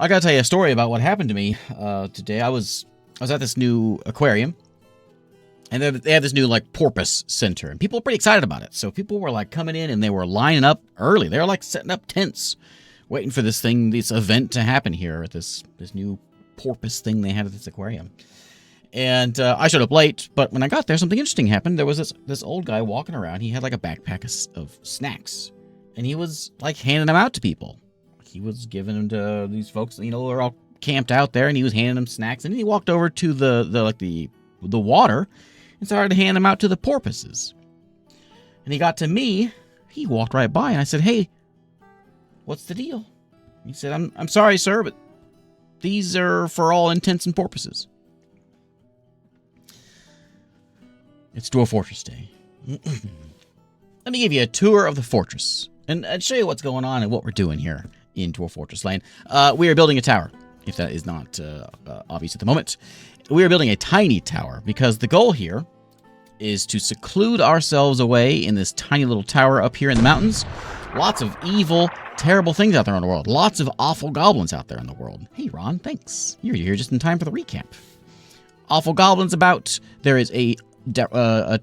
I gotta tell you a story about what happened to me today. I was at this new aquarium, and they have this new like porpoise center, and people are pretty excited about it. So people were like coming in, and they were lining up early. They were like setting up tents, waiting for this event to happen here at this new porpoise thing they had at this aquarium. And I showed up late, but when I got there, something interesting happened. There was this old guy walking around. He had like a backpack of snacks, and he was like handing them out to people. He was giving them to these folks, you know, they're all camped out there, and he was handing them snacks. And then he walked over to the water and started to hand them out to the porpoises. And he got to me. He walked right by, and I said, "Hey, what's the deal?" He said, "I'm sorry, sir, but these are for all intents and purposes." It's Dwarf Fortress Day. Let me give you a tour of the fortress and show you what's going on and what we're doing here in Dwarf Fortress Lane. We are building a tower, if that is not obvious at the moment. We are building a tiny tower because the goal here is to seclude ourselves away in this tiny little tower up here in the mountains. Lots of evil, terrible things out there in the world. Lots of awful goblins out there in the world. Hey, Ron, thanks. You're here just in time for the recap. Awful goblins about. There is a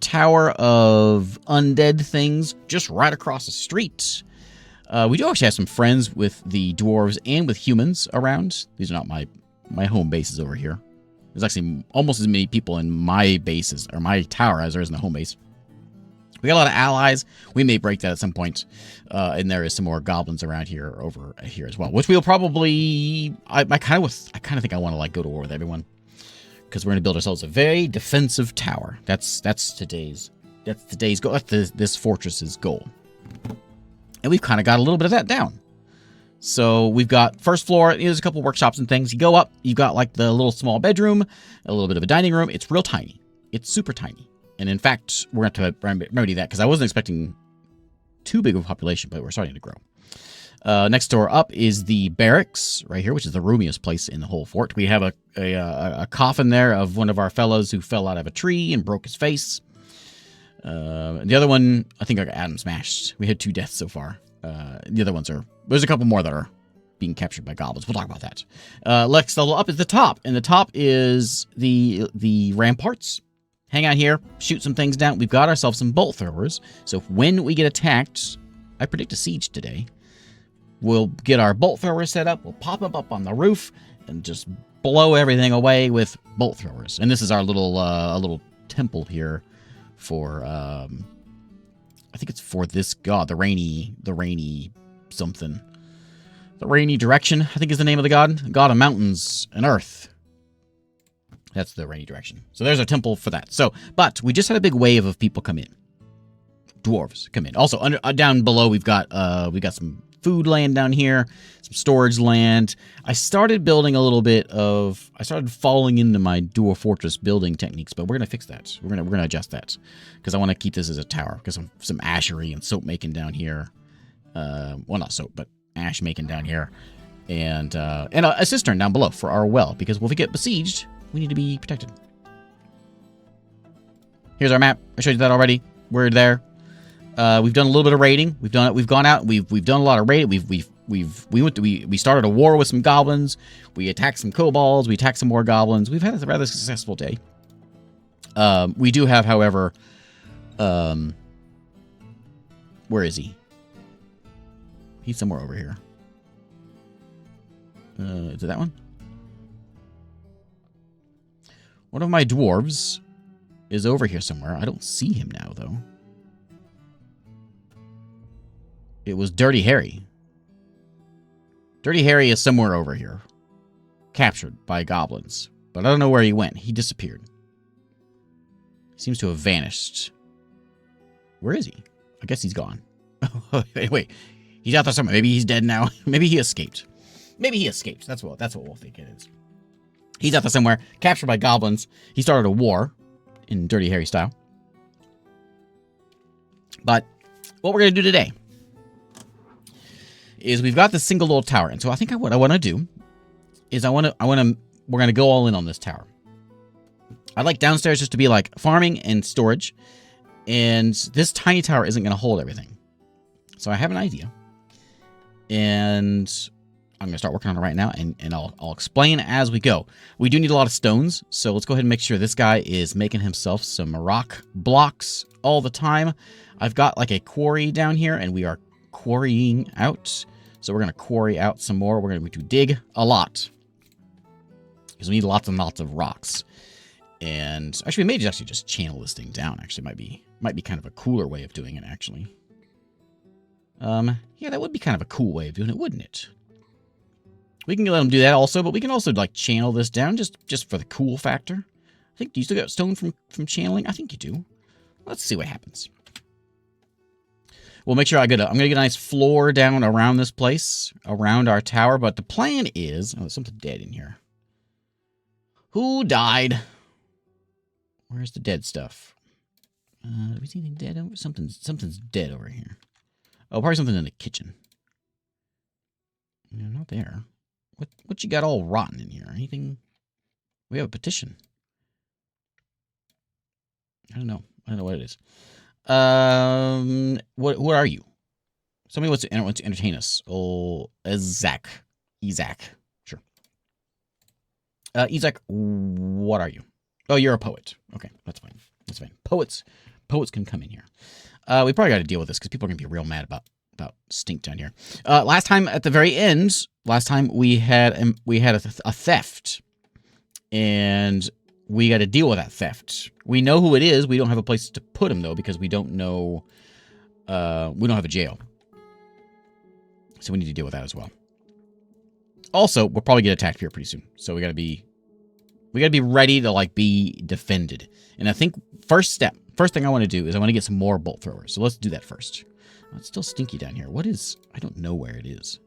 tower of undead things just right across the street. We do actually have some friends with the dwarves and with humans around. These are not my home bases over here. There's actually almost as many people in my bases, or my tower, as there is in the home base. We got a lot of allies. We may break that at some point. And there is some more goblins around here, over here as well, which we'll probably... I kind of think I want to like go to war with everyone, because we're going to build ourselves a very defensive tower. That's today's goal. That's this fortress's goal. And we've kind of got a little bit of that down. So we've got first floor. There's a couple workshops and things. You go up, you've got like the little small bedroom, a little bit of a dining room. It's real tiny. It's super tiny. And in fact, we're going to have to remedy that, because I wasn't expecting too big of a population, but we're starting to grow. Next door up is the barracks right here, which is the roomiest place in the whole fort. We have a coffin there of one of our fellows who fell out of a tree and broke his face. The other one, I think I got Adam smashed. We had 2 deaths so far. The other ones there's a couple more that are being captured by goblins. We'll talk about that. Next level up is the top, and the top is the ramparts. Hang out here, shoot some things down. We've got ourselves some bolt throwers, so when we get attacked, I predict a siege today. We'll get our bolt throwers set up. We'll pop them up on the roof and just blow everything away with bolt throwers. And this is our little temple here for I think it's for this god, the rainy something. The rainy direction, I think, is the name of the god of mountains and earth. That's the rainy direction. So there's our temple for that. So, but we just had a big wave of people come in. Dwarves come in. Also, down below, we got some food land down here, some storage land. I started building a little bit of... I started falling into my Dwarf Fortress building techniques, but we're going to fix that. We're going to adjust that, because I want to keep this as a tower, because some ashery and soap making down here. Well, not soap, but ash making down here. And a cistern down below for our well, because if we get besieged, we need to be protected. Here's our map. I showed you that already. We're there. We've done a little bit of raiding. We've gone out. We've done a lot of raiding. We started a war with some goblins. We attacked some kobolds. We attacked some more goblins. We've had a rather successful day. We do have, however, where is he? He's somewhere over here. Is it that one? One of my dwarves is over here somewhere. I don't see him now, though. It was Dirty Harry. Dirty Harry is somewhere over here. Captured by goblins. But I don't know where he went. He disappeared. He seems to have vanished. Where is he? I guess he's gone. Wait. He's out there somewhere. Maybe he's dead now. Maybe he escaped. That's what we'll think it is. He's out there somewhere, captured by goblins. He started a war in Dirty Harry style. But what we're going to do today is we've got this single little tower. And so I think what I want to do is we're going to go all in on this tower. I'd like downstairs just to be like farming and storage. And this tiny tower isn't going to hold everything. So I have an idea. And I'm going to start working on it right now, and I'll explain as we go. We do need a lot of stones, so let's go ahead and make sure this guy is making himself some rock blocks all the time. I've got like a quarry down here, and we are quarrying out. So we're going to quarry out some more. We're going to dig a lot, because we need lots and lots of rocks. And actually, we may actually just channel this thing down. Actually, might be kind of a cooler way of doing it, actually. Yeah, that would be kind of a cool way of doing it, wouldn't it? We can let them do that also, but we can also like channel this down just for the cool factor. I think, do you still got stone from channeling? I think you do. Let's see what happens. We'll make sure I'm gonna get a nice floor down around this place, around our tower. But the plan is, oh, there's something dead in here. Who died? Where's the dead stuff? Do we see anything dead? Something's dead over here. Oh, probably something in the kitchen. No, not there. What you got all rotten in here? Anything? We have a petition. I don't know. I don't know what it is. What are you? Somebody wants to entertain us. Oh, Zach. Isaac. Sure. Isaac, what are you? Oh, you're a poet. Okay, that's fine. That's fine. Poets can come in here. We probably got to deal with this because people are gonna be real mad about stink down here. Last time at the very end, we had a theft, and we got to deal with that theft. We know who it is. We don't have a place to put him though because we don't know. We don't have a jail, so we need to deal with that as well. Also, we'll probably get attacked here pretty soon, so we gotta be ready to like be defended. And I think first thing I want to do is I want to get some more bolt throwers. So let's do that first. It's still stinky down here. What is? I don't know where it is.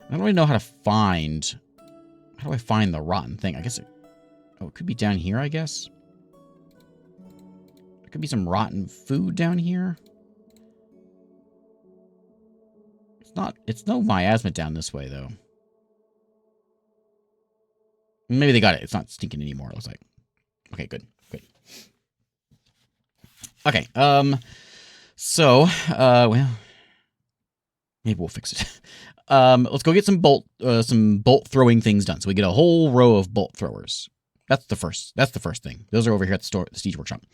I don't really know how to find. How do I find the rotten thing? I guess it could be down here, I guess. There could be some rotten food down here. It's no miasma down this way, though. Maybe they got it. It's not stinking anymore, it looks like. Okay, good. Okay, so, well, maybe we'll fix it. Let's go get some bolt throwing things done. So we get a whole row of bolt throwers. That's the first thing. Those are over here at the Siege Workshop.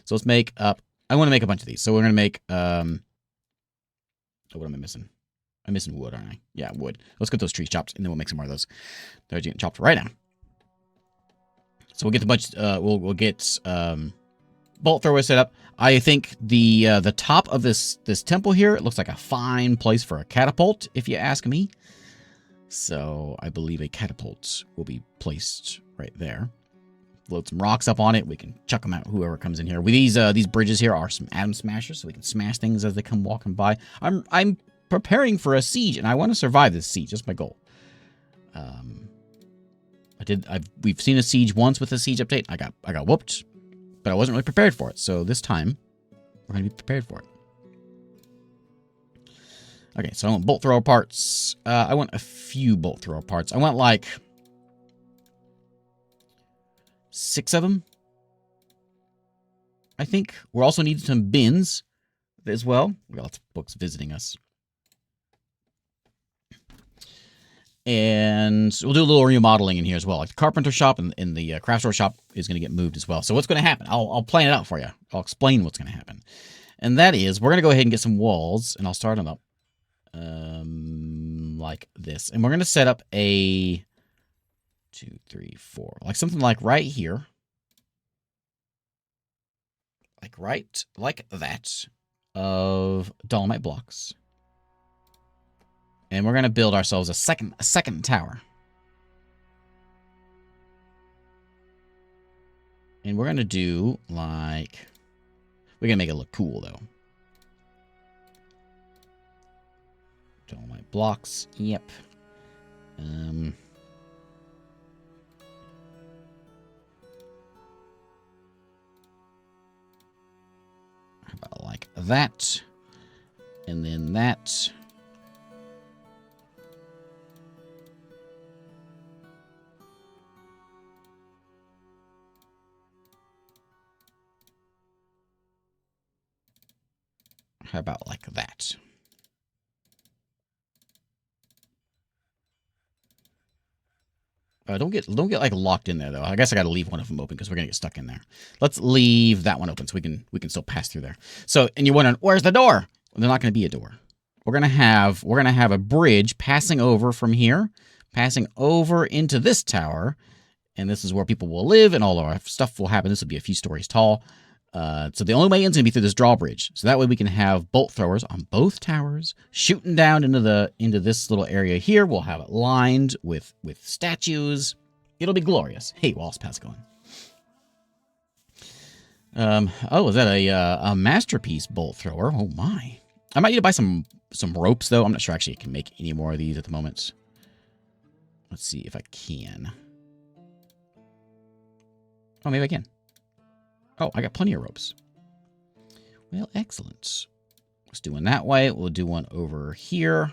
So let's make up, I want to make a bunch of these. So we're going to make, oh, what am I missing? I'm missing wood, aren't I? Yeah, wood. Let's get those trees chopped, and then we'll make some more of those. They're getting chopped right now. So we'll get the bunch, we'll get, bolt thrower set up. I think the top of this temple here, it looks like a fine place for a catapult, if you ask me. So I believe a catapult will be placed right there. Load some rocks up on it. We can chuck them out, whoever comes in here. These bridges here are some atom smashers, so we can smash things as they come walking by. I'm preparing for a siege, and I want to survive this siege. That's my goal. We've seen a siege once with a siege update. I got whooped, but I wasn't really prepared for it. So this time, we're going to be prepared for it. Okay, so I want bolt thrower parts. I want a few bolt thrower parts. I want like 6 of them, I think. We're also needing some bins as well. We got lots of books visiting us. And we'll do a little remodeling in here as well. Like the carpenter shop and the craft store shop is going to get moved as well. So what's going to happen? I'll plan it out for you. I'll explain what's going to happen. And that is, we're going to go ahead and get some walls, and I'll start them up like this. And we're going to set up a 2, 3, 4, like something like right here. Like right like that of dolomite blocks. And we're going to build ourselves a second tower. And we're going to do like, we're going to make it look cool though. Dolomite blocks. Yep. How about like that? And then that. How about like that? Don't get like locked in there though. I guess I got to leave one of them open because we're gonna get stuck in there. Let's leave that one open so we can still pass through there. So, and you're wondering where's the door? Well, there's not gonna be a door. We're gonna have a bridge passing over from here, passing over into this tower, and this is where people will live and all our stuff will happen. This will be a few stories tall. So the only way in is gonna be through this drawbridge. So that way we can have bolt throwers on both towers, shooting down into this little area here. We'll have it lined with statues. It'll be glorious. Hey, Wallace, how's it going? Oh, is that a masterpiece bolt thrower? Oh my! I might need to buy some ropes though. I'm not sure actually I can make any more of these at the moment. Let's see if I can. Oh, maybe I can. Oh, I got plenty of ropes. Well, excellent. Let's do one that way. We'll do one over here.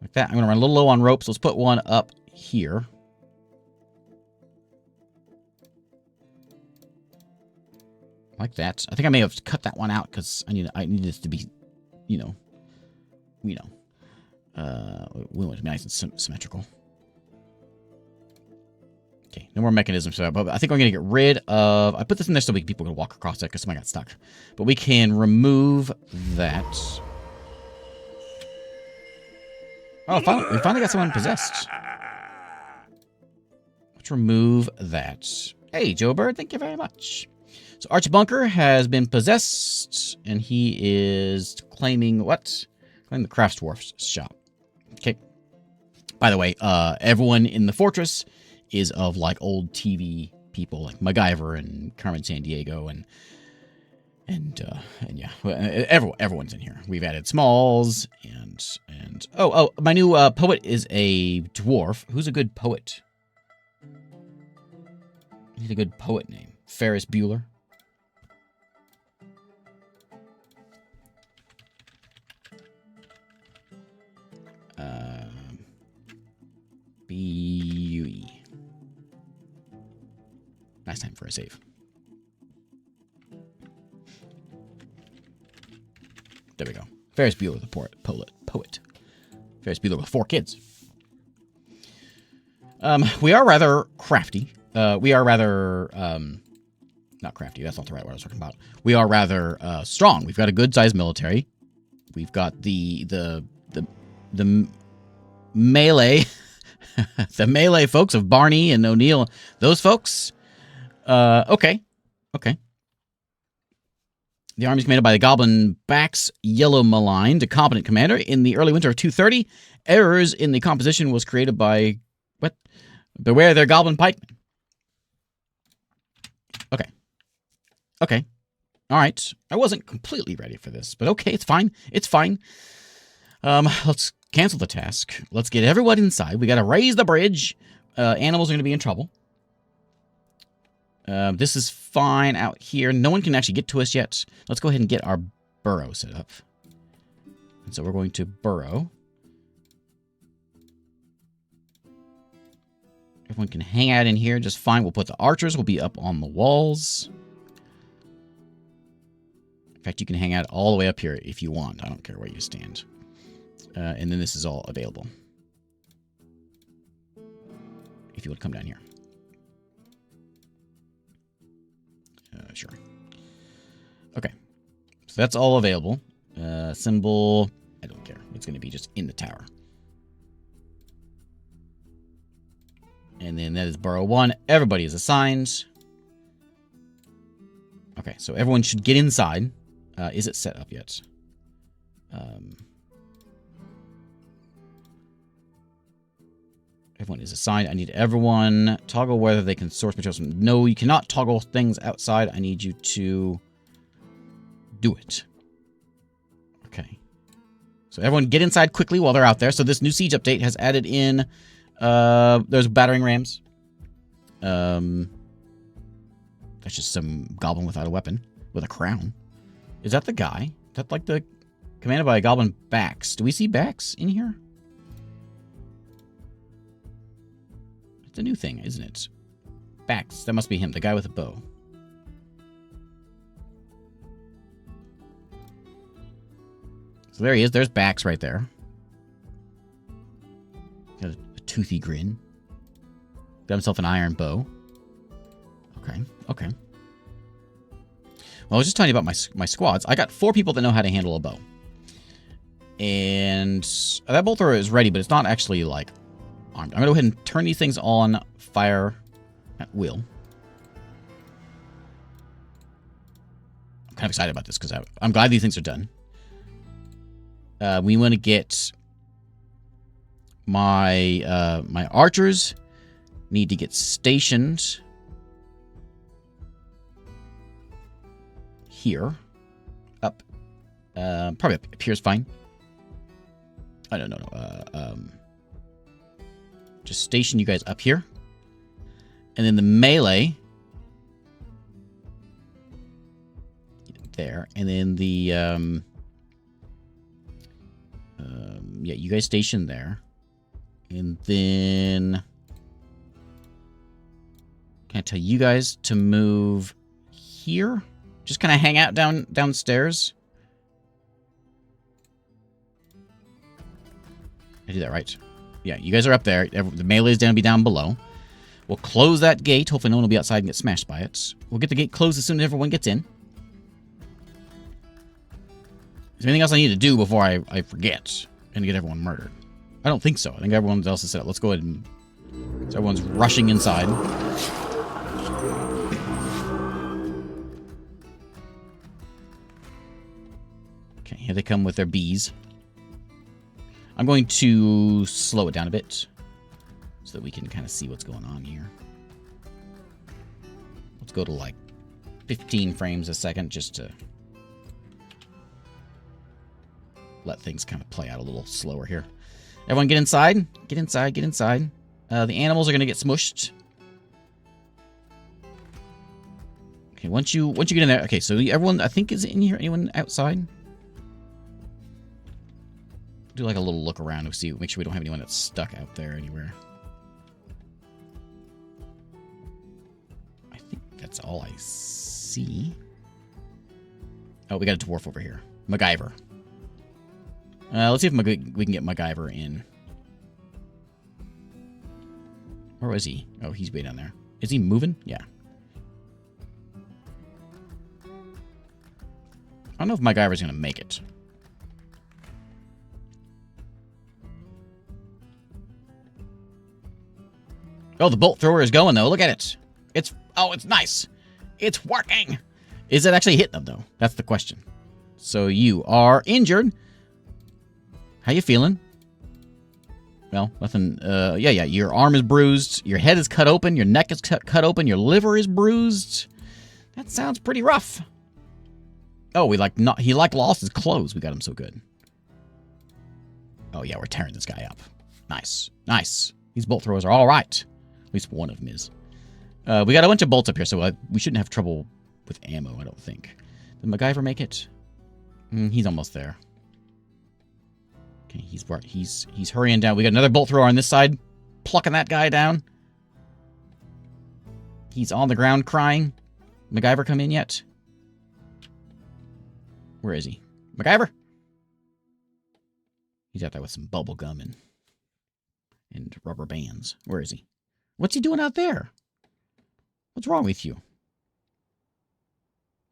Like that. I'm going to run a little low on ropes. Let's put one up here. Like that. I think I may have cut that one out because I need this to be, we want it to be nice and symmetrical. Okay, no more mechanisms for that, but I think I'm going to get rid of... I put this in there so people can walk across it because somebody got stuck. But we can remove that. Oh, we finally got someone possessed. Let's remove that. Hey, Joe Bird, thank you very much. So Arch Bunker has been possessed, and he is claiming what? Claiming the Crafts Dwarf's shop. Okay. By the way, everyone in the fortress is of like old TV people like MacGyver and Carmen Sandiego and yeah, everyone's in here. We've added Smalls and oh, my new poet is a dwarf. Who's a good poet? I need a good poet name. Ferris Bueller. B-U-E. Nice time for a save. There we go. Ferris Bueller, the poet. Ferris Bueller with 4 kids. We are rather crafty. We are rather not crafty. That's not the right word I was talking about. We are rather strong. We've got a good-sized military. We've got the melee, the melee folks of Barney and O'Neill. Those folks. Okay. The army is commanded by the Goblin Backs Yellow Maligned, a competent commander. In the early winter of 230, errors in the composition was created by... What? Beware their Goblin Pikemen. Okay. All right. I wasn't completely ready for this, but okay, it's fine. It's fine. Let's cancel the task. Let's get everyone inside. We got to raise the bridge. Animals are going to be in trouble. This is fine out here. No one can actually get to us yet. Let's go ahead and get our burrow set up. And so we're going to burrow. Everyone can hang out in here just fine. We'll put the archers will be up on the walls. In fact, you can hang out all the way up here if you want. I don't care where you stand. And then this is all available. If you would come down here. Sure. Okay. So that's all available. Symbol. I don't care. It's going to be just in the tower. And then that is burrow 1. Everybody is assigned. Okay, so everyone should get inside. Is it set up yet? Everyone is assigned. I need everyone toggle whether they can source materials. No, you cannot toggle things outside. I need you to do it. Okay. So everyone get inside quickly while they're out there. So this new siege update has added in, there's battering rams. That's just some goblin without a weapon, with a crown. Is that the guy? Is that like the commanded by a goblin backs? Do we see backs in here? It's a new thing, isn't it? Backs. That must be him, the guy with a bow. So there he is. There's Backs right there. Got a toothy grin. Got himself an iron bow. Okay, okay. Well, I was just telling you about my squads. I got 4 people that know how to handle a bow. And that bolt thrower is ready, but it's not actually, like, armed. I'm going to go ahead and turn these things on fire at will. I'm kind of excited about this because I'm glad these things are done. We want to get my my archers need to get stationed here. Up. Probably up here is fine. Oh, no. Just station you guys up here. And then the melee. There. And then the... yeah, you guys station there. And then... Can I tell you guys to move here? Just kind of hang out downstairs. I do that right. Yeah, you guys are up there. The melee is going to be down below. We'll close that gate. Hopefully no one will be outside and get smashed by it. We'll get the gate closed as soon as everyone gets in. Is there anything else I need to do before I forget and get everyone murdered? I don't think so. I think everyone else is set up. Let's go ahead and... So everyone's rushing inside. Okay, here they come with their bees. I'm going to slow it down a bit so that we can kind of see what's going on here. Let's go to like 15 frames a second just to let things kind of play out a little slower here. Everyone get inside. Get inside. Get inside. The animals are going to get smushed. Okay, once you get in there. Okay, so everyone I think is in here. Anyone outside? Do like a little look around to see, make sure we don't have anyone that's stuck out there anywhere. I think that's all I see. Oh, we got a dwarf over here. MacGyver. Let's see if we can get MacGyver in. Where was he? Oh, he's way down there. Is he moving? Yeah. I don't know if MacGyver's going to make it. Oh, the bolt thrower is going, though. Look at it. It's nice. It's working. Is it actually hitting them, though? That's the question. So you are injured. How you feeling? Well, nothing. Yeah. Your arm is bruised. Your head is cut open. Your neck is cut open. Your liver is bruised. That sounds pretty rough. Oh, he lost his clothes. We got him so good. Oh, yeah, we're tearing this guy up. Nice. Nice. These bolt throwers are all right. At least one of them is. We got a bunch of bolts up here, so we shouldn't have trouble with ammo, I don't think. Did MacGyver make it? He's almost there. Okay, he's hurrying down. We got another bolt thrower on this side, plucking that guy down. He's on the ground crying. MacGyver come in yet? Where is he? MacGyver? He's out there with some bubble gum and rubber bands. Where is he? What's he doing out there? What's wrong with you?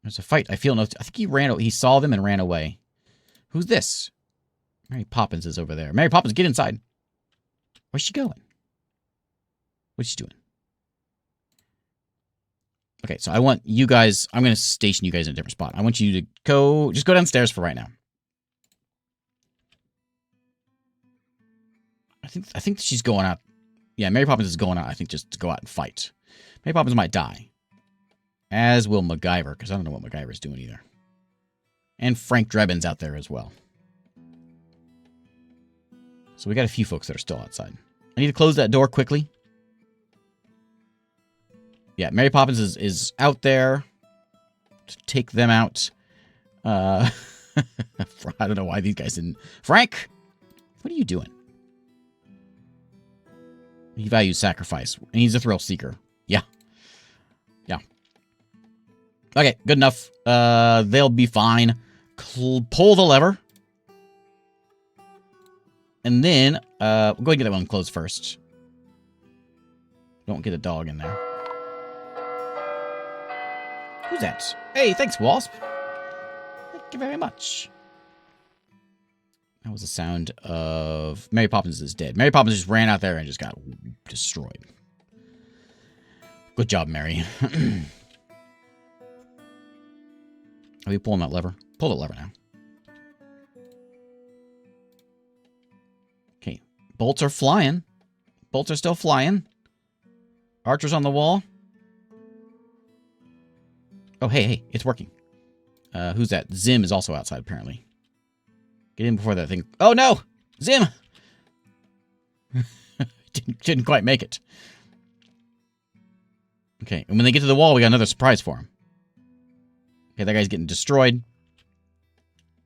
There's a fight. I feel no. I think he saw them and ran away. Who's this? Mary Poppins is over there. Mary Poppins, get inside. Where's she going? What's she doing? Okay, so I want you guys... I'm going to station you guys in a different spot. I want you to go... Just go downstairs for right now. I think she's going out... Yeah, Mary Poppins is going out, I think, just to go out and fight. Mary Poppins might die. As will MacGyver, because I don't know what MacGyver's doing either. And Frank Drebin's out there as well. So we got a few folks that are still outside. I need to close that door quickly. Yeah, Mary Poppins is out there to take them out. I don't know why these guys didn't... Frank! What are you doing? He values sacrifice. And he's a thrill seeker. Yeah. Yeah. Okay, good enough. They'll be fine. Pull the lever. And then, we'll go ahead and get that one closed first. Don't get a dog in there. Who's that? Hey, thanks, Wasp. Thank you very much. That was the sound of... Mary Poppins is dead. Mary Poppins just ran out there and just got destroyed. Good job, Mary. Are you pulling that lever? Pull the lever now. Okay. Bolts are flying. Bolts are still flying. Archers on the wall. Oh, hey, it's working. Who's that? Zim is also outside, apparently. Get in before that thing... Oh, no! Zim! didn't quite make it. Okay, and when they get to the wall, we got another surprise for him. Okay, that guy's getting destroyed.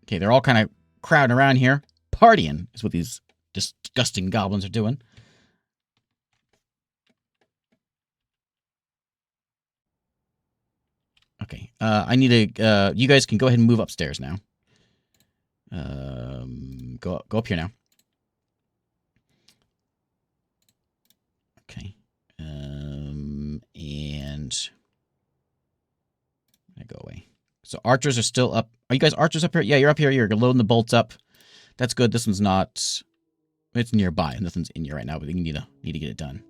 Okay, they're all kind of crowding around here. Partying is what these disgusting goblins are doing. Okay, I need to... you guys can go ahead and move upstairs now. Go up here now. Okay. And... go away. So archers are still up. Are you guys archers up here? Yeah, you're up here. You're loading the bolts up. That's good. This one's not... It's nearby. Nothing's in here right now, but you need to get it done.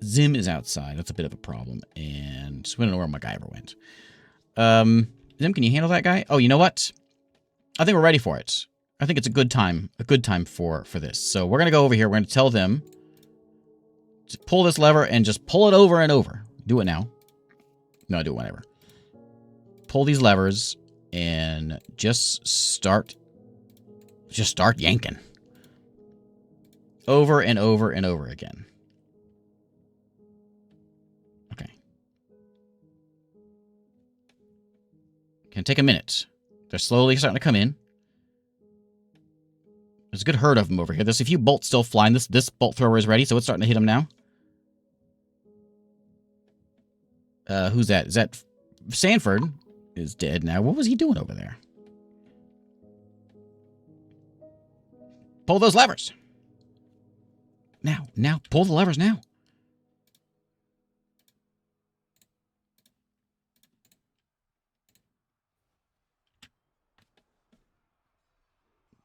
Zim is outside. That's a bit of a problem. And we don't know where MacGyver went. Zim, can you handle that guy? Oh, you know what? I think we're ready for it. I think it's a good time for this. So we're going to go over here. We're going to tell them to pull this lever and just pull it over and over. Do it now. No, do it whenever. Pull these levers and just start yanking. Over and over and over again. Okay. Can take a minute. They're slowly starting to come in. There's a good herd of them over here. There's a few bolts still flying. This bolt thrower is ready, so it's starting to hit them now. Who's that? Is that... Sanford is dead now. What was he doing over there? Pull those levers. Now. Pull the levers now.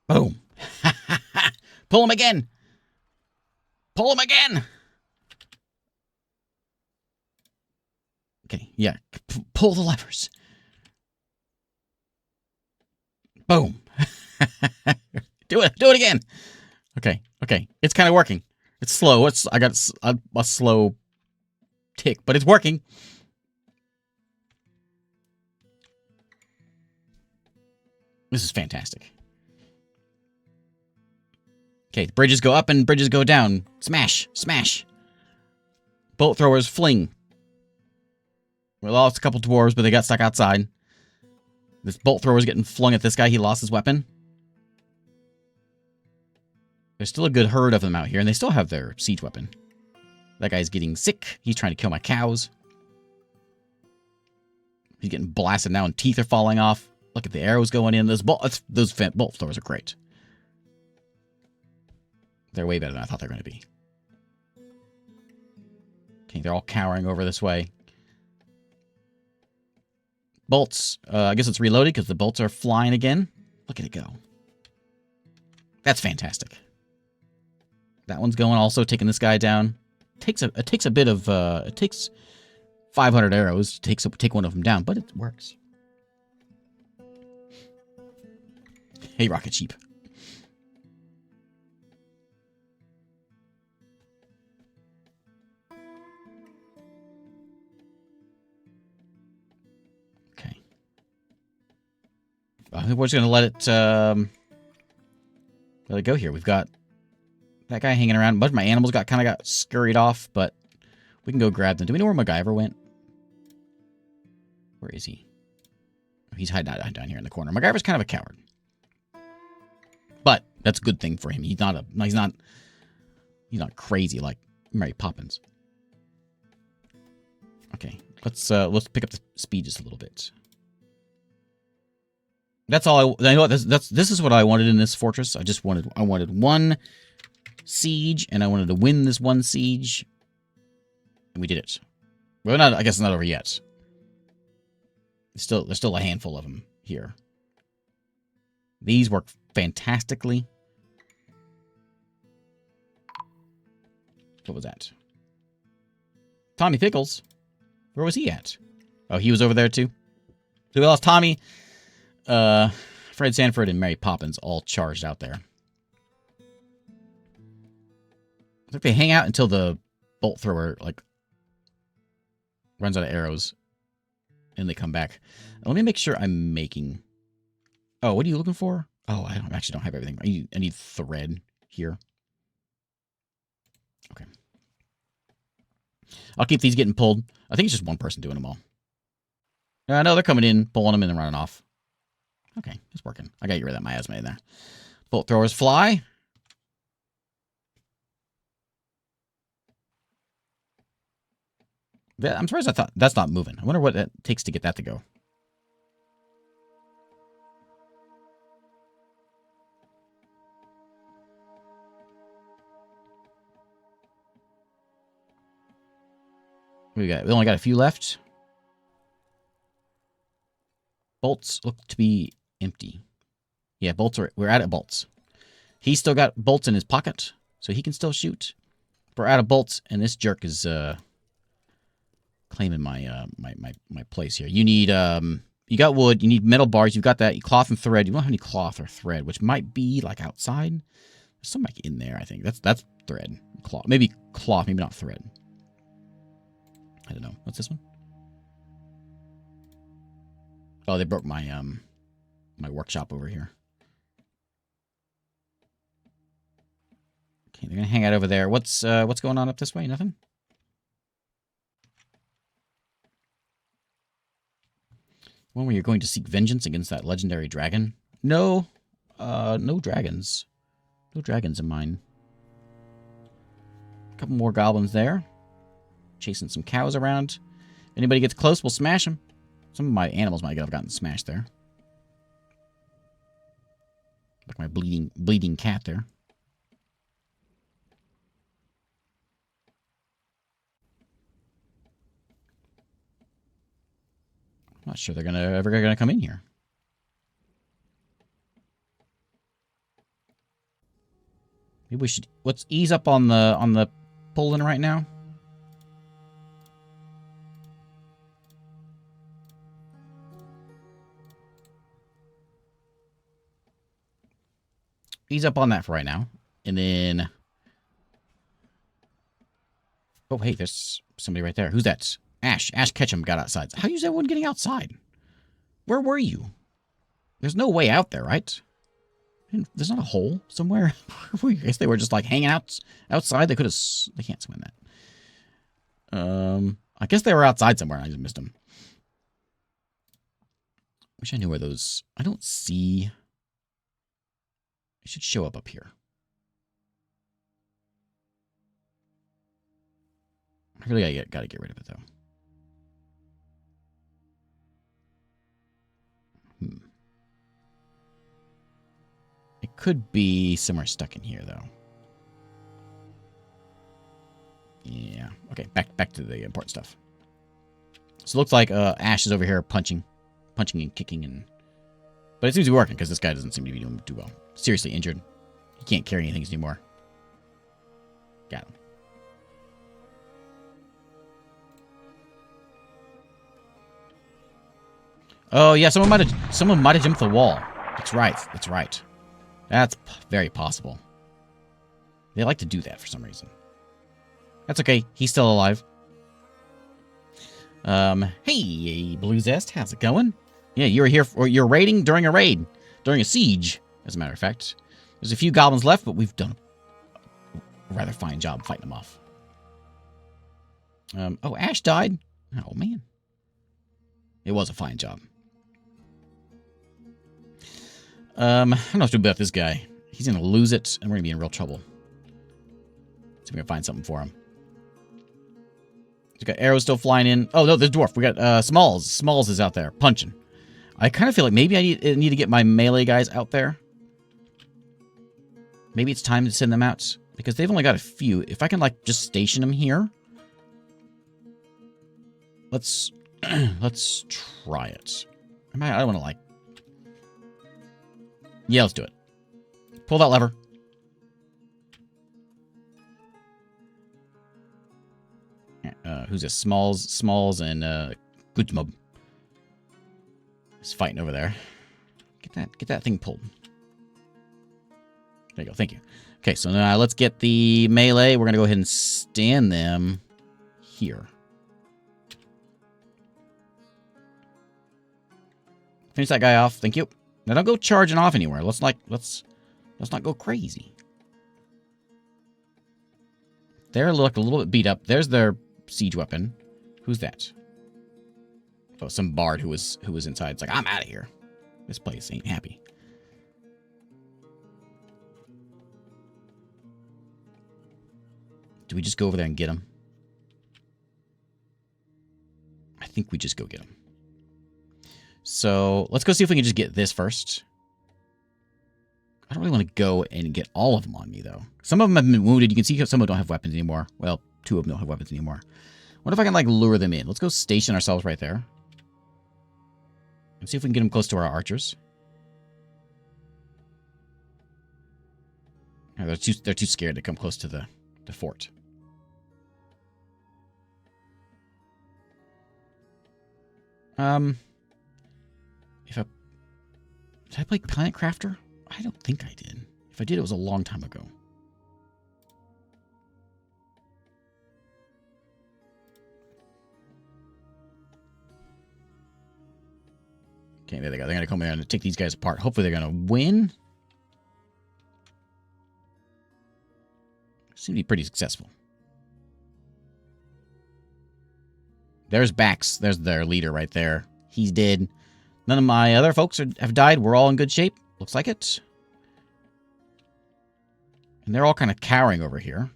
Boom. Pull them again. Pull them again. Okay, yeah. Pull the levers. Boom. Do it again. Okay. It's kind of working. It's slow. I got a slow tick, but it's working. This is fantastic. Okay, bridges go up and bridges go down. Smash. Bolt throwers fling. We lost a couple dwarves, but they got stuck outside. This bolt thrower's getting flung at this guy. He lost his weapon. There's still a good herd of them out here, and they still have their siege weapon. That guy's getting sick. He's trying to kill my cows. He's getting blasted now, and teeth are falling off. Look at the arrows going in. Those bolt throwers are great. They're way better than I thought they were going to be. Okay, they're all cowering over this way. Bolts. I guess it's reloaded because the bolts are flying again. Look at it go. That's fantastic. That one's going also, taking this guy down. It takes a bit of... it takes 500 arrows to take one of them down, but it works. Hey, Rocket Sheep. Okay. I think we're just going to let it go here. We've got that guy hanging around. A bunch of my animals kind of got scurried off, but we can go grab them. Do we know where MacGyver went? Where is he? He's hiding out down here in the corner. MacGyver's kind of a coward. But that's a good thing for him. He's not crazy like Mary Poppins. Okay, let's pick up the speed just a little bit. That's all I know. This is what I wanted in this fortress. I wanted one siege, and I wanted to win this one siege. And we did it. Well, not. I guess it's not over yet. There's still a handful of them here. These work fantastically. What was that? Tommy Pickles? Where was he at? Oh, he was over there too? So we lost Tommy, Fred Sanford, and Mary Poppins all charged out there. I think they hang out until the bolt thrower, like, runs out of arrows. And they come back. Let me make sure I'm making... Oh, what are you looking for? Oh, I actually don't have everything. I need thread here. Okay. I'll keep these getting pulled. I think it's just one person doing them all. No, they're coming in, pulling them, and then running off. Okay, it's working. I gotta get rid of that miasma in there. Bolt throwers fly. I'm surprised that's not moving. I wonder what it takes to get that to go. We only got a few left. Bolts look to be empty. Yeah, we're out of bolts. He's still got bolts in his pocket, so he can still shoot. We're out of bolts, and this jerk is claiming my my place here. You need you got wood, you need metal bars, you've got that, you cloth and thread. You don't have any cloth or thread, which might be like outside. There's some like in there, I think. That's thread. Cloth. Maybe cloth, maybe not thread. I don't know. What's this one? Oh, they broke my my workshop over here. Okay, they're gonna hang out over there. What's going on up this way? Nothing? One where you're going to seek vengeance against that legendary dragon? No. No dragons. No dragons in mine. A couple more goblins there. Chasing some cows around. If anybody gets close, we'll smash them. Some of my animals might have gotten smashed there. Like my bleeding cat there. I'm not sure they're ever gonna come in here. Maybe we should let's ease up on the pulling right now. Ease up on that for right now. And then... Oh, hey, there's somebody right there. Who's that? Ash. Ash Ketchum got outside. How is everyone getting outside? Where were you? There's no way out there, right? There's not a hole somewhere? I guess they were just, like, hanging out outside. They could have... They can't swim that. I guess they were outside somewhere and I just missed them. Wish I knew where those... I don't see... It should show up here. I really gotta get rid of it, though. It could be somewhere stuck in here, though. Yeah. Okay, back to the important stuff. So it looks like Ash is over here punching and kicking, and but it seems to be working because this guy doesn't seem to be doing too well. Seriously injured. He can't carry anything anymore. Got him. Oh yeah, someone might have jumped the wall. That's right. That's right. That's very possible. They like to do that for some reason. That's okay. He's still alive. Hey, Blue Zest, how's it going? Yeah, you were here for you're raiding during a raid, during a siege, as a matter of fact. There's a few goblins left, but we've done a rather fine job fighting them off. Oh, Ash died. Oh man, it was a fine job. I don't know what to do about this guy. He's gonna lose it, and we're gonna be in real trouble. See if we can find something for him. He's got arrows still flying in. Oh no, there's dwarf. We got Smalls. Smalls is out there punching. I kind of feel like maybe I need to get my melee guys out there. Maybe it's time to send them out. Because they've only got a few. If I can, like, just station them here. Let's try it. I don't want to, like... Yeah, let's do it. Pull that lever. Who's this? Smalls, and Gutmob is fighting over there. Get that thing pulled. There you go. Thank you. Okay, so now let's get the melee. We're gonna go ahead and stand them here. Finish that guy off. Thank you. Now don't go charging off anywhere. Let's not go crazy. They're look a little bit beat up. There's their siege weapon. Who's that? Oh, some bard who was inside. It's like, I'm out of here. This place ain't happy. Do we just go over there and get him? I think we just go get him. So let's go see if we can just get this first. I don't really want to go and get all of them on me, though. Some of them have been wounded. You can see some of them don't have weapons anymore. Well, 2 of them don't have weapons anymore. What if I can, like, lure them in? Let's go station ourselves right there. And see if we can get them close to our archers. Oh, they're too scared to come close to the fort. Did I play Planet Crafter? I don't think I did. If I did, it was a long time ago. Okay, there they go. They're going to come in and take these guys apart. Hopefully they're going to win. Seem to be pretty successful. There's Bax. There's their leader right there. He's dead. None of my other folks have died. We're all in good shape. Looks like it. And they're all kind of cowering over here.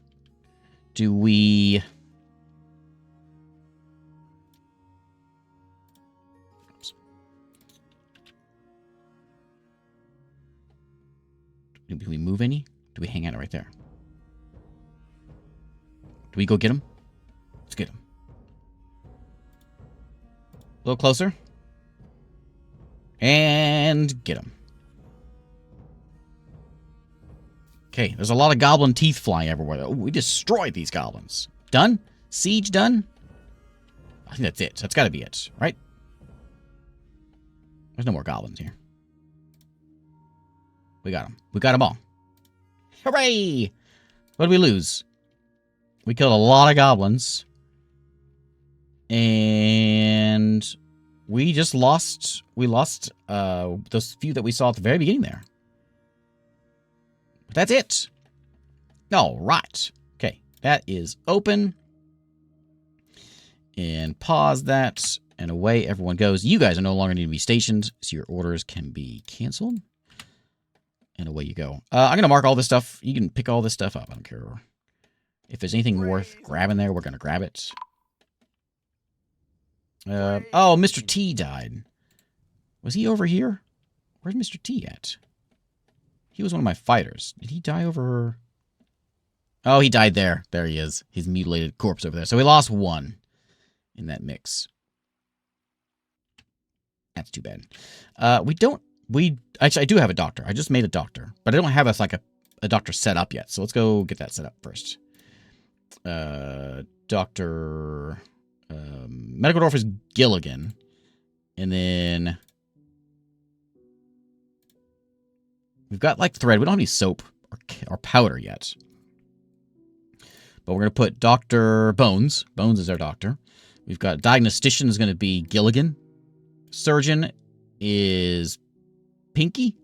Do we... Oops. Do we move any? Do we hang out right there? Do we go get him? Let's get him. A little closer. And get him. Okay, there's a lot of goblin teeth flying everywhere. Ooh, we destroyed these goblins. Done? Siege done? I think that's it. That's got to be it, right? There's no more goblins here. We got them. We got them all. Hooray! What did we lose? We killed a lot of goblins. And we just lost... We lost those few that we saw at the very beginning there. But that's it. All right. Okay, that is open. And pause that. And away everyone goes. You guys are no longer need to be stationed, so your orders can be canceled. And away you go. I'm going to mark all this stuff. You can pick all this stuff up. I don't care. If there's anything worth grabbing there, we're going to grab it. Oh, Mr. T died. Was he over here? Where's Mr. T at? He was one of my fighters. Did he die over... Oh, he died there. There he is. His mutilated corpse over there. So we lost one in that mix. That's too bad. Actually, I do have a doctor. I just made a doctor. But I don't have a doctor set up yet. So let's go get that set up first. Doctor... Medical Dwarf is Gilligan. And then... We've got, like, thread. We don't have any soap or powder yet. But we're going to put Dr. Bones. Bones is our doctor. We've got Diagnostician is going to be Gilligan. Surgeon is Pinky.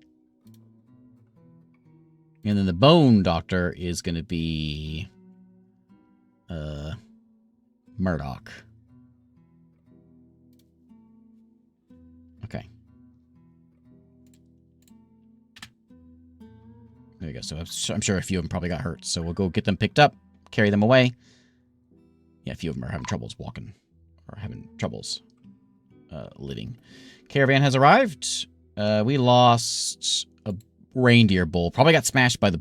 And then the Bone Doctor is going to be... Murdoch. Okay. There you go. So I'm sure a few of them probably got hurt. So we'll go get them picked up, carry them away. Yeah, a few of them are having troubles walking. Or having troubles living. Caravan has arrived. We lost a reindeer bull. Probably got smashed by the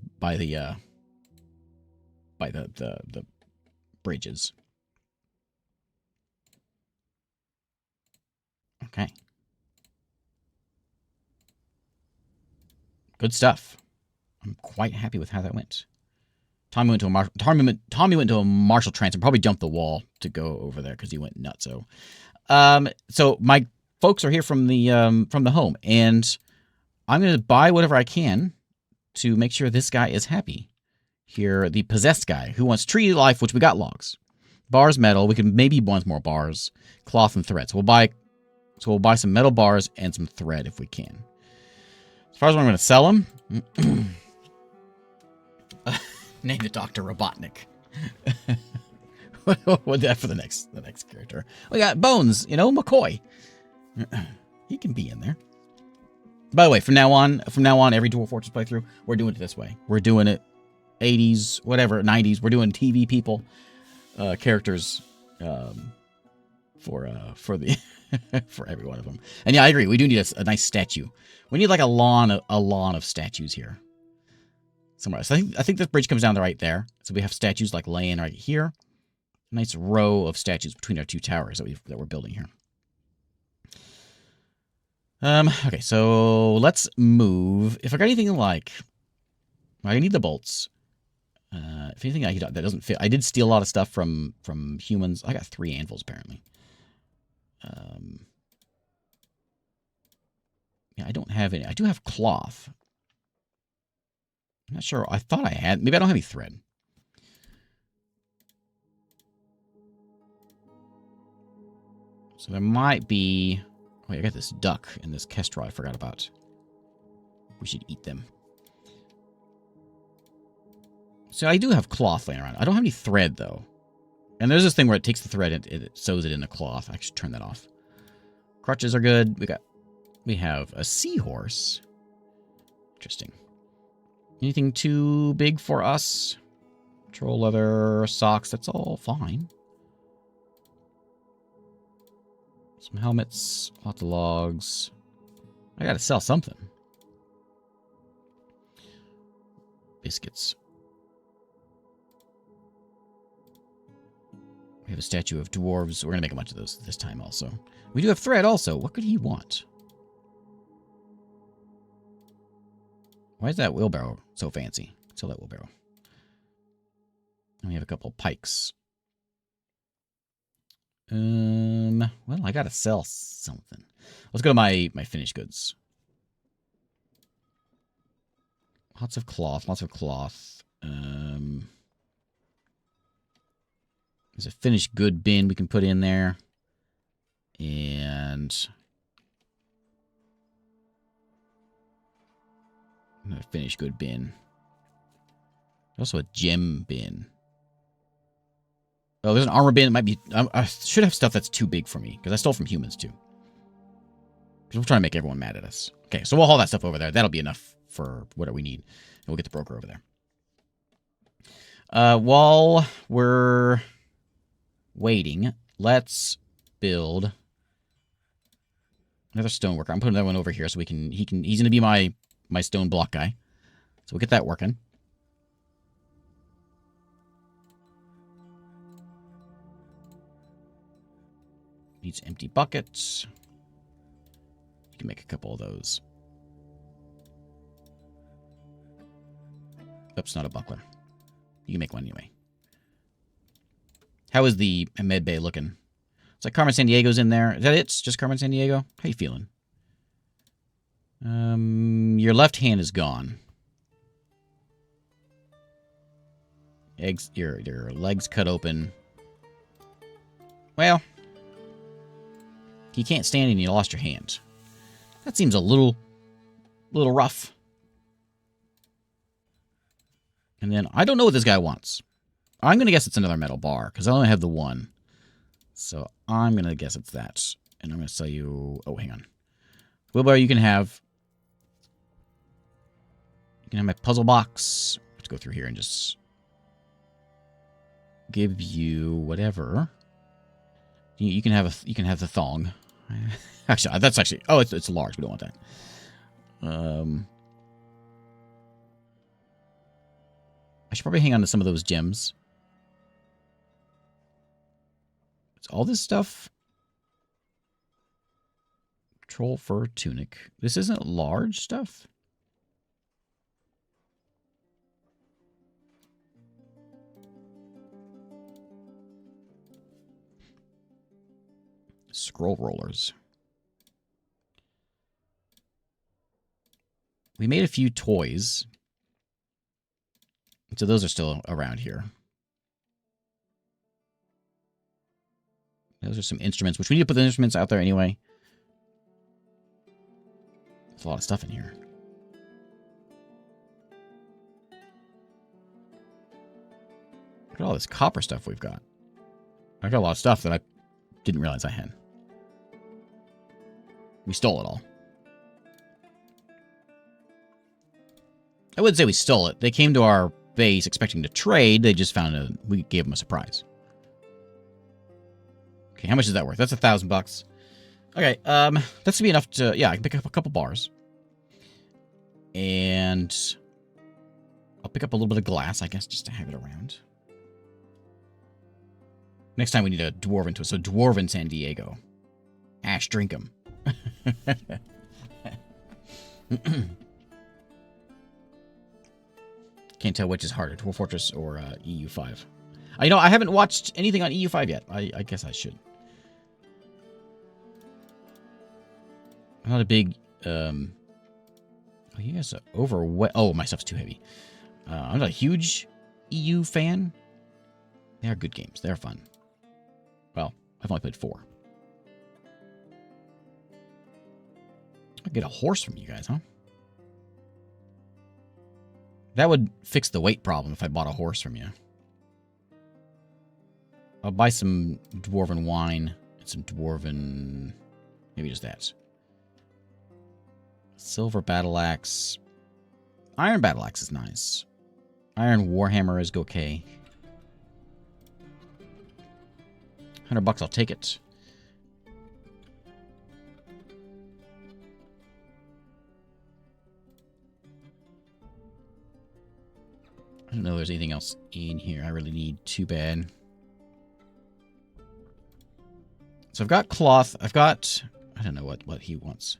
by the bridges. Okay. Good stuff. I'm quite happy with how that went. Tommy went to a martial trance and probably jumped the wall to go over there because he went nuts. So my folks are here from the home, and I'm going to buy whatever I can to make sure this guy is happy. Here, the possessed guy who wants tree life, which we got logs, bars, metal. We can maybe want more bars, cloth, and thread. So we'll buy some metal bars and some thread if we can. As far as when I'm going to sell them, name the Dr. Robotnik. What that for the next character? We got Bones, McCoy. He can be in there. By the way, from now on, every Dwarf Fortress playthrough, we're doing it this way. We're doing it 80s, whatever, 90s. We're doing TV people, characters, for the for every one of them. And yeah, I agree. We do need a nice statue. We need like a lawn of statues here. Somewhere. So I think this bridge comes down to right there. So we have statues like laying right here. A nice row of statues between our two towers that we're building here. Okay, so let's move. If I got anything like, I need the bolts. If anything that doesn't fit, I did steal a lot of stuff from humans. I got 3 anvils apparently. Yeah, I don't have any. I do have cloth. I'm not sure. I thought I had. Maybe I don't have any thread. So there might be... Wait, I got this duck and this kestrel I forgot about. We should eat them. So I do have cloth laying around. I don't have any thread, though. And there's this thing where it takes the thread and it sews it in the cloth. I should turn that off. Crutches are good. We have a seahorse. Interesting. Anything too big for us? Troll leather, socks, that's all fine. Some helmets, lots of logs. I gotta sell something. Biscuits. We have a statue of dwarves. We're gonna make a bunch of those this time also. We do have thread also. What could he want? Why is that wheelbarrow so fancy? Sell that wheelbarrow. And we have a couple pikes. Well, I gotta sell something. Let's go to my finished goods. Lots of cloth, there's a finished good bin we can put in there. And another finished good bin. Also a gem bin. Oh, there's an armor bin. It might be... I should have stuff that's too big for me, because I stole from humans, too. Because we're trying to make everyone mad at us. Okay, so we'll haul that stuff over there. That'll be enough for whatever we need. And we'll get the broker over there. While we're waiting, let's build another stoneworker. I'm putting that one over here so he's going to be my stone block guy. So we'll get that working. Needs empty buckets. You can make a couple of those. Oops, not a buckler. You can make one anyway. How is the med bay looking? It's like Carmen Sandiego's in there. Is that it? Just Carmen Sandiego? How you feeling? Your left hand is gone. Your legs cut open. Well, you can't stand and you lost your hand. That seems a little rough. And then I don't know what this guy wants. I'm going to guess it's another metal bar because I only have the one. So I'm going to guess it's that. And I'm going to sell you... Oh, hang on. Wheelbarrow, you can have my puzzle box. Let's go through here and just give you whatever. You can have the thong. Actually, that's actually... Oh, it's large. We don't want that. should probably hang on to some of those gems. It's all this stuff. Troll fur tunic. This isn't large stuff. Scroll rollers. We made a few toys. So those are still around here. Those are some instruments, which we need to put the instruments out there anyway. There's a lot of stuff in here. Look at all this copper stuff we've got. I got a lot of stuff that I didn't realize I had. We stole it all. I wouldn't say we stole it. They came to our base expecting to trade. They just found we gave them a surprise. Okay, how much is that worth? That's $1,000. Okay, that's gonna be enough to... Yeah, I can pick up a couple bars. And I'll pick up a little bit of glass, I guess, just to have it around. Next time we need a dwarven to it. So dwarven San Diego. Ash, drink 'em. Can't tell which is harder, Dwarf Fortress or EU5. I know I haven't watched anything on EU5 yet. I guess I should. I'm not a big... Oh, you guys are over... Oh, my stuff's too heavy. I'm not a huge EU fan. They are good games. They're fun. Well, I've only played 4. I'll get a horse from you guys, huh? That would fix the weight problem if I bought a horse from you. I'll buy some dwarven wine and some dwarven... Maybe just that. Silver battle axe. Iron battle axe is nice. Iron warhammer is okay. $100, I'll take it. I don't know if there's anything else in here I really need too bad. So I've got cloth. I've got... I don't know what he wants.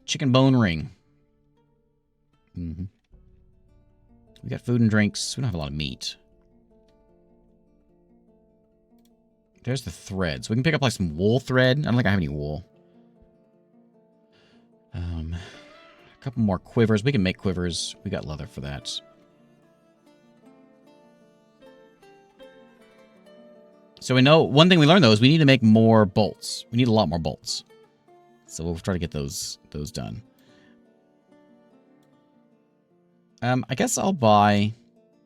Chicken bone ring. We got food and drinks. We don't have a lot of meat. There's the threads. We can pick up like some wool thread. I don't think I have any wool. A couple more quivers. We can make quivers. We got leather for that. So we know one thing we learned though is we need to make more bolts. We need a lot more bolts. So we'll try to get those done. I guess I'll buy...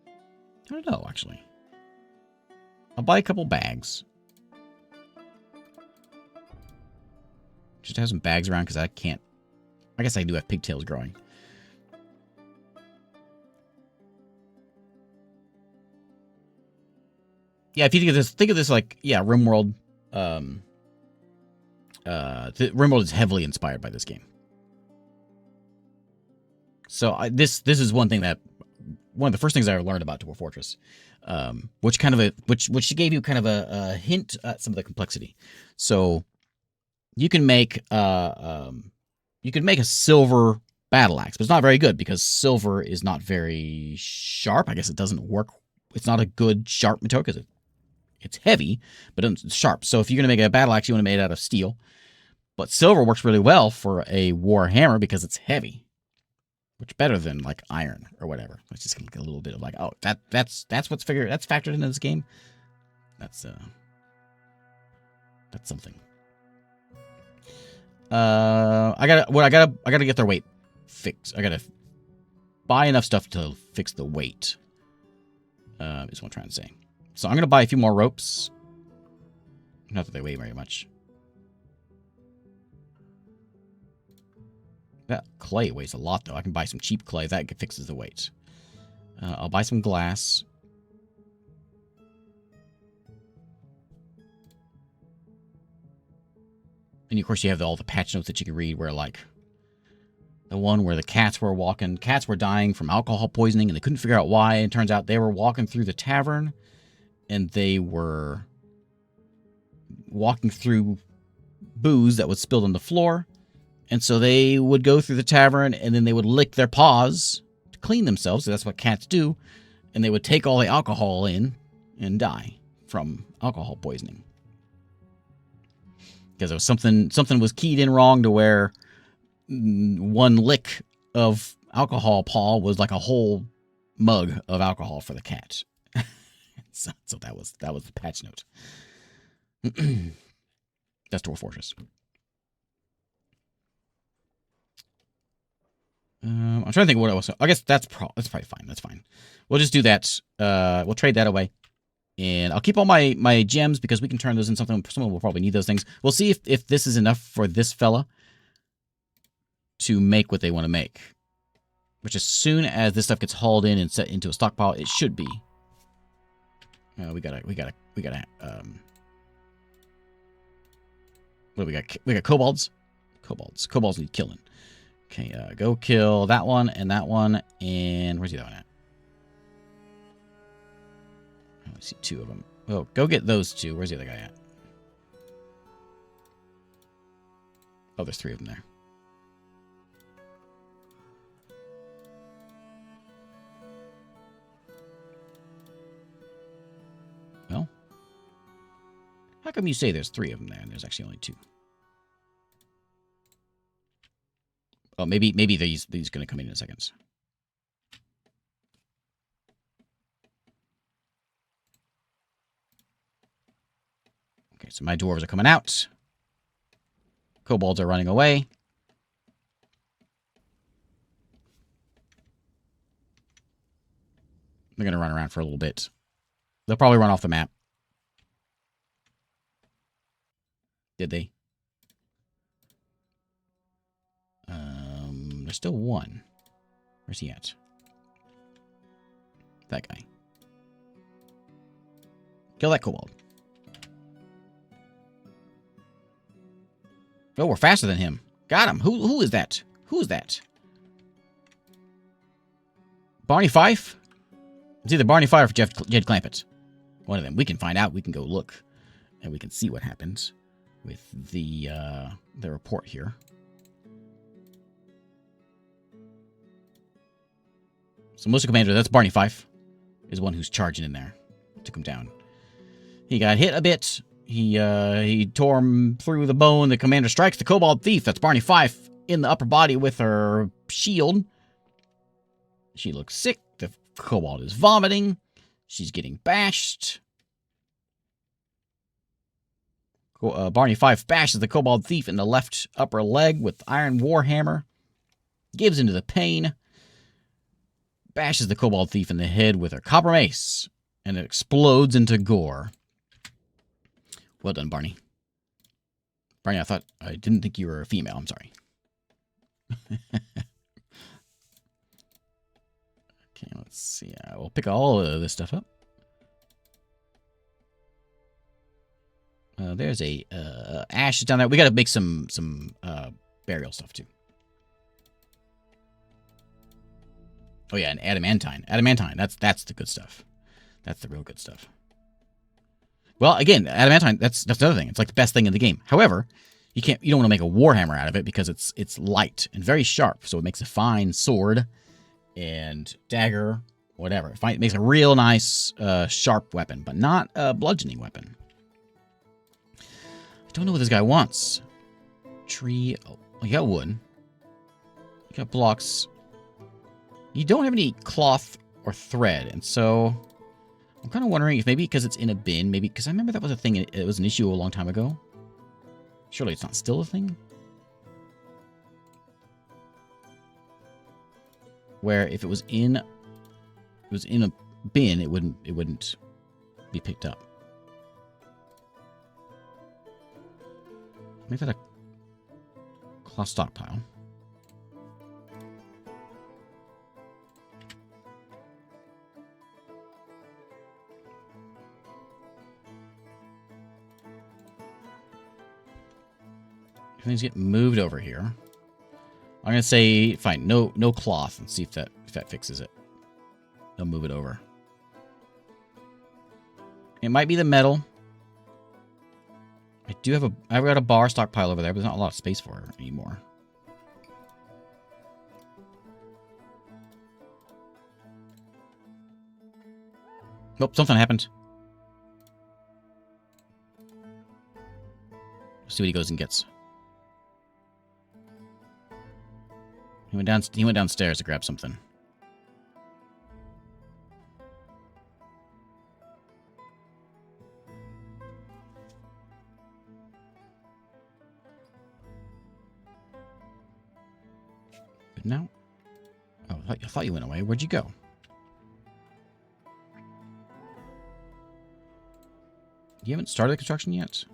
I don't know, actually. I'll buy a couple bags. Just to have some bags around, because I can't... I guess I do have pigtails growing. Yeah, if you think of this like, yeah, RimWorld. RimWorld is heavily inspired by this game. So this is one thing that one of the first things I ever learned about Dwarf Fortress, which gave you kind of a hint at some of the complexity. So you can make a silver battle axe, but it's not very good because silver is not very sharp. I guess it doesn't work. It's not a good sharp material because it's heavy, but it's sharp. So if you're going to make a battle axe, you want to make it out of steel. But silver works really well for a war hammer because it's heavy. Which better than like iron or whatever. Let's just get a little bit of like, oh, that's factored into this game. That's something. I gotta get their weight fixed. I gotta buy enough stuff to fix the weight. Is what I'm trying to say. So I'm gonna buy a few more ropes. Not that they weigh very much. That clay weighs a lot, though. I can buy some cheap clay. That fixes the weight. I'll buy some glass. And, of course, you have all the patch notes that you can read where, like, The one where the cats were walking. Cats were dying from alcohol poisoning, and they couldn't figure out why. And it turns out they were walking through the tavern, and they were walking through booze that was spilled on the floor. And so they would go through the tavern, and then they would lick their paws to clean themselves. So that's what cats do. And they would take all the alcohol in and die from alcohol poisoning. Because there was something was keyed in wrong to where one lick of alcohol paw was like a whole mug of alcohol for the cat. so that was the patch note. That's Dwarf Fortress. I'm trying to think of what else. I guess that's probably fine. That's fine. We'll just do that. We'll trade that away. And I'll keep all my gems because we can turn those into something. Someone will probably need those things. We'll see if this is enough for this fella to make what they want to make. Which as soon as this stuff gets hauled in and set into a stockpile, it should be. We gotta what do we got? We got kobolds. Kobolds need killing. Okay, go kill that one, and where's the other one at? I see two of them. Oh, go get those two. Where's the other guy at? Oh, there's three of them there. Well, how come you say there's three of them there and there's actually only two? Oh, maybe these going to come in a second. Okay, so my dwarves are coming out. Kobolds are running away. They're going to run around for a little bit. They'll probably run off the map. Did they? There's still one. Where's he at? That guy. Kill that kobold. Oh, we're faster than him. Got him. Who is that? Who is that? Barney Fife? It's either Barney Fife or Jed Clampett. One of them. We can find out. We can go look. And we can see what happens with the report here. So Militia Commander, that's Barney Fife, is one who's charging in there. Took him down. He got hit a bit. He tore him through the bone. The commander strikes the Kobold Thief. That's Barney Fife in the upper body with her shield. She looks sick. The Kobold is vomiting. She's getting bashed. Barney Fife bashes the Kobold Thief in the left upper leg with Iron Warhammer. Gives into the pain. Bashes the Kobold Thief in the head with her Copper Mace. And it explodes into gore. Well done, Barney. Barney, I didn't think you were a female. I'm sorry. Okay, let's see. We'll pick all of this stuff up. There's a ashes down there. We got to make some burial stuff too. Oh yeah, and adamantine. Adamantine. That's the good stuff. That's the real good stuff. Well, again, adamantine. That's another thing. It's like the best thing in the game. However, you don't want to make a warhammer out of it because it's light and very sharp. So it makes a fine sword and dagger, whatever. It makes a real nice sharp weapon, but not a bludgeoning weapon. I don't know what this guy wants. Tree. Oh, you got wood. You got blocks. You don't have any cloth or thread, and so I'm kind of wondering if maybe because it's in a bin, maybe because I remember that was a thing. It was an issue a long time ago. Surely it's not still a thing. Where if it was in a bin, it wouldn't be picked up. Make that a cloth stockpile. Things get moved over here. I'm gonna say fine. No cloth, and see if that fixes it. I'll move it over. It might be the metal. I've got a bar stockpile over there, but there's not a lot of space for it anymore. Nope, something happened. Let's see what he goes and gets. He went downstairs to grab something. Good now. Oh, I thought you went away. Where'd you go? You haven't started the construction yet?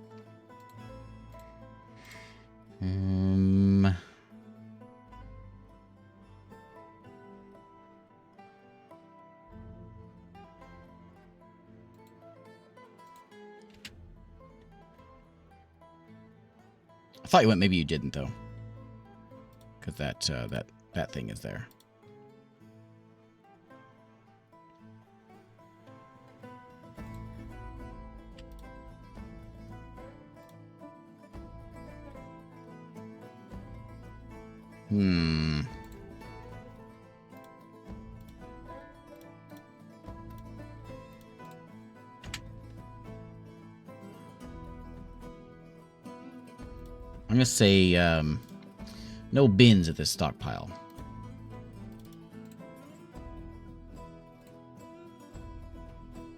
I thought you went. Maybe you didn't though, because that thing is there. I'm gonna say no bins at this stockpile.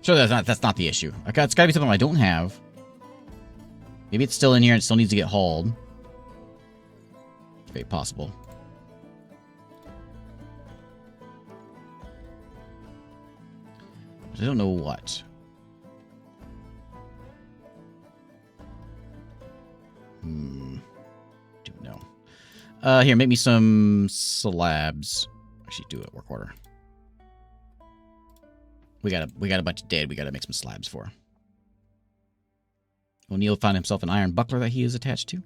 Sure, that's not the issue. Okay, it's gotta be something I don't have. Maybe it's still in here and it still needs to get hauled. It's very possible. But I don't know what. Don't know. Here, make me some slabs. Actually, do it. Work order. We got a bunch of dead. We got to make some slabs for. O'Neill found himself an iron buckler that he is attached to.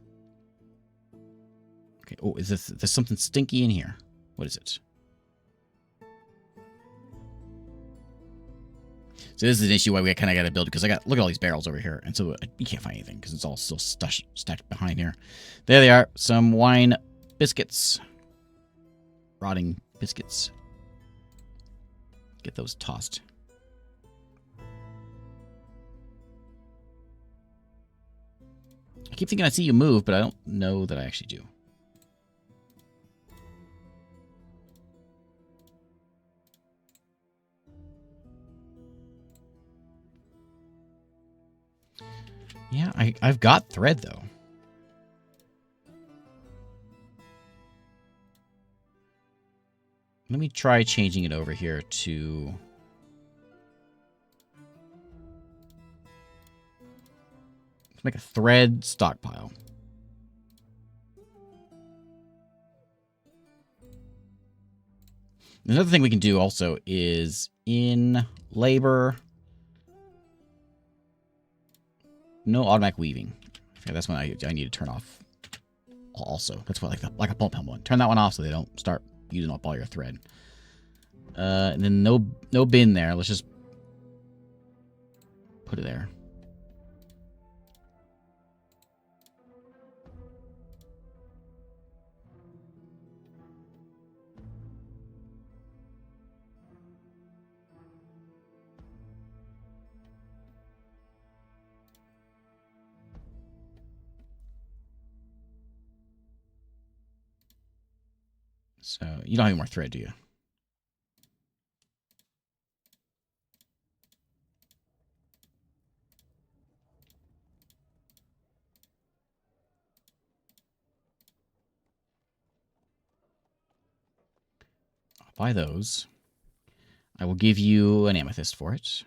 Okay. Oh, there's something stinky in here. What is it? So this is an issue why we kind of got to build, because look at all these barrels over here, and so you can't find anything because it's all still stacked behind here. There they are, some wine biscuits, rotting biscuits. Get those tossed. I keep thinking I see you move, but I don't know that I actually do. Yeah, I've got thread, though. Let me try changing it over here to... Let's make a thread stockpile. Another thing we can do also is in labor... No automatic weaving. Okay, that's one I need to turn off. Also, that's what like a pulp helm one. Turn that one off so they don't start using up all your thread. And then no bin there. Let's just put it there. So, you don't have any more thread, do you? I'll buy those. I will give you an amethyst for it.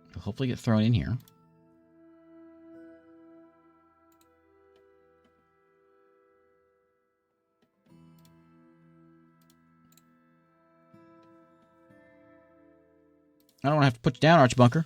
It'll hopefully get thrown in here. I don't want to have to put you down, Archbunker.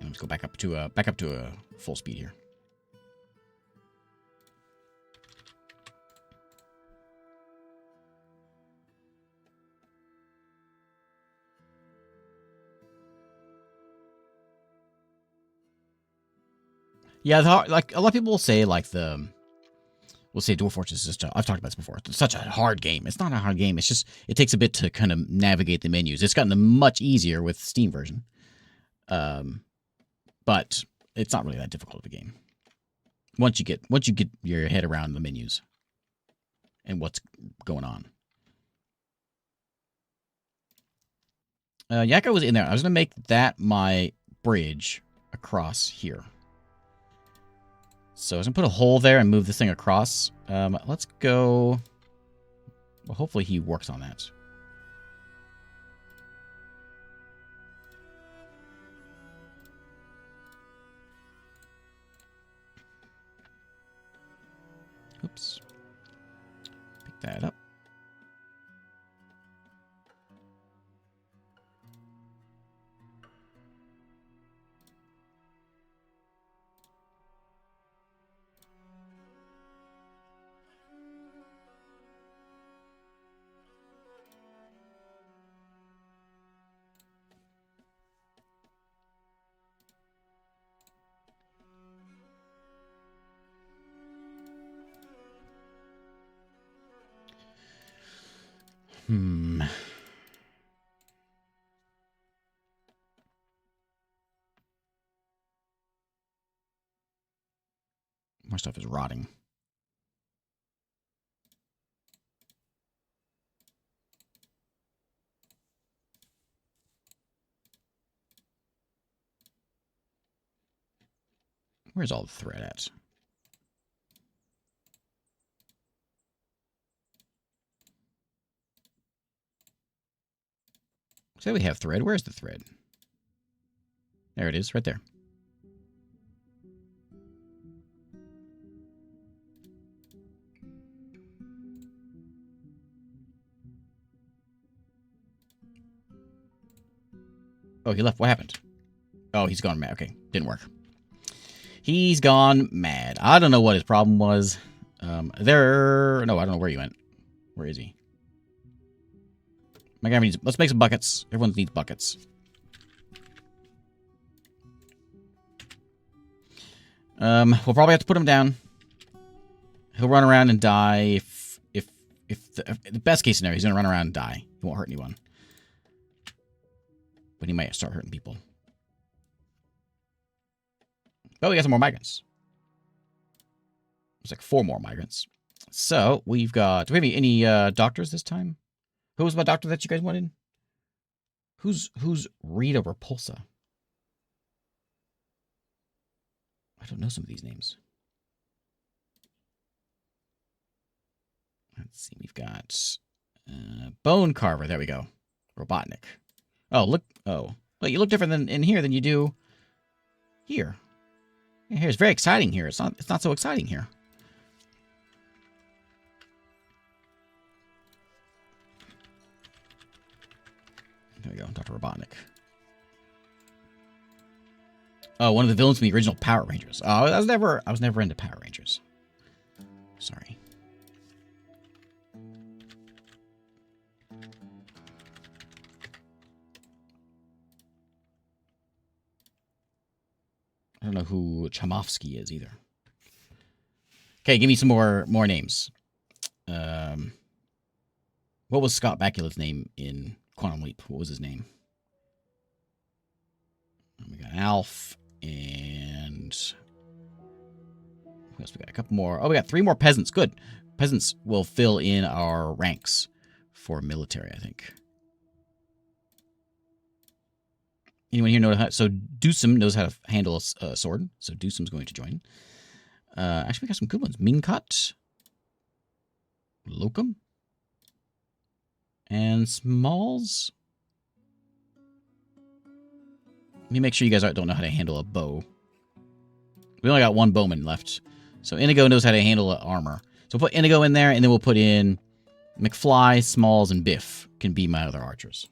Let's go back up to a full speed here. Yeah, like a lot of people will say, like we'll say Dwarf Fortress is just. I've talked about this before. It's such a hard game. It's not a hard game. It's just it takes a bit to kind of navigate the menus. It's gotten much easier with Steam version. But it's not really that difficult of a game. Once you get your head around the menus and what's going on. Yakko was in there. I was gonna make that my bridge across here. So I was gonna put a hole there and move this thing across. Let's go. Well, hopefully he works on that. Oops. Pick that up. More stuff is rotting. Where's all the thread at? Say we have thread. Where's the thread? There it is, right there. Oh, he left. What happened? Oh, he's gone mad. Okay, didn't work. He's gone mad. I don't know what his problem was. No, I don't know where he went. Where is he? My guy needs. Let's make some buckets. Everyone needs buckets. We'll probably have to put him down. He'll run around and die. If the best case scenario, he's gonna run around and die. He won't hurt anyone, but he might start hurting people. Oh, we got some more migrants. There's like 4 more migrants. So we've got. Do we have any doctors this time? Who was my doctor that you guys wanted? Who's Rita Repulsa? I don't know some of these names. Let's see. We've got Bone Carver. There we go. Robotnik. Oh, look. Oh, well, you look different in here than you do here. Here, it's very exciting here. It's not so exciting here. There we go, Dr. Robotnik. Oh, one of the villains from the original Power Rangers. Oh, I was never into Power Rangers. Sorry. I don't know who Chomovsky is either. Okay, give me some more names. What was Scott Bakula's name in Quantum Leap? What was his name? We got Alf and who else? We got a couple more. Oh, we got 3 more peasants. Good. Peasants will fill in our ranks for military, I think. Anyone here know how? So Dusum knows how to handle a sword. So Dusum's going to join. Actually, we got some good ones. Minkat. Locum. And Smalls. Let me make sure you guys don't know how to handle a bow. We only got one bowman left. So Inigo knows how to handle armor. So we'll put Inigo in there, and then we'll put in McFly, Smalls, and Biff can be my other archers.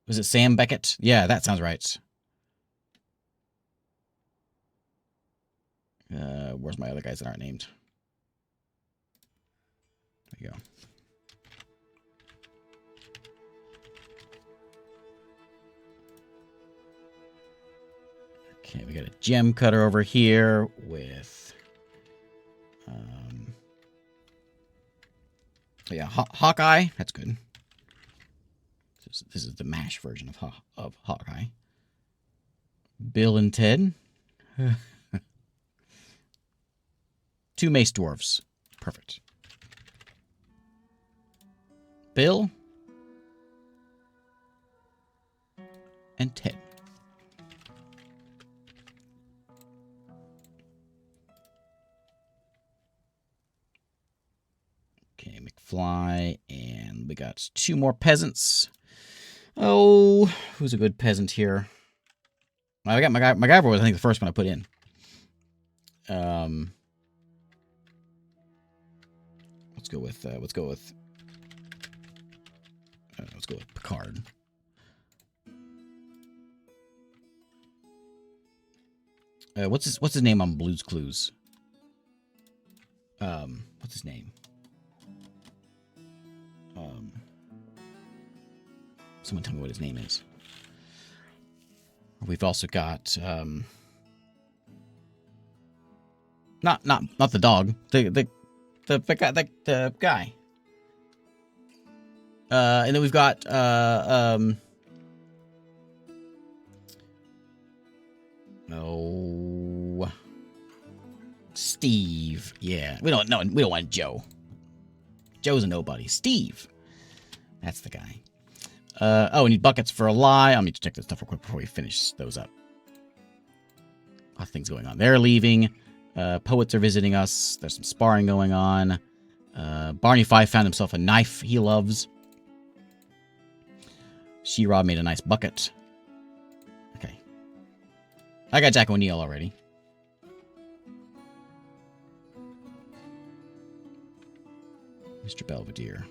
Was it Sam Beckett? Yeah, that sounds right. Where's my other guys that aren't named? There you go. Okay, we got a gem cutter over here with... yeah, Hawkeye. That's good. This is the MASH version of Hawkeye. Bill and Ted. 2 mace dwarves. Perfect. Bill. And Ted. Okay, McFly, and we got 2 more peasants. Oh, who's a good peasant here? I got MacGyver was I think the first one I put in. Let's go with Picard. What's his name on Blue's Clues? What's his name? Someone tell me what his name is. We've also got not the dog, the guy. And then we've got Steve. Yeah, we don't want Joe. Joe's a nobody. Steve. That's the guy. We need buckets for a lie. I'll need to check this stuff real quick before we finish those up. A lot of things going on. They're leaving. Poets are visiting us. There's some sparring going on. Barney Fife found himself a knife he loves. She-Rob made a nice bucket. Okay. I got Jack O'Neill already. Mr. Belvedere.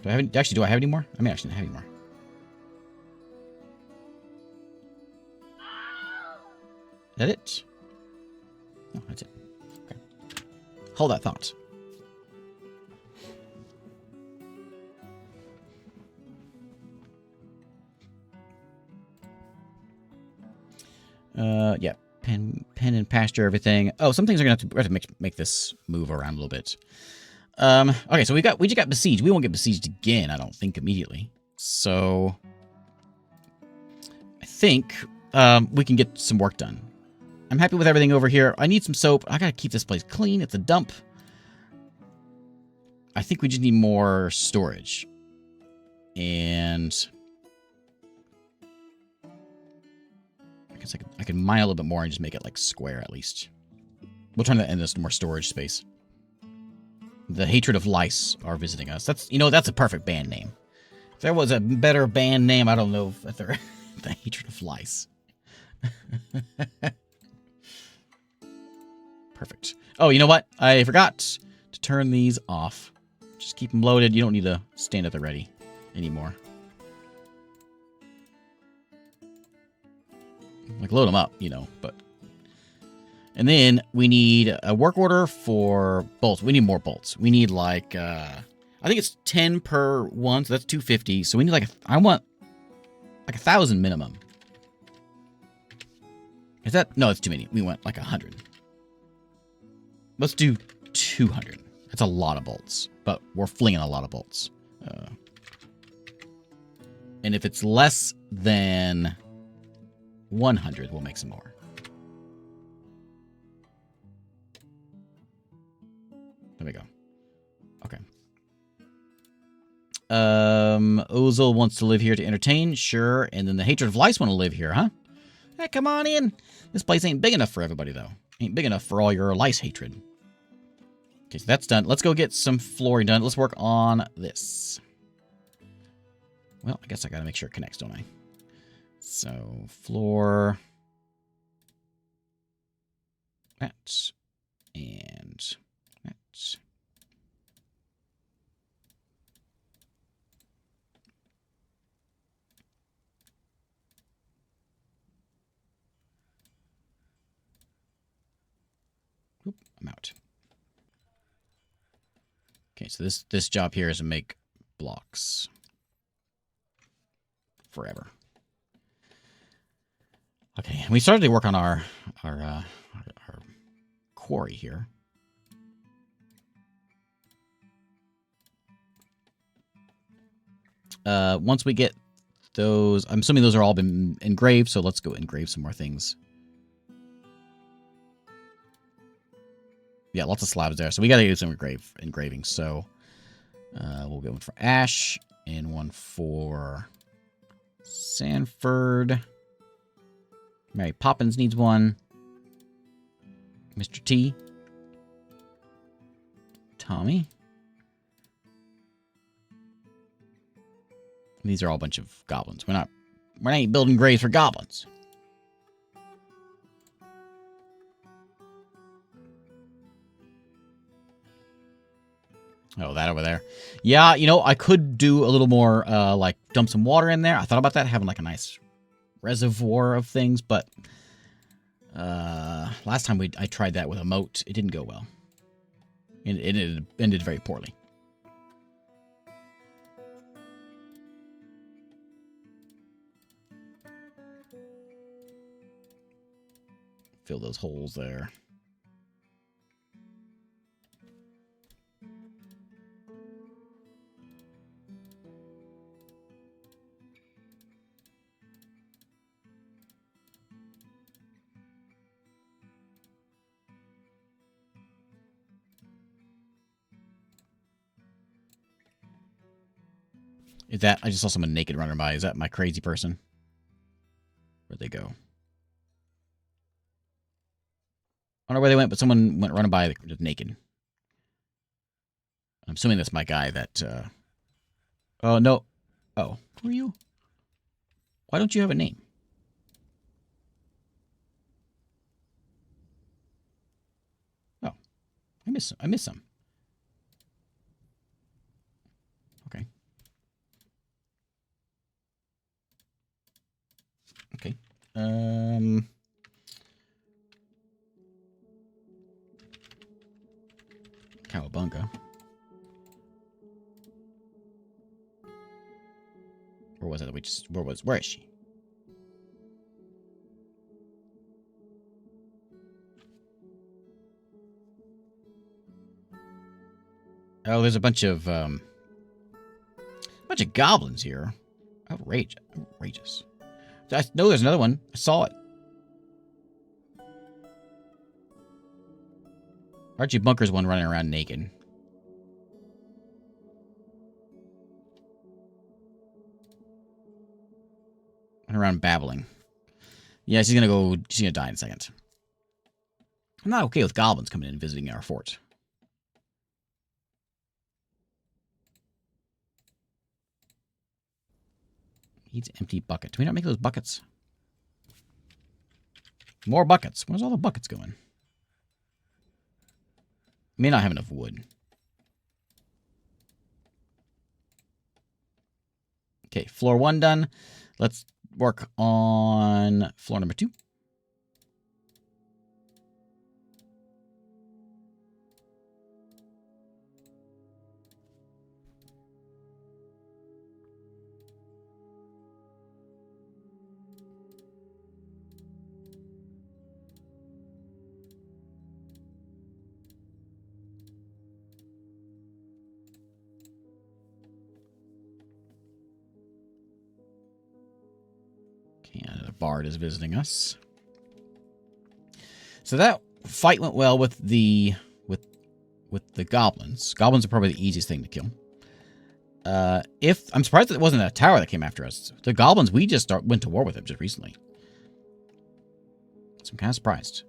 Do I have any more? I may actually not have any more. Is that it? No, that's it. Okay. Hold that thought. Yeah. Pen and pasture everything. Oh, some things are gonna have to make this move around a little bit. Okay, so we just got besieged. We won't get besieged again, I don't think, immediately. So I think we can get some work done. I'm happy with everything over here. I need some soap. I gotta keep this place clean. It's a dump. I think we just need more storage. And I guess I could mine a little bit more and just make it like square at least. We'll turn that into some more storage space. The Hatred of Lice are visiting us. That's a perfect band name. If there was a better band name, I don't know if they're the Hatred of Lice. Perfect. Oh, you know what? I forgot to turn these off. Just keep them loaded. You don't need to stand at the ready anymore. Like, load them up, but... And then we need a work order for bolts. We need more bolts. We need like, I think it's 10 per one, so that's 250. So we need I want like 1,000 minimum. Is that? No, it's too many. We want like 100. Let's do 200. That's a lot of bolts, but we're flinging a lot of bolts. And if it's less than 100, we'll make some more. There we go. Okay. Ozil wants to live here to entertain. Sure. And then the Hatred of Lice want to live here, huh? Hey, come on in. This place ain't big enough for everybody, though. Ain't big enough for all your lice hatred. Okay, so that's done. Let's go get some flooring done. Let's work on this. Well, I guess I gotta make sure it connects, don't I? So, floor. That. And that. Oop, I'm out. Okay, so this job here is to make blocks. Forever. Okay, we started to work on our quarry here. Once we get those, I'm assuming those are all been engraved, so let's go engrave some more things. Yeah, lots of slabs there, so we gotta do some engraving. So we'll get one for Ash and one for Sanford. Mary Poppins needs one. Mr. T. Tommy. These are all a bunch of goblins. We're not building graves for goblins. Oh, that over there. Yeah, you know, I could do a little more, like, dump some water in there. I thought about that, having, like, a nice reservoir of things, but last time I tried that with a moat, it didn't go well. It ended very poorly. Fill those holes there. Is that, I just saw someone naked running by. Is that my crazy person? Where'd they go? I don't know where they went, but someone went running by just naked. I'm assuming that's my guy that, oh, no. Oh, who are you? Why don't you have a name? Oh, I miss some. Okay. Okay. Cowabunga. Where was it? Where is she? Oh, there's a bunch of goblins here. Outrageous. I know there's another one. I saw it. Archie Bunker's one running around naked. Running around babbling. Yeah, she's gonna die in a second. I'm not okay with goblins coming in and visiting our fort. Needs an empty bucket. Do we not make those buckets? More buckets. Where's all the buckets going? May not have enough wood. Okay, floor 1 done. Let's work on floor number 2. Another bard is visiting us. So that fight went well with the goblins. Goblins are probably the easiest thing to kill. I'm surprised that it wasn't a tower that came after us. The goblins, we just went to war with them just recently. So I'm kind of surprised.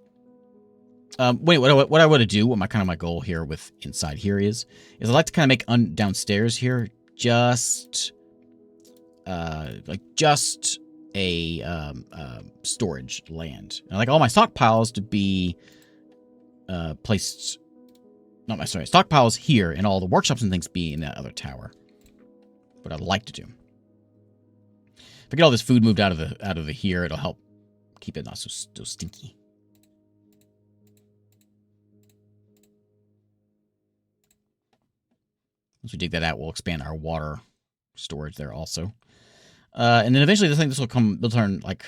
Wait, what I want to do, what my goal here with inside here is I'd like to kind of make downstairs here just just a storage land. And I like all my stockpiles to be placed. Not my stockpiles here, and all the workshops and things be in that other tower. What I'd like to do. If I get all this food moved out of the here, it'll help keep it not so stinky. Once we dig that out, we'll expand our water storage there also. And then eventually this will turn, like,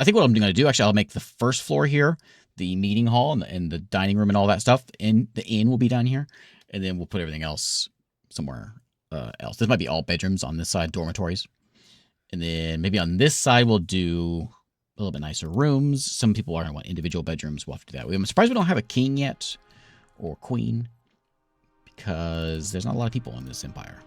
I think what I'm going to do, actually, I'll make the first floor here the meeting hall and the dining room and all that stuff. And the inn will be down here. And then we'll put everything else somewhere else. This might be all bedrooms on this side, dormitories. And then maybe on this side, we'll do a little bit nicer rooms. Some people are going to want individual bedrooms. We'll have to do that. I'm surprised we don't have a king yet or queen, because there's not a lot of people in this empire.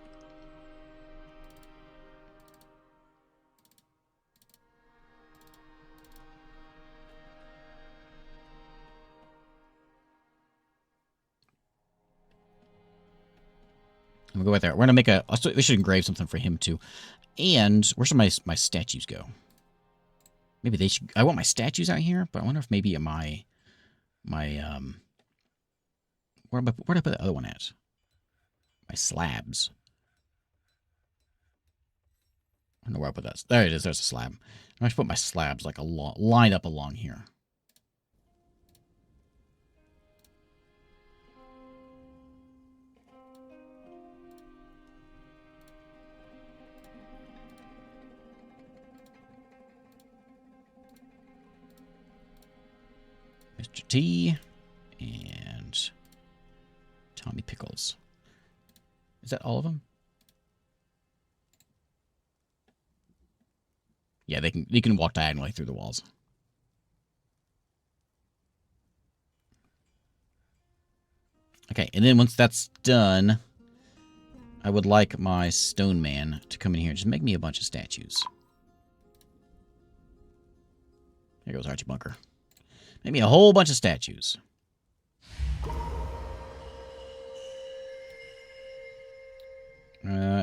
I'm gonna go right there. We're gonna make we should engrave something for him too. And where should my statues go? Maybe they should. I want my statues out here, but I wonder if maybe my where do I put the other one at? My slabs. I don't know where I put that. There it is. There's a slab. I should put my slabs like line up along here. Mr. T and Tommy Pickles. Is that all of them? Yeah, they can walk diagonally through the walls. Okay, and then once that's done, I would like my stone man to come in here and just make me a bunch of statues. There goes Archie Bunker. Make me a whole bunch of statues.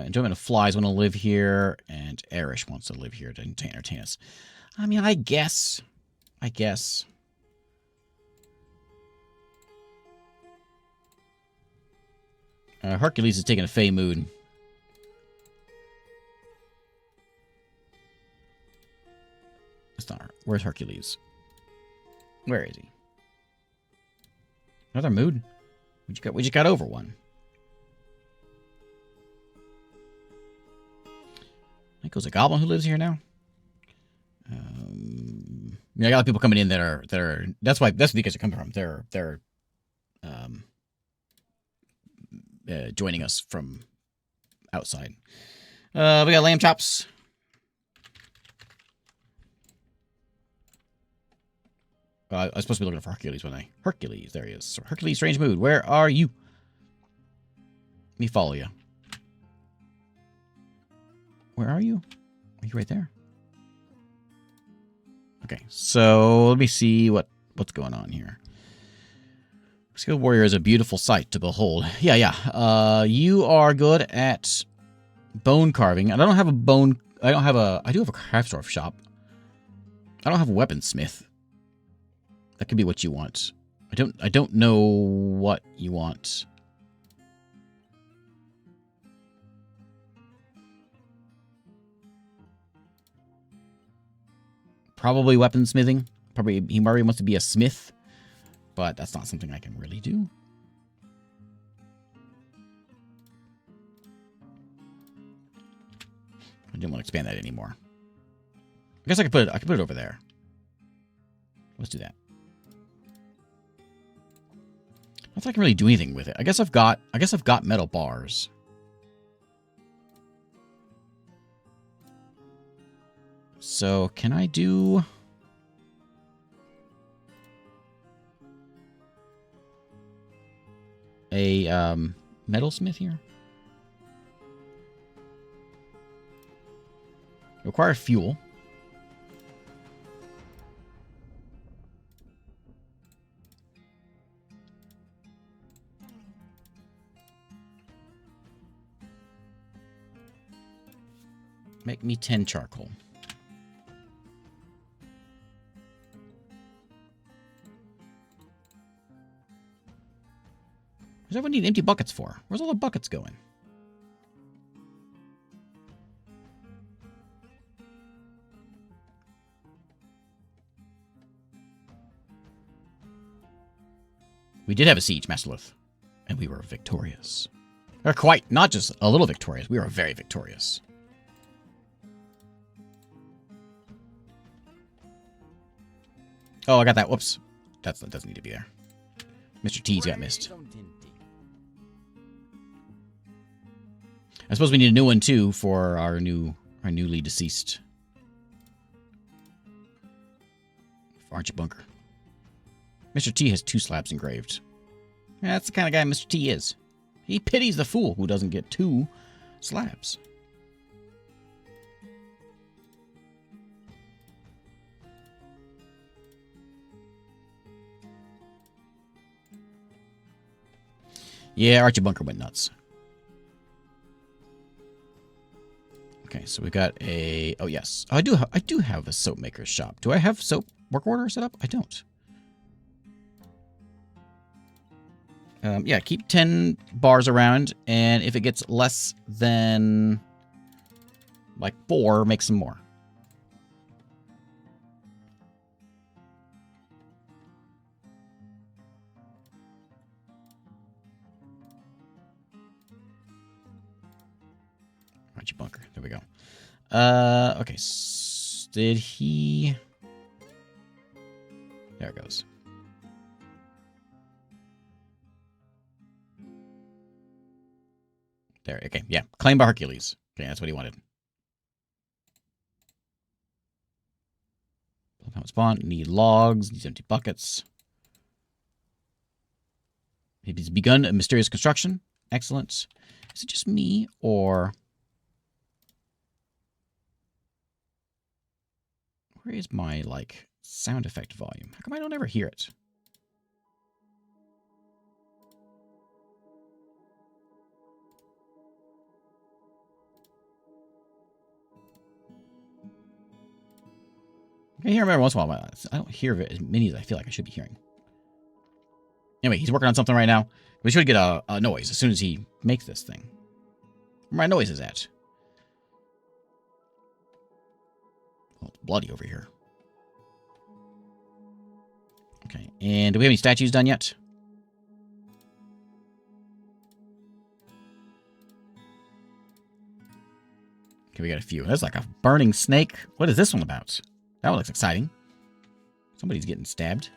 Enjoyment of Flies want to live here, and Erish wants to live here to entertain us. I mean, I guess. Hercules is taking a Fey mood. That's not her. Where's Hercules? Where is he? Another mood? We just got over one. I think there's a goblin who lives here now. Yeah, I got a lot of people coming in that are that's because they're coming from. They're joining us from outside. We got lamb chops. I was supposed to be looking for Hercules, wasn't I? Hercules, there he is. Hercules, strange mood. Where are you? Let me follow you. Where are you? Are you right there? Okay, so let me see what's going on here. Skilled warrior is a beautiful sight to behold. Yeah. You are good at bone carving. I don't have a bone. I do have a craftsdwarf shop. I don't have a weaponsmith. That could be what you want. I don't know what you want. Probably weaponsmithing. He probably wants to be a smith, but that's not something I can really do. I didn't want to expand that anymore. I guess I could put it over there. Let's do that. I don't think I can really do anything with it. I guess I've got metal bars. So can I do a metalsmith here? Require fuel. Make me 10 charcoal. What does everyone need empty buckets for? Where's all the buckets going? We did have a siege, Masterlith, and we were victorious. Or quite, not just a little victorious, we were very victorious. Oh, I got that. Whoops. That doesn't need to be there. Mr. T's got missed. I suppose we need a new one, too, for our newly deceased Arch Bunker. Mr. T has 2 slabs engraved. Yeah, that's the kind of guy Mr. T is. He pities the fool who doesn't get 2 slabs. Yeah, Archie Bunker went nuts. Okay, so we got a... Oh, yes. I do have a soap maker's shop. Do I have soap work order set up? I don't. Yeah, keep 10 bars around, and if it gets less than, like, 4, make some more. Archie Bunker. There we go. Okay. Did he... There it goes. There. Okay. Yeah. Claimed by Hercules. Okay, that's what he wanted. Spawn. Need logs. Needs empty buckets. He's begun a mysterious construction. Excellent. Is it just me, or... Where is my, like, sound effect volume? How come I don't ever hear it? I hear him every once in a while. I don't hear as many as I feel like I should be hearing. Anyway, he's working on something right now. We should get a noise as soon as he makes this thing. Where my noise is at. Oh, it's bloody over here. Okay, and do we have any statues done yet? Okay, we got a few. That's like a burning snake. What is this one about? That one looks exciting. Somebody's getting stabbed.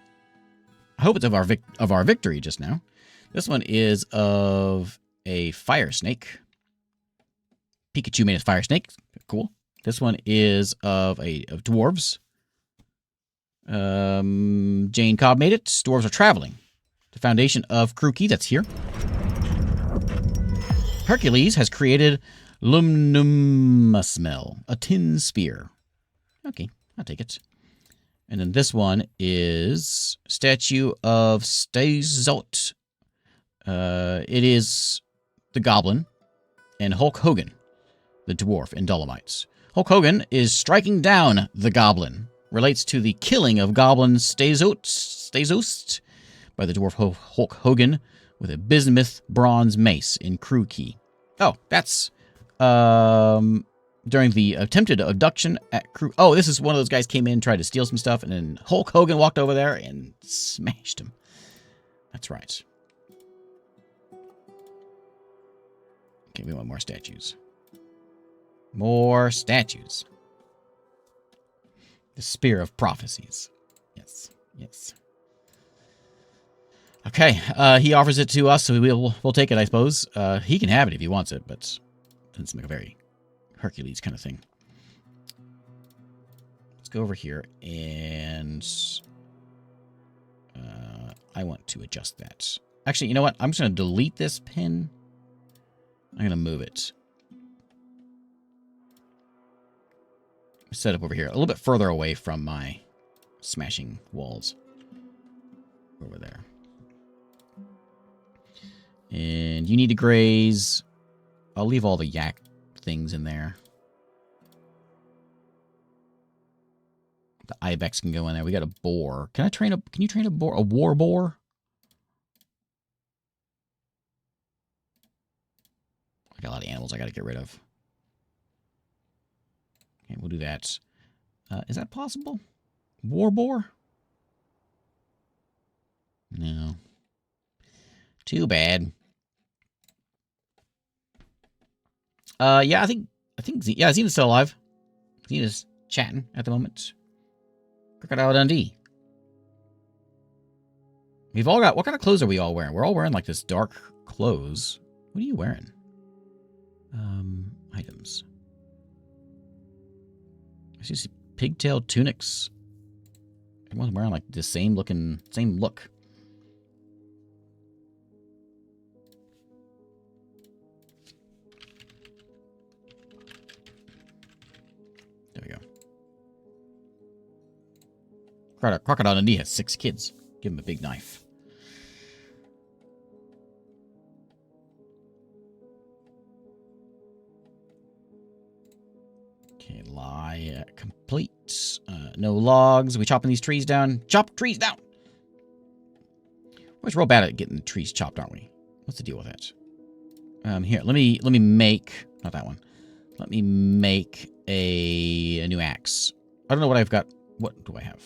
I hope it's of our victory just now. This one is of a fire snake. Pikachu made a fire snake. Cool. This one is of dwarves. Jane Cobb made it. Dwarves are traveling. The foundation of Kruki, that's here. Hercules has created Lumnummasmel, a tin spear. Okay, I'll take it. And then this one is statue of Stazot. It is the Goblin and Hulk Hogan, the dwarf in Dolomites. Hulk Hogan is striking down the Goblin. Relates to the killing of Goblin Stazost by the dwarf Hulk Hogan with a bismuth bronze mace in Crew Key. Oh, that's during the attempted abduction at Crew. Oh, this is one of those guys came in, tried to steal some stuff, and then Hulk Hogan walked over there and smashed him. That's right. Okay, we want more statues. More statues. The Spear of Prophecies. Yes, yes. Okay, he offers it to us, so we'll take it, I suppose. He can have it if he wants it, but it doesn't seem like a very Hercules kind of thing. Let's go over here, and I want to adjust that. Actually, you know what? I'm just going to delete this pin. I'm going to move it. Set up over here, a little bit further away from my smashing walls. Over there. And you need to graze. I'll leave all the yak things in there. The ibex can go in there. We got a boar. Can you train a boar? A war boar? I got a lot of animals I got to get rid of. Okay, we'll do that. Is that possible? War boar? No. Too bad. Yeah, I think, yeah, Xena's still alive. Xena's chatting at the moment. Crocodile Dundee. We've all got, what kind of clothes are we all wearing? We're all wearing like this dark clothes. What are you wearing? Items. I see pigtail tunics. Everyone's wearing like the same look. There we go. Crocodile Dundee has 6 kids. Give him a big knife. Okay, lie complete. No logs. Are we chopping these trees down? Chop trees down! We're real bad at getting the trees chopped, aren't we? What's the deal with that? Here, let me make, not that one. Let me make a new axe. I don't know what I've got. What do I have?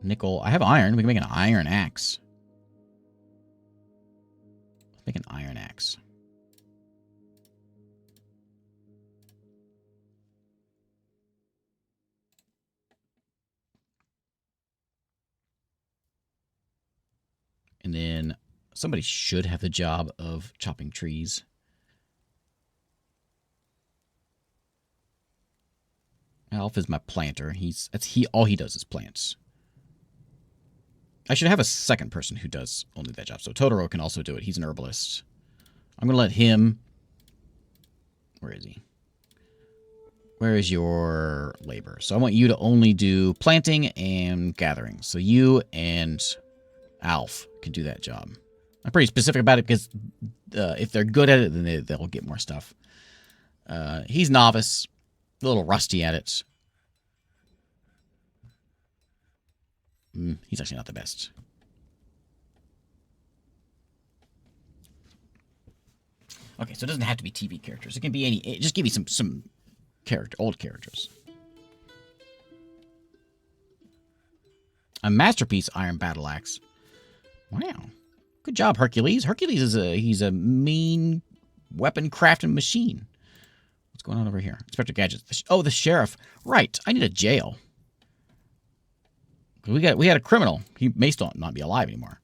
Nickel. I have iron. We can make an iron axe. Let's make an iron axe. And then somebody should have the job of chopping trees. Alf is my planter. All he does is plants. I should have a second person who does only that job. So Totoro can also do it. He's an herbalist. I'm going to let him... Where is he? Where is your labor? So I want you to only do planting and gathering. So you and Alf can do that job. I'm pretty specific about it because if they're good at it, then they'll get more stuff. He's novice. A little rusty at it. He's actually not the best. Okay, so it doesn't have to be TV characters. It can be any... Just give me some old characters. A masterpiece iron battle axe. Wow. Good job, Hercules. Hercules he's a mean weapon crafting machine. What's going on over here? Inspector Gadgets. Oh, the sheriff. Right. I need a jail. We had a criminal. He may still not be alive anymore.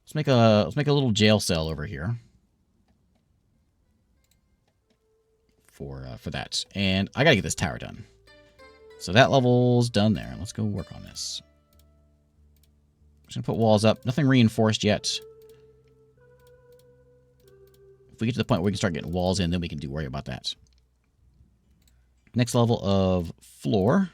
Let's make a little jail cell over here. For that. And I gotta get this tower done. So that level's done there. Let's go work on this. I'm just gonna put walls up. Nothing reinforced yet. If we get to the point where we can start getting walls in, then we can worry about that. Next level of floor.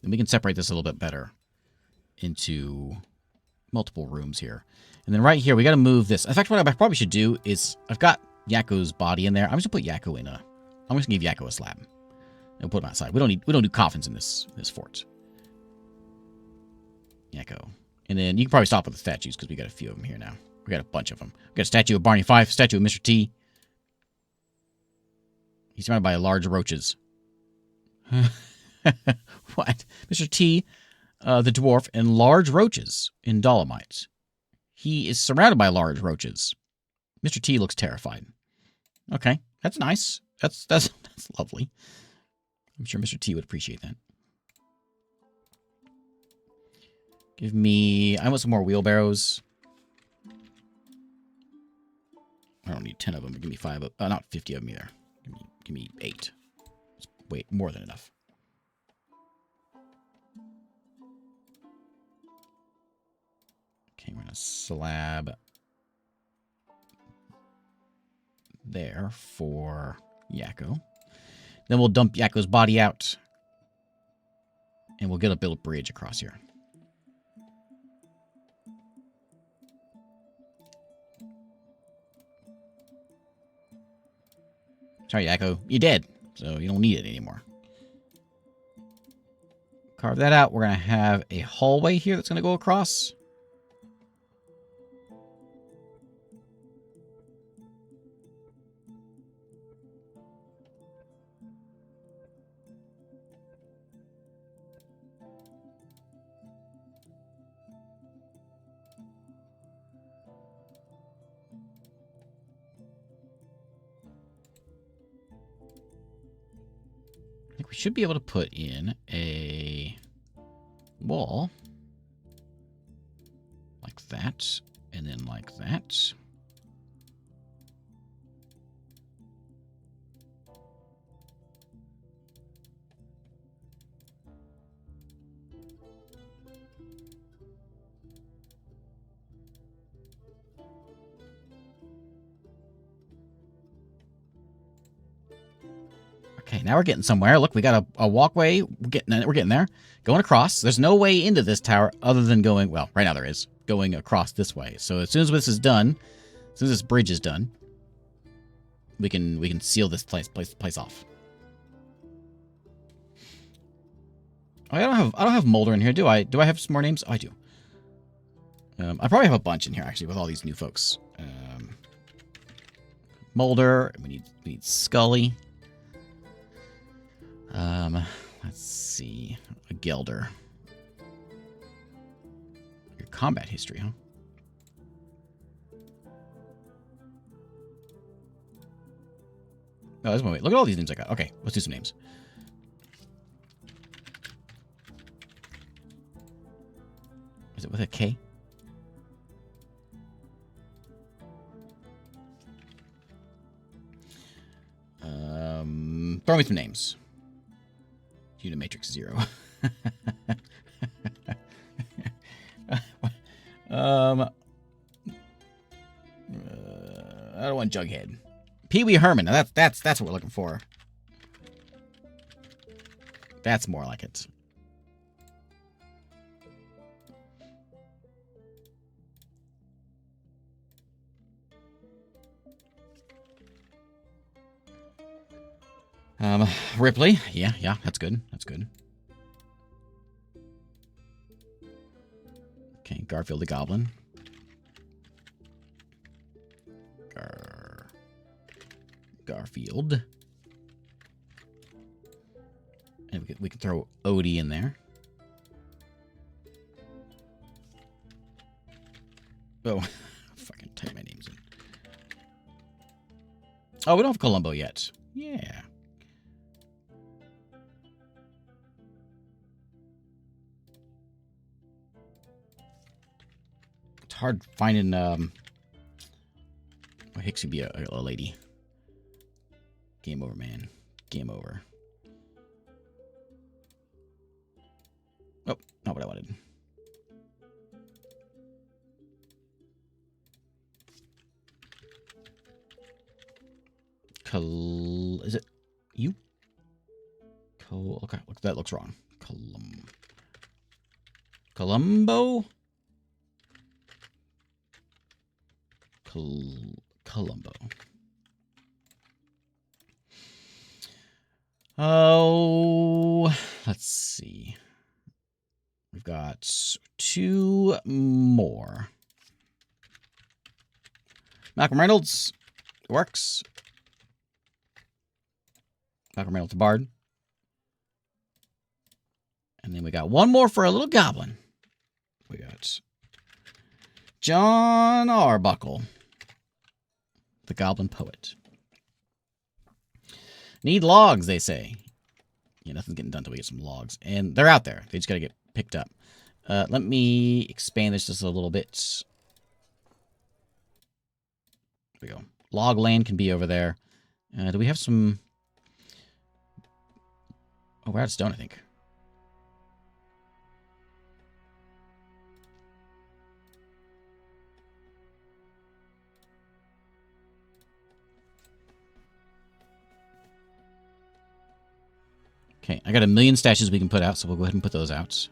And we can separate this a little bit better into multiple rooms here. And then right here, we got to move this. In fact, what I probably should do is, I've got Yakko's body in there. I'm just going to put Yakko in a... I'm just going to give Yakko a slab. And put him outside. We don't do coffins in this fort. Yakko. And then you can probably stop with the statues, because we got a few of them here now. We got a bunch of them. We got a statue of Barney Fife, statue of Mr. T. He's surrounded by large roaches. What? Mr. T, the dwarf, and large roaches in dolomite. He is surrounded by large roaches. Mr. T looks terrified. Okay, that's nice. That's lovely. I'm sure Mr. T would appreciate that. Give me... I want some more wheelbarrows. I don't need 10 of them, but give me 5 of... not 50 of them either. Give me 8. It's way more than enough. Okay, we're going to slab there for Yakko. Then we'll dump Yakko's body out. And we'll get a build bridge across here. Sorry, Echo. You did. So you don't need it anymore. Carve that out. We're going to have a hallway here that's going to go across. I think we should be able to put in a wall like that, and then like that. Okay, now we're getting somewhere. Look, we got a walkway. We're getting there. Going across. There's no way into this tower other than going, well, right now there is, going across this way. So as soon as this is done, as soon as this bridge is done, we can seal this place off. Oh, I don't have Molder in here, do I? Do I have some more names? Oh, I do. I probably have a bunch in here actually with all these new folks. Molder. We need Scully. Let's see. A Gelder. Your combat history, huh? Oh, there's one way. Look at all these names I got. Okay, let's do some names. Is it with a K? Throw me some names. Unimatrix 0. I don't want Jughead. Pee-wee Herman. Now that's what we're looking for. That's more like it. Ripley. Yeah, that's good. That's good. Okay, Garfield the Goblin. Garfield. And we can throw Odie in there. Oh, fucking type my names in. Oh, we don't have Columbo yet. Yeah. It's hard finding, well, Hicks would be a lady. Game over, man. Game over. Oh, not what I wanted. Is it you? Okay, look, that looks wrong. Columbo? Columbo. Oh, let's see. We've got 2 more. Malcolm Reynolds. Works. Malcolm Reynolds, Bard. And then we got 1 more for a little goblin. We got John Arbuckle, the Goblin Poet. Need logs, they say. Yeah, nothing's getting done until we get some logs. And they're out there. They just got to get picked up. Let me expand this just a little bit. There we go. Log land can be over there. Do we have some... Oh, we're out of stone, I think. Okay, I got 1,000,000 statues we can put out, so we'll go ahead and put those out.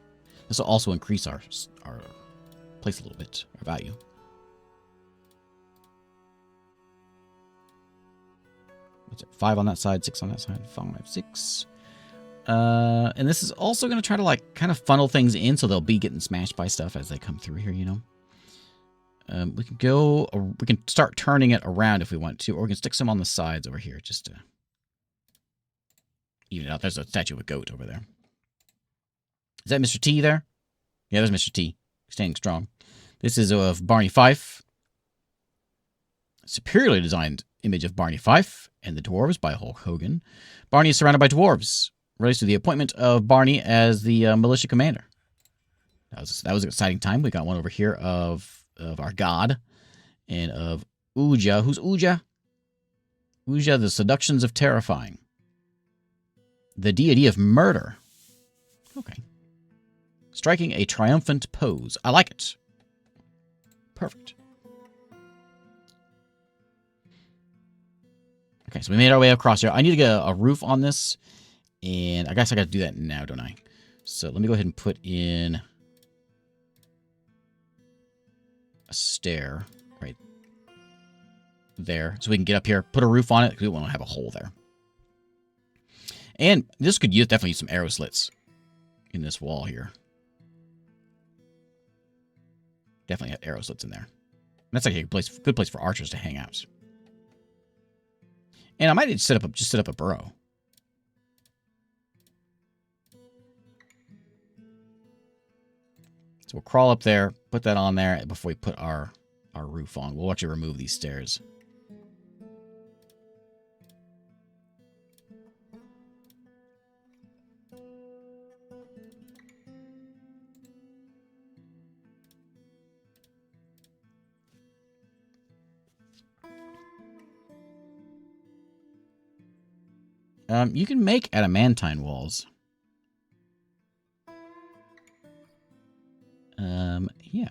This will also increase our place a little bit, our value. What's it? 5 on that side, 6 on that side, 5, 6. And this is also going to try to, like, kind of funnel things in so they'll be getting smashed by stuff as they come through here, you know? We can start turning it around if we want to, or we can stick some on the sides over here just to even it out. There's a statue of a goat over there. Is that Mr. T there? Yeah, there's Mr. T. Standing strong. This is of Barney Fife. Superiorly designed image of Barney Fife and the dwarves by Hulk Hogan. Barney is surrounded by dwarves. Raised to the appointment of Barney as the militia commander. That was an exciting time. We got one over here of our god and of Uja. Who's Uja? Uja, the seductions of terrifying. The deity of murder. Okay. Striking a triumphant pose. I like it. Perfect. Okay, so we made our way across here. I need to get a roof on this, and I guess I got to do that now, don't I? So let me go ahead and put in a stair right there so we can get up here, put a roof on it, because we want to have a hole there. And this could definitely use some arrow slits in this wall here. Definitely have arrow slits in there. That's like a good place for archers to hang out. And I might just set up a burrow. So we'll crawl up there, put that on there before we put our roof on. We'll actually remove these stairs. You can make adamantine walls. Yeah.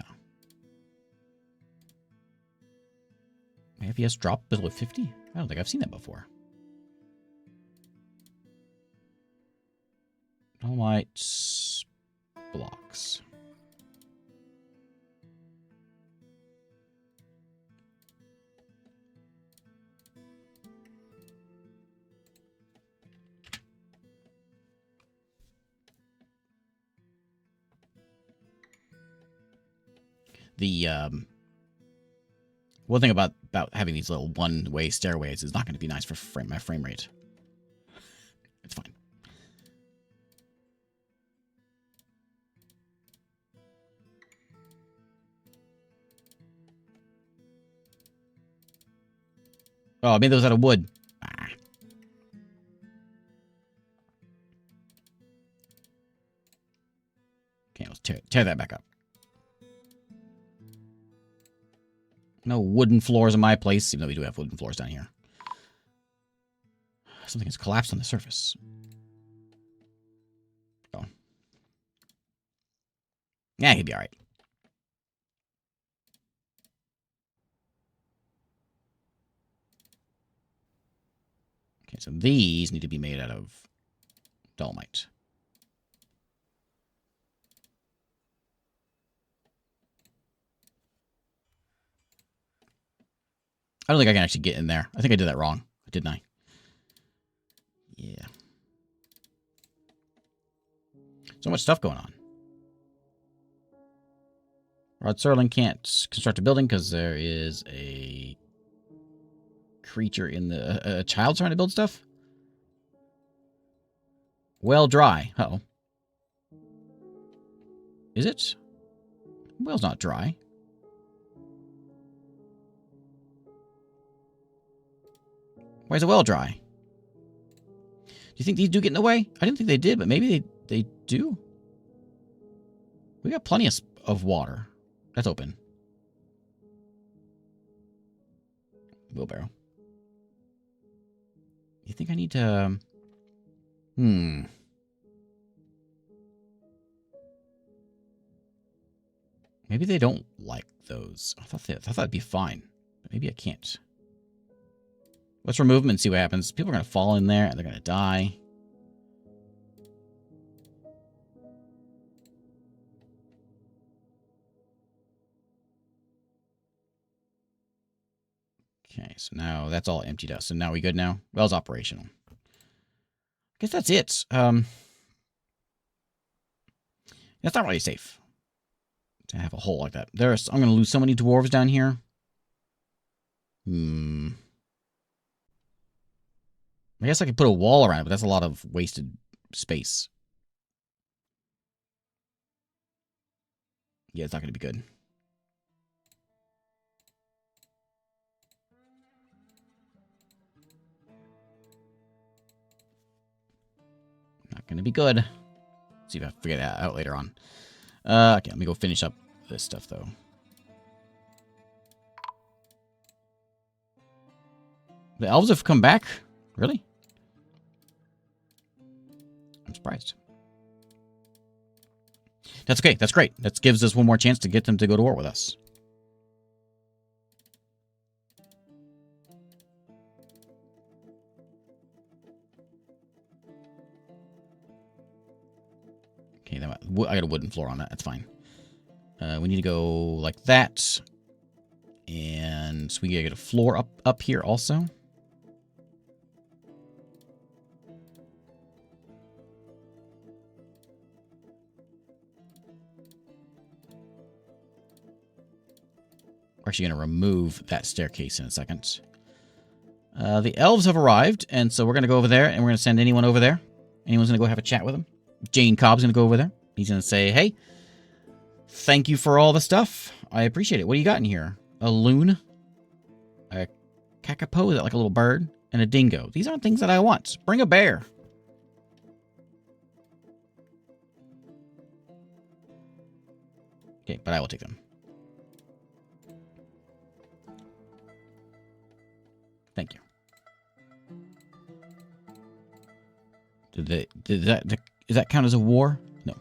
My FPS drop below 50? I don't think I've seen that before. Dolomite blocks. The one thing about having these little one-way stairways is not going to be nice for my frame rate. It's fine. Oh, I made those out of wood. Ah. Okay, let's tear that back up. No wooden floors in my place, even though we do have wooden floors down here. Something has collapsed on the surface. Oh. Yeah, he'd be alright. Okay, so these need to be made out of dolomite. I don't think I can actually get in there. I think I did that wrong, didn't I? Yeah. So much stuff going on. Rod Serling can't construct a building because there is a creature in the... a child trying to build stuff? Well dry. Uh-oh. Is it? Well's not dry. Why is the well dry? Do you think these do get in the way? I didn't think they did, but maybe they do. We got plenty of water. That's open. Wheelbarrow. You think I need to... Maybe they don't like those. I thought that'd be fine. But maybe I can't. Let's remove them and see what happens. People are going to fall in there and they're going to die. Okay, so now that's all emptied out. So now we good now? Well's operational. I guess that's it. That's not really safe to have a hole like that. I'm going to lose so many dwarves down here. I guess I could put a wall around it, but that's a lot of wasted space. Yeah, it's not going to be good. Not going to be good. See if I figure that out later on. Okay, let me go finish up this stuff, though. The elves have come back? Really? I'm surprised. That's okay. That's great. That gives us one more chance to get them to go to war with us. Okay, I got a wooden floor on that. That's fine. We need to go like that. And so we gotta get a floor up here also. We're actually going to remove that staircase in a second. The elves have arrived, and so we're going to go over there, and we're going to send anyone over there. Anyone's going to go have a chat with them. Jane Cobb's going to go over there. He's going to say, hey, thank you for all the stuff. I appreciate it. What do you got in here? A loon, a kakapo, is that like a little bird? And a dingo. These aren't things that I want. Bring a bear. Okay, but I will take them. Thank you. Does that count as a war? No.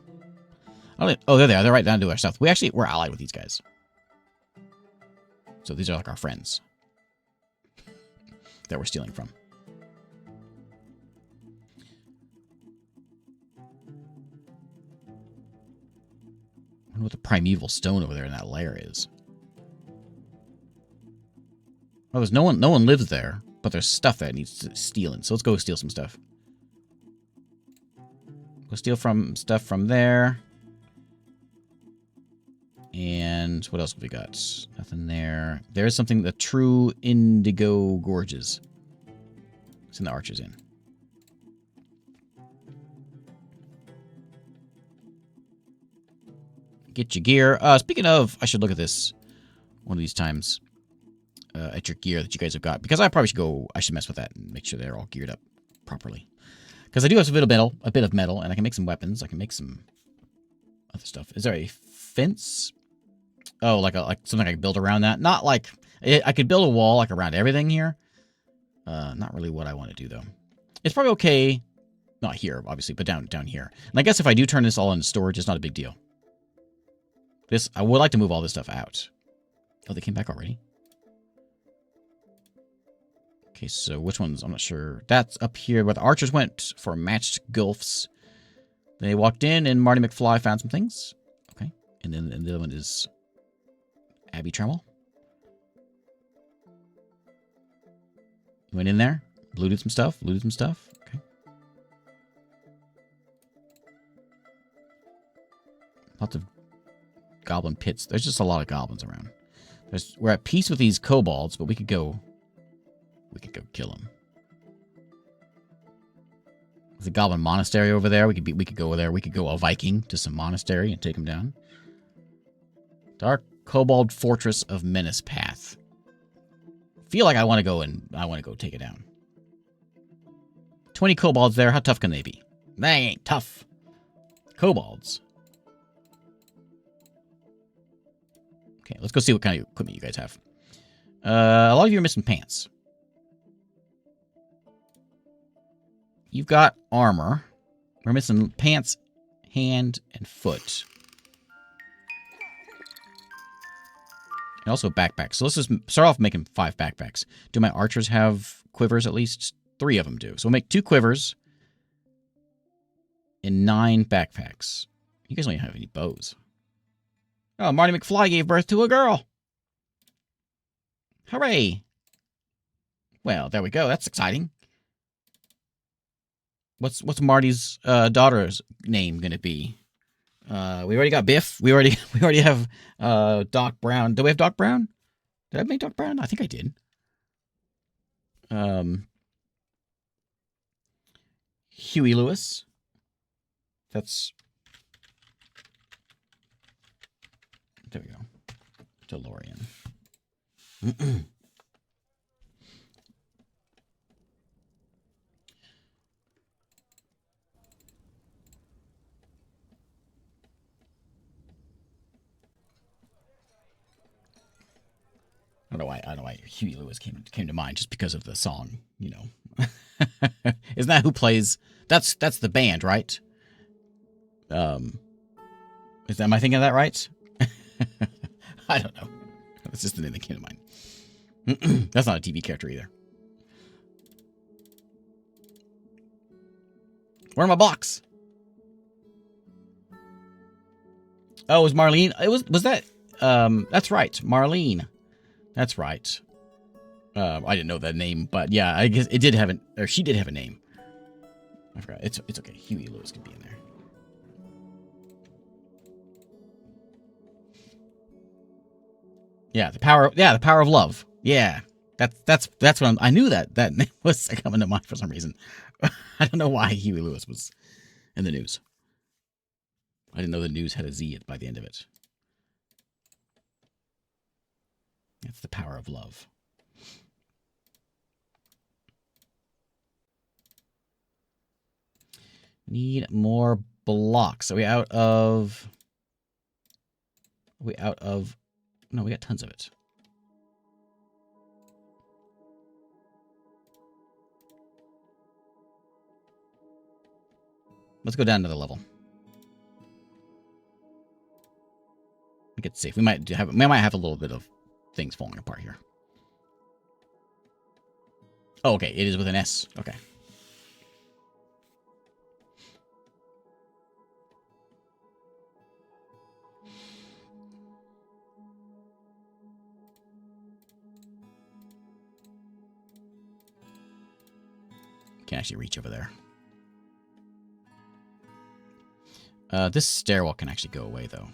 Oh, there they are. They're right down to our south. We're allied with these guys. So these are like our friends that we're stealing from. I wonder what the primeval stone over there in that lair is. Oh, there's no one lives there, but there's stuff that needs stealing. So let's go steal some stuff. Go steal stuff from there. And what else have we got? Nothing there. There's something, the true indigo gorges. It's in the Archer's Inn. Get your gear. Speaking of, I should look at this one of these times. At your gear that you guys have got, because I should mess with that and make sure they're all geared up properly. Because I do have a bit of metal, and I can make some weapons. I can make some other stuff. Is there a fence? Oh, like something I can build around that. Not like I could build a wall like around everything here. Not really what I want to do though. It's probably okay. Not here, obviously, but down here. And I guess if I do turn this all into storage, it's not a big deal. I would like to move all this stuff out. Oh, they came back already. Okay, so which ones? I'm not sure. That's up here where the archers went for matched gulfs. They walked in, and Marty McFly found some things. Okay, and then the other one is Abby Tremel. Went in there, looted some stuff. Okay. Lots of goblin pits. There's just a lot of goblins around. We're at peace with these kobolds, but we could go kill them. There's a goblin monastery over there. We could go there. We could go a Viking to some monastery and take them down. Dark Kobold Fortress of Menace Path. Feel like I want to go take it down. 20 kobolds there. How tough can they be? They ain't tough. Kobolds. Okay, let's go see what kind of equipment you guys have. A lot of you are missing pants. You've got armor. We're missing pants, hand, and foot. And also backpacks. So let's just start off making 5 backpacks. Do my archers have quivers at least? 3 of them do. So we'll make 2 quivers and 9 backpacks. You guys don't even have any bows. Oh, Marty McFly gave birth to a girl. Hooray. Well, there we go. That's exciting. What's Marty's daughter's name gonna be? We already got Biff. We already have Doc Brown. Do we have Doc Brown? Did I make Doc Brown? I think I did. Huey Lewis. That's there we go. DeLorean. I don't know why Huey Lewis came to mind just because of the song, you know. Isn't that who plays? That's the band, right? Am I thinking of that right? I don't know. That's just the name that came to mind. That's not a TV character either. Where are my blocks? Oh, it was Marlene? Was that? That's right, Marlene. That's right. I didn't know that name, but yeah, I guess it did have or she did have a name. I forgot. It's okay. Huey Lewis could be in there. Yeah, the power of love. Yeah, that's what I knew that name was coming to mind for some reason. I don't know why Huey Lewis was in the news. I didn't know the news had a Z by the end of it. It's the power of love. Need more blocks. Are we out of? No, we got tons of it. Let's go down another level. We get safe. We might have a little bit of things falling apart here. Oh, okay. It is with an S. Okay. Can actually reach over there. This stairwell can actually go away, though.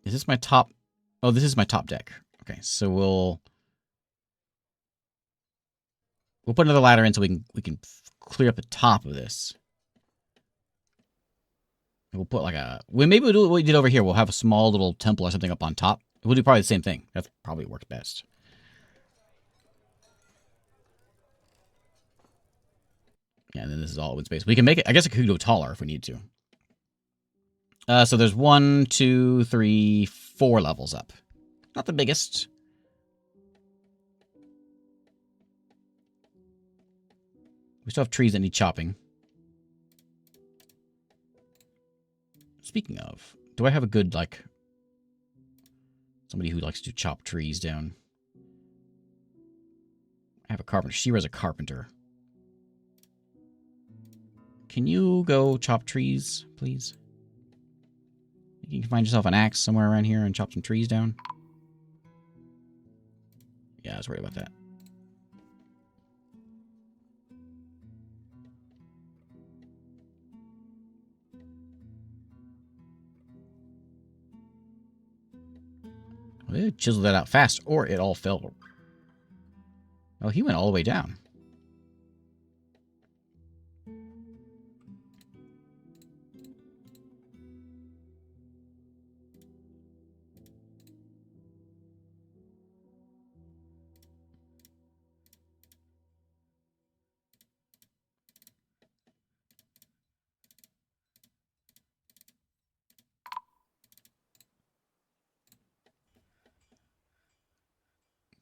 Is this my top? Oh, this is my top deck. Okay, so we'll put another ladder in so we can clear up the top of this. And we'll put like maybe we'll do what we did over here. We'll have a small little temple or something up on top. We'll do probably the same thing. That probably works best. Yeah, and then this is all open space. We can make it. I guess it could go taller if we need to. So there's 1, 2, 3, 4 levels up. Not the biggest. We still have trees that need chopping. Speaking of, do I have a good, like, somebody who likes to chop trees down? I have a carpenter. Shira's a carpenter. Can you go chop trees, please? You can find yourself an axe somewhere around here and chop some trees down. Yeah, I was worried about that. Well, they chiseled that out fast, or it all fell. Oh, he went all the way down.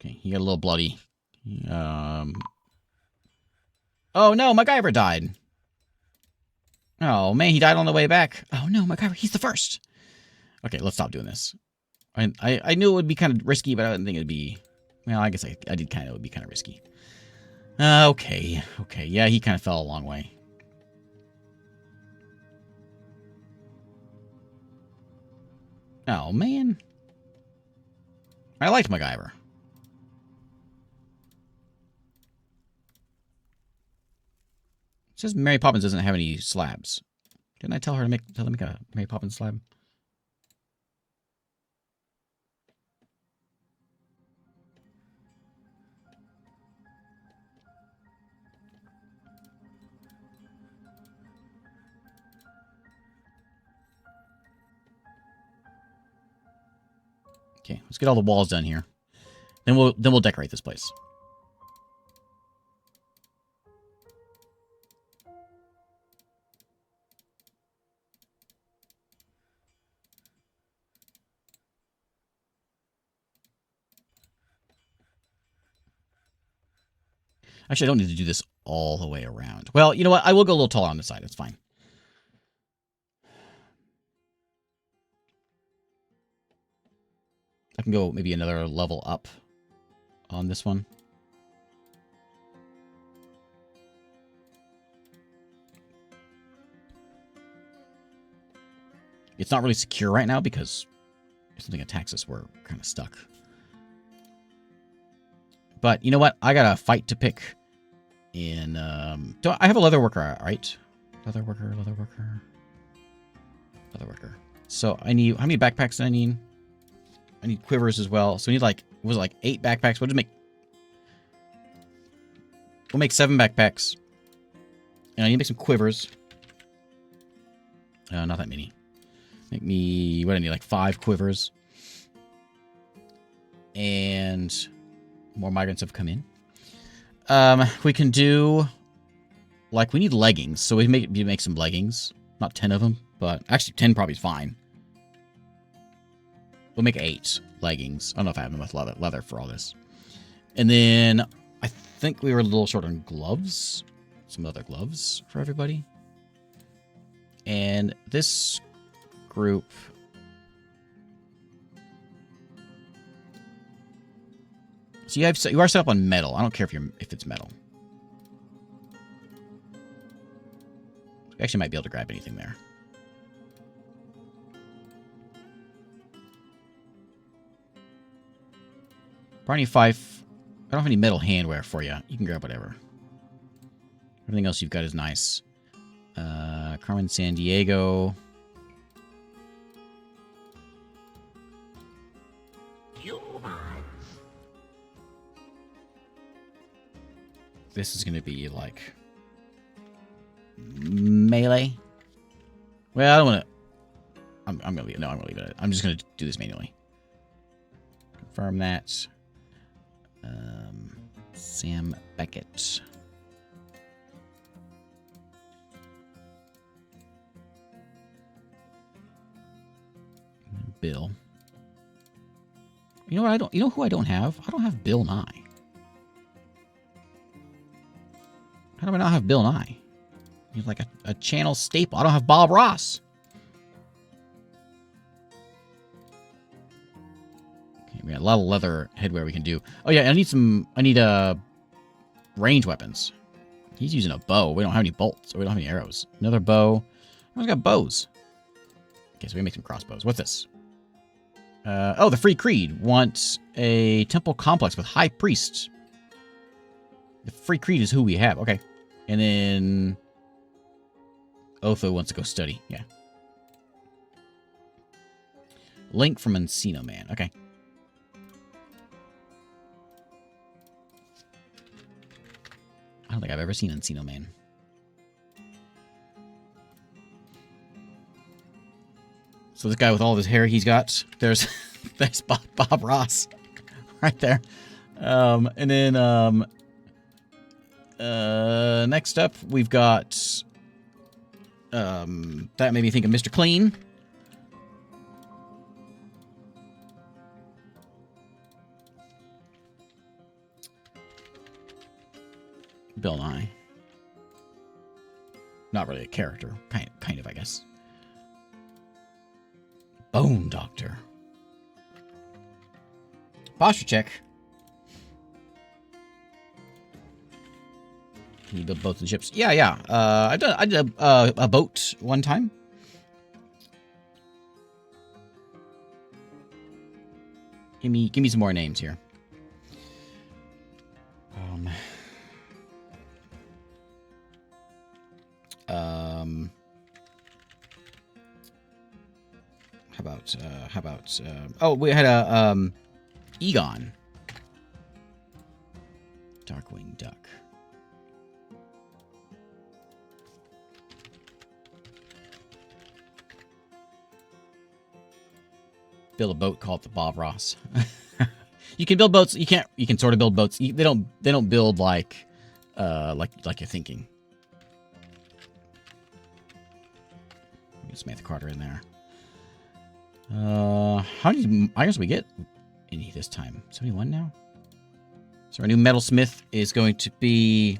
Okay, he got a little bloody. Oh no, MacGyver died. Oh man, he died on the way back. Oh no, MacGyver, he's the first. Okay, let's stop doing this. I knew it would be kind of risky, but I didn't think it'd be. Well, I guess I did kind of. It would be kind of risky. Okay. Yeah, he kind of fell a long way. Oh, man. I liked MacGyver. It says Mary Poppins doesn't have any slabs. Didn't I tell her to make a Mary Poppins slab? Okay, let's get all the walls done here. Then we'll decorate this place. Actually, I don't need to do this all the way around. Well, you know what? I will go a little taller on this side. That's fine. I can go maybe another level up on this one. It's not really secure right now because if something attacks us, we're kind of stuck. But you know what? I got a fight to pick in... I have a leather worker, right? Leather worker. So I need... How many backpacks do I need? I need quivers as well. So we need like... Was it like 8 backpacks? We'll make 7 backpacks. And I need to make some quivers. Not that many. Make me... What do I need? Like 5 quivers. And... More migrants have come in. We can do... Like, we need leggings. So we make some leggings. Not 10 of them, but... Actually, 10 probably is fine. We'll make 8 leggings. I don't know if I have enough leather for all this. And then... I think we were a little short on gloves. Some other gloves for everybody. And this group... So you are set up on metal. I don't care if it's metal. We actually might be able to grab anything there. Barney Fife. I don't have any metal handwear for you. You can grab whatever. Everything else you've got is nice. Carmen San Diego. This is going to be like melee. Well, I don't want to. I'm going to leave it. No, I'm going to leave it. I'm just going to do this manually. Confirm that. Sam Beckett. Bill. You know what? You know who I don't have? I don't have Bill Nye. How do I not have Bill Nye? He's like a channel staple. I don't have Bob Ross. Okay, we got a lot of leather headwear we can do. Oh yeah, I need range weapons. He's using a bow. We don't have any bolts, or we don't have any arrows. Another bow. Everyone's got bows. Okay, so we make some crossbows. What's this? Oh, the Free Creed wants a temple complex with high priests. The Free Creed is who we have. Okay. And then Otho wants to go study. Yeah. Link from Encino Man. Okay. I don't think I've ever seen Encino Man. So this guy with all of his hair he's got, there's Bob Ross right there. And then next up we've got that made me think of Mr. Clean. Bill Nye. Not really a character. Kind of, I guess. Bone Doctor. Posture check. Can you build boats and ships? Yeah. I did a boat one time. Give me some more names here. How about oh, we had a Egon. Darkwing Duck. Build a boat called the Bob Ross. You can build boats. You can sort of build boats. They don't build like you're thinking. Get Samantha Carter in there. How many irons we get any this time? 71 now? So our new metalsmith is going to be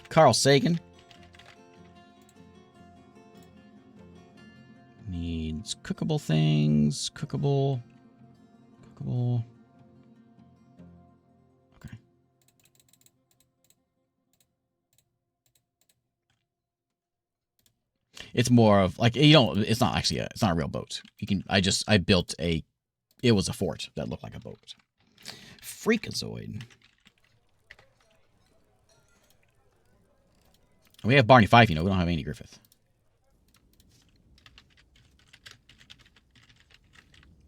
Carl Sagan. Needs cookable things. Cookable. Okay. It's more of like, you don't, it's not actually it's not a real boat. I built it was a fort that looked like a boat. Freakazoid. We have Barney Fife, we don't have Andy Griffith.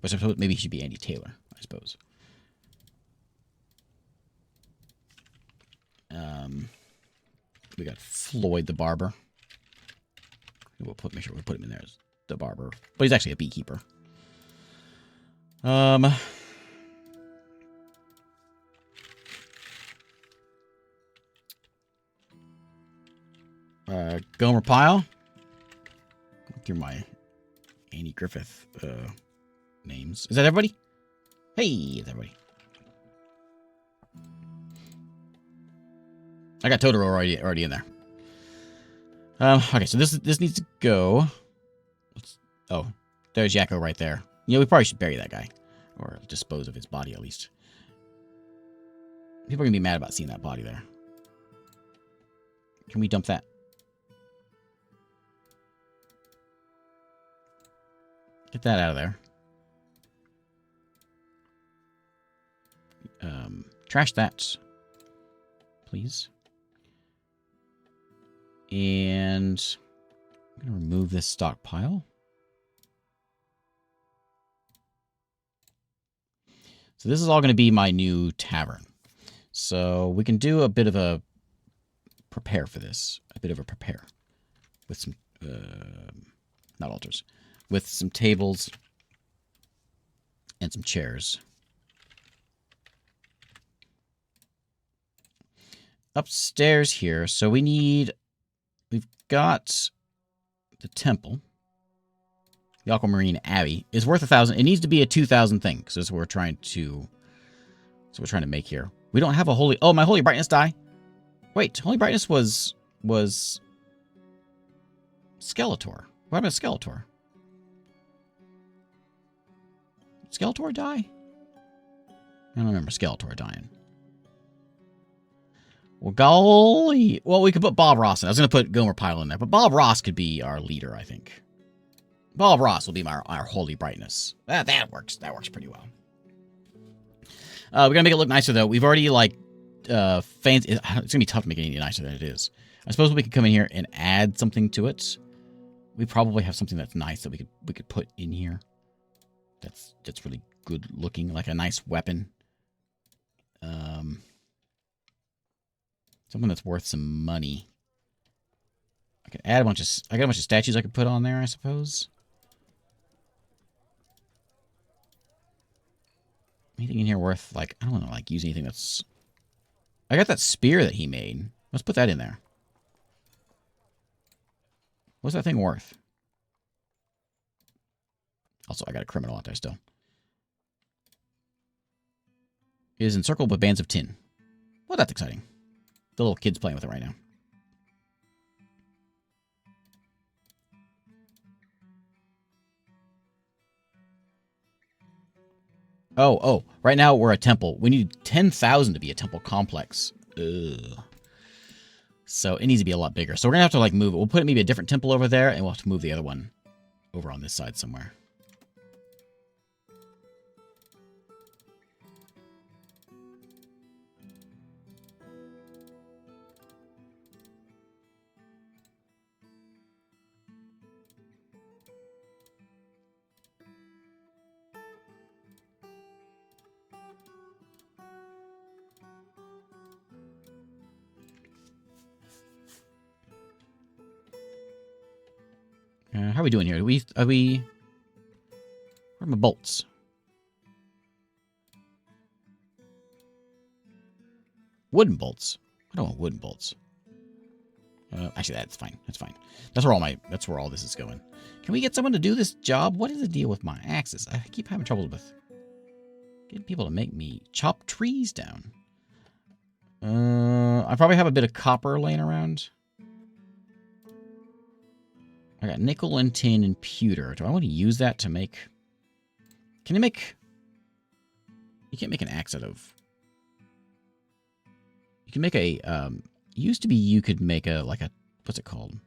But I suppose maybe he should be Andy Taylor, I suppose. We got Floyd the Barber. Make sure we put him in there as the barber. But he's actually a beekeeper. Gomer Pyle. Go through my Andy Griffith names. Is that everybody? Hey, that's everybody. I got Totoro already in there. Okay, so this needs to go. Oh, there's Yakko right there. We probably should bury that guy. Or dispose of his body, at least. People are going to be mad about seeing that body there. Can we dump that? Get that out of there. Trash that. Please. And I'm going to remove this stockpile. So this is all going to be my new tavern. So we can do a bit of a prepare for this. A bit of a prepare. With some, not altars. With some tables and some chairs. Upstairs here, so we've got the temple. The Aquamarine Abbey is worth 1,000. It needs to be a 2,000 thing, because that's what we're trying to make here. We don't have a holy, my holy brightness die. Wait, holy brightness was Skeletor. What happened to Skeletor? Skeletor die? I don't remember Skeletor dying. Well, golly. Well, we could put Bob Ross in. I was going to put Gomer Pyle in there, but Bob Ross could be our leader, I think. Bob Ross will be our holy brightness. That works. That works pretty well. We're going to make it look nicer, though. We've already, fans. It's going to be tough to make it any nicer than it is. I suppose we could come in here and add something to it. We probably have something that's nice that we could put in here. That's really good looking, like a nice weapon. Something that's worth some money. I could add I got a bunch of statues I could put on there, I suppose. Anything in here worth, I don't want to, use anything that's... I got that spear that he made. Let's put that in there. What's that thing worth? Also, I got a criminal out there still. It is encircled with bands of tin. Well, that's exciting. The little kid's playing with it right now. Oh. Right now, we're a temple. We need 10,000 to be a temple complex. Ugh. So, it needs to be a lot bigger. So, we're going to have to, move it. We'll put maybe a different temple over there, and we'll have to move the other one over on this side somewhere. How are we doing here? Where are my bolts? Wooden bolts. I don't want wooden bolts. Actually, that's fine. That's fine. That's where all this is going. Can we get someone to do this job? What is the deal with my axes? I keep having trouble with getting people to make me chop trees down. I probably have a bit of copper laying around. I got nickel and tin and pewter. Do I want to use that to make... Can you make... You can't make an axe out of... You can make a... Used to be you could make a, like a... What's it called?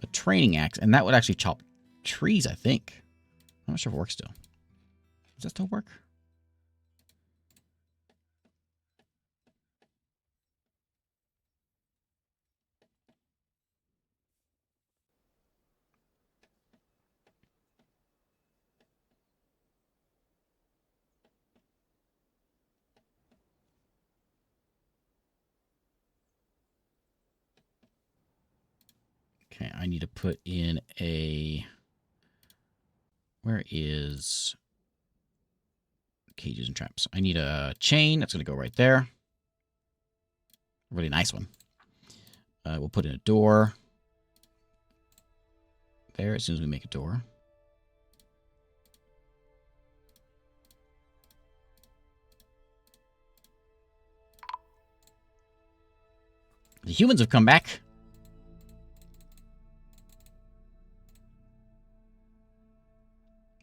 A training axe. And that would actually chop trees, I think. I'm not sure if it works still. Does that still work? Okay, I need to put in a... Where is... Cages and traps? I need a chain. That's going to go right there. A really nice one. We'll put in a door. There, as soon as we make a door. The humans have come back.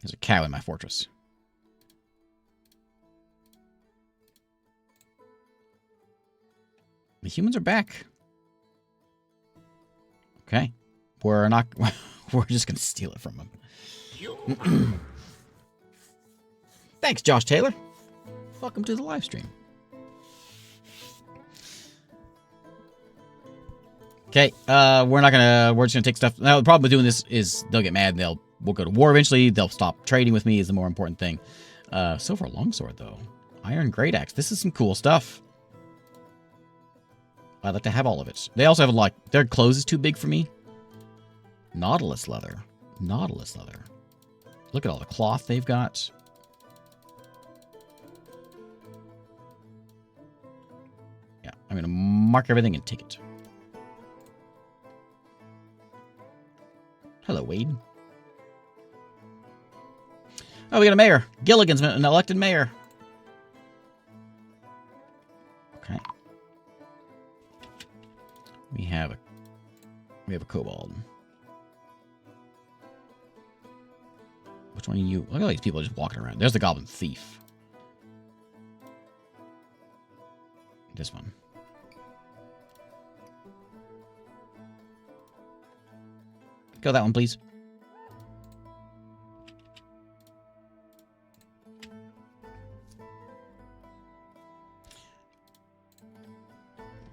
There's a cow in my fortress. The humans are back. Okay. We're not... We're just going to steal it from them. Thanks, Josh Taylor. Welcome to the live stream. Okay, we're just gonna take stuff. Now, the problem with doing this is they'll get mad and we'll go to war eventually. They'll stop trading with me is the more important thing. Silver longsword, though. Iron great axe. This is some cool stuff. I'd like to have all of it. They also have, like, their clothes is too big for me. Nautilus leather. Nautilus leather. Look at all the cloth they've got. Yeah, I'm gonna mark everything and take it. Hello, Wade. Oh, we got a mayor. Gilligan's an elected mayor. Okay. We have a kobold. Which one are you? Look at all these people just walking around. There's the goblin thief. This one. Go that one, please.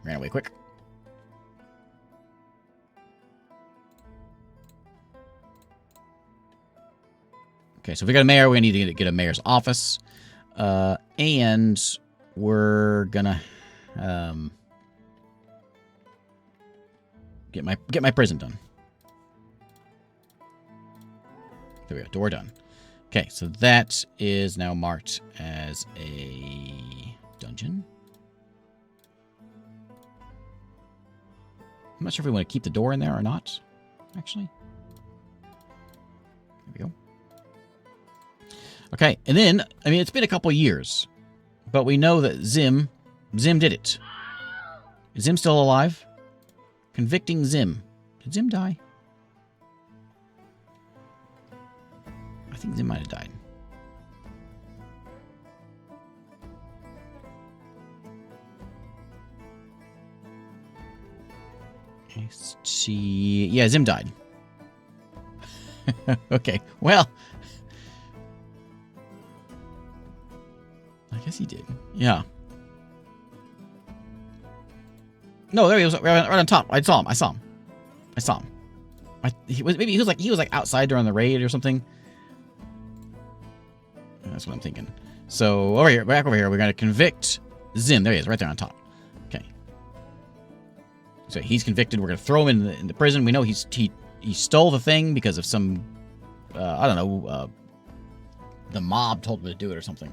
Ran away quick. Okay, so if we got a mayor, we need to get a mayor's office. And we're gonna get my prison done. There we go, door done. Okay, so that is now marked as a dungeon. I'm not sure if we want to keep the door in there or not, actually. There we go. Okay, and then, I mean, it's been a couple years, but we know that Zim did it. Is Zim still alive? Convicting Zim. Did Zim die? I think Zim might have died. Yeah, Zim died. Okay, well. I guess he did. Yeah. No, there he was, right on top. I saw him. He was like outside during the raid or something. That's what I'm thinking. So back over here, we're gonna convict Zim. There he is, right there on top. Okay. So he's convicted. We're gonna throw him in the prison. We know he's he stole the thing because of some, I don't know, the mob told him to do it or something.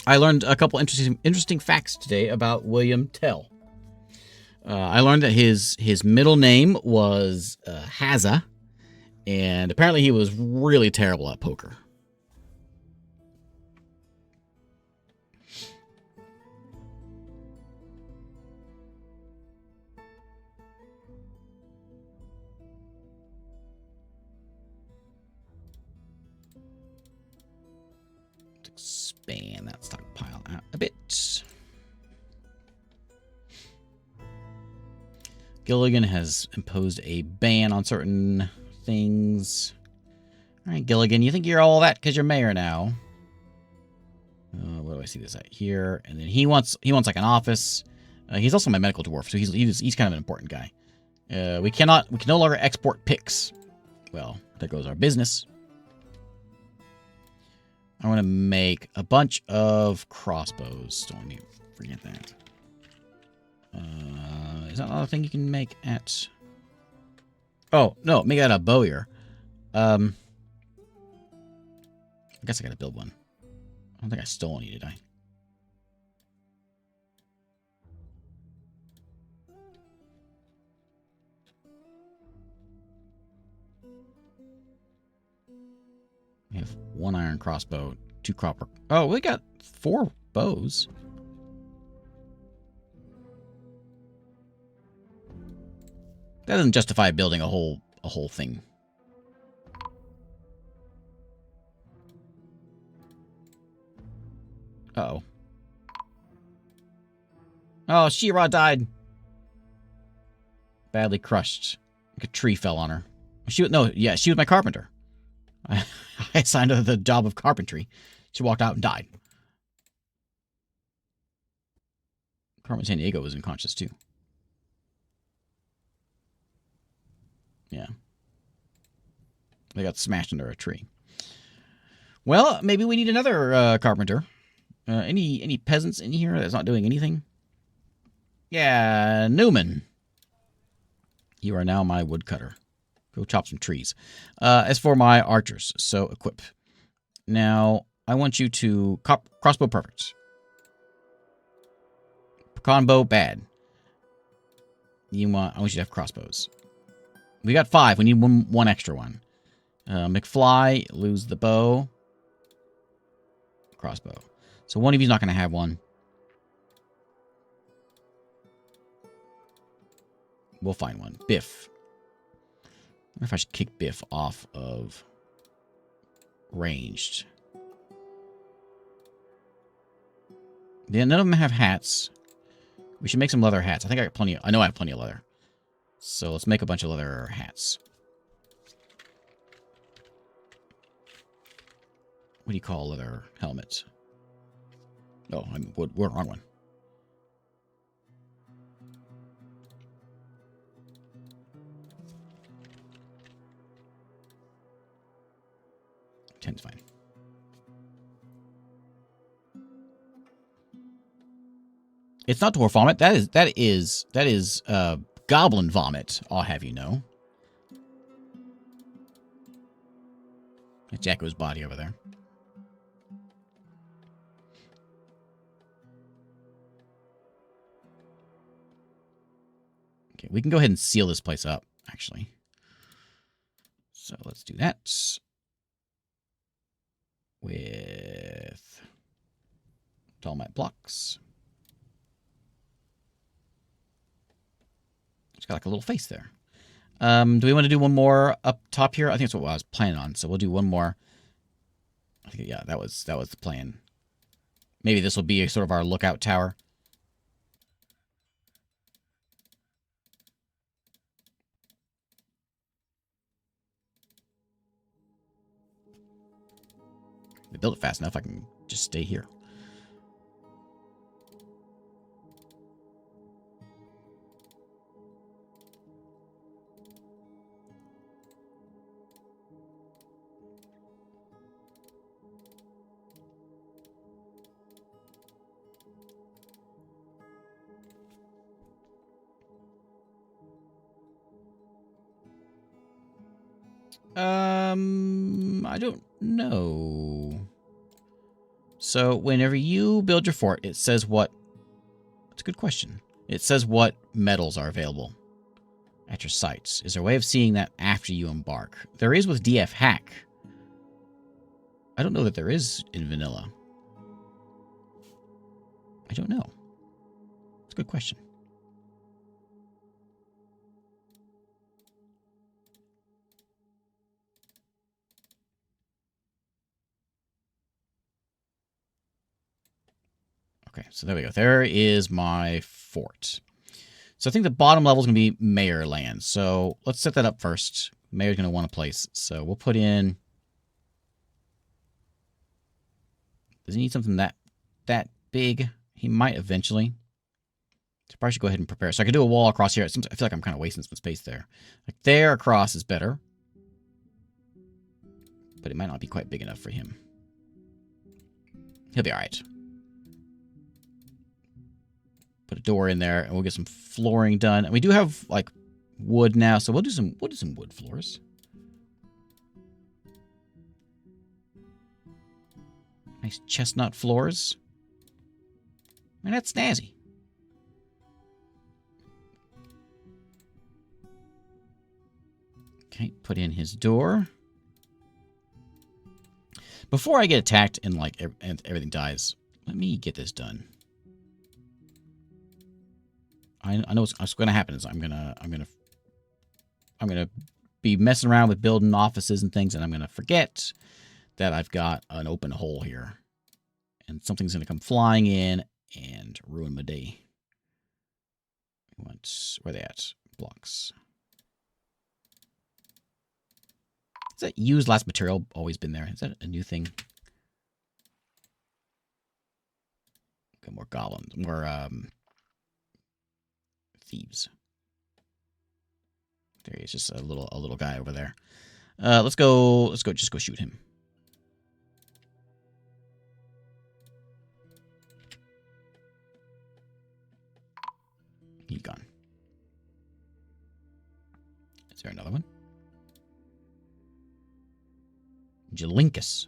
I learned a couple interesting facts today about William Tell. I learned that his middle name was Hazza, and apparently he was really terrible at poker. Expand that stockpile out a bit. Gilligan has imposed a ban on certain things. All right, Gilligan, you think you're all that because you're mayor now? Where do I see this at? Here, and then he wants like an office. He's also my medical dwarf, so he's kind of an important guy. We can no longer export picks. Well, there goes our business. I want to make a bunch of crossbows. Don't let me forget that. Is that another thing you can make at... Oh, no, make that a bowyer. I guess I gotta build one. I don't think I stole any, did I? We have 1 iron crossbow, 2 copper. Oh, we got 4 bows. That doesn't justify building a whole thing. Uh-oh. Oh, She-Ra died. Badly crushed. Like a tree fell on her. She was my carpenter. I assigned her the job of carpentry. She walked out and died. Carmen Sandiego was unconscious too. Yeah. They got smashed under a tree. Well, maybe we need another carpenter. Any peasants in here that's not doing anything? Yeah, Newman. You are now my woodcutter. Go chop some trees. As for my archers, so equip. Now, I want you to... crossbow, perfect. Pecan bow, bad. I want you to have crossbows. We got 5. We need one extra one. McFly, lose the bow. Crossbow. So one of you's not going to have one. We'll find one. Biff. I wonder if I should kick Biff off of ranged. Yeah, none of them have hats. We should make some leather hats. I think I got plenty. I know I have plenty of leather. So let's make a bunch of leather hats. What do you call leather helmets? Oh, I'm wrong one. Ten's fine. It's not dwarf vomit. That is goblin vomit. I'll have you know. That's Jacko's body over there. Okay, we can go ahead and seal this place up, actually. So let's do that. With dolomite blocks. It's got like a little face there. Do we want to do one more up top here? I think that's what I was planning on. So we'll do one more. I think, yeah, that was the plan. Maybe this will be sort of our lookout tower. If we build it fast enough, I can just stay here. I don't know. So whenever you build your fort, it says what... That's a good question. It says what metals are available at your sites. Is there a way of seeing that after you embark? There is with DF Hack. I don't know that there is in vanilla. I don't know. It's a good question. Okay, so there we go. There is my fort. So I think the bottom level is going to be mayor land. So let's set that up first. Mayor's going to want a place. So we'll put in... Does he need something that big? He might eventually. So probably should go ahead and prepare. So I could do a wall across here. I feel like I'm kind of wasting some space there. Like there across is better. But it might not be quite big enough for him. He'll be all right. Put a door in there, and we'll get some flooring done. And we do have like wood now, so we'll do some wood floors. Nice chestnut floors. I mean, that's snazzy. Okay, put in his door. Before I get attacked and like everything dies, let me get this done. I know what's going to happen is I'm gonna be messing around with building offices and things, and I'm gonna forget that I've got an open hole here, and something's gonna come flying in and ruin my day. Where are they at? Blocks. Has that used last material always been there? Is that a new thing? Okay, more goblins, more thieves. There he is, just a little guy over there. Let's go shoot him. He's gone. Is there another one? Jelinkus.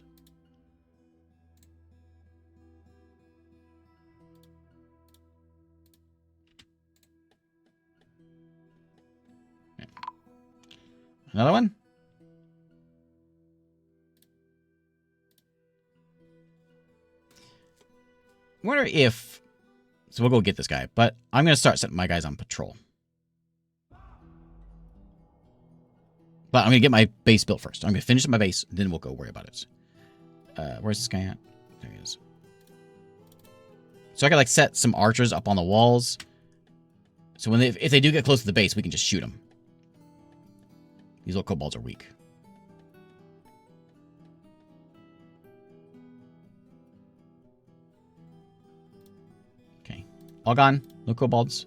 Another one? I wonder if... So we'll go get this guy, but I'm going to start setting my guys on patrol. But I'm going to get my base built first. I'm going to finish my base, then we'll go worry about it. Where's this guy at? There he is. So I can like set some archers up on the walls. So when if they do get close to the base, we can just shoot them. These little kobolds are weak. Okay. All gone? No kobolds?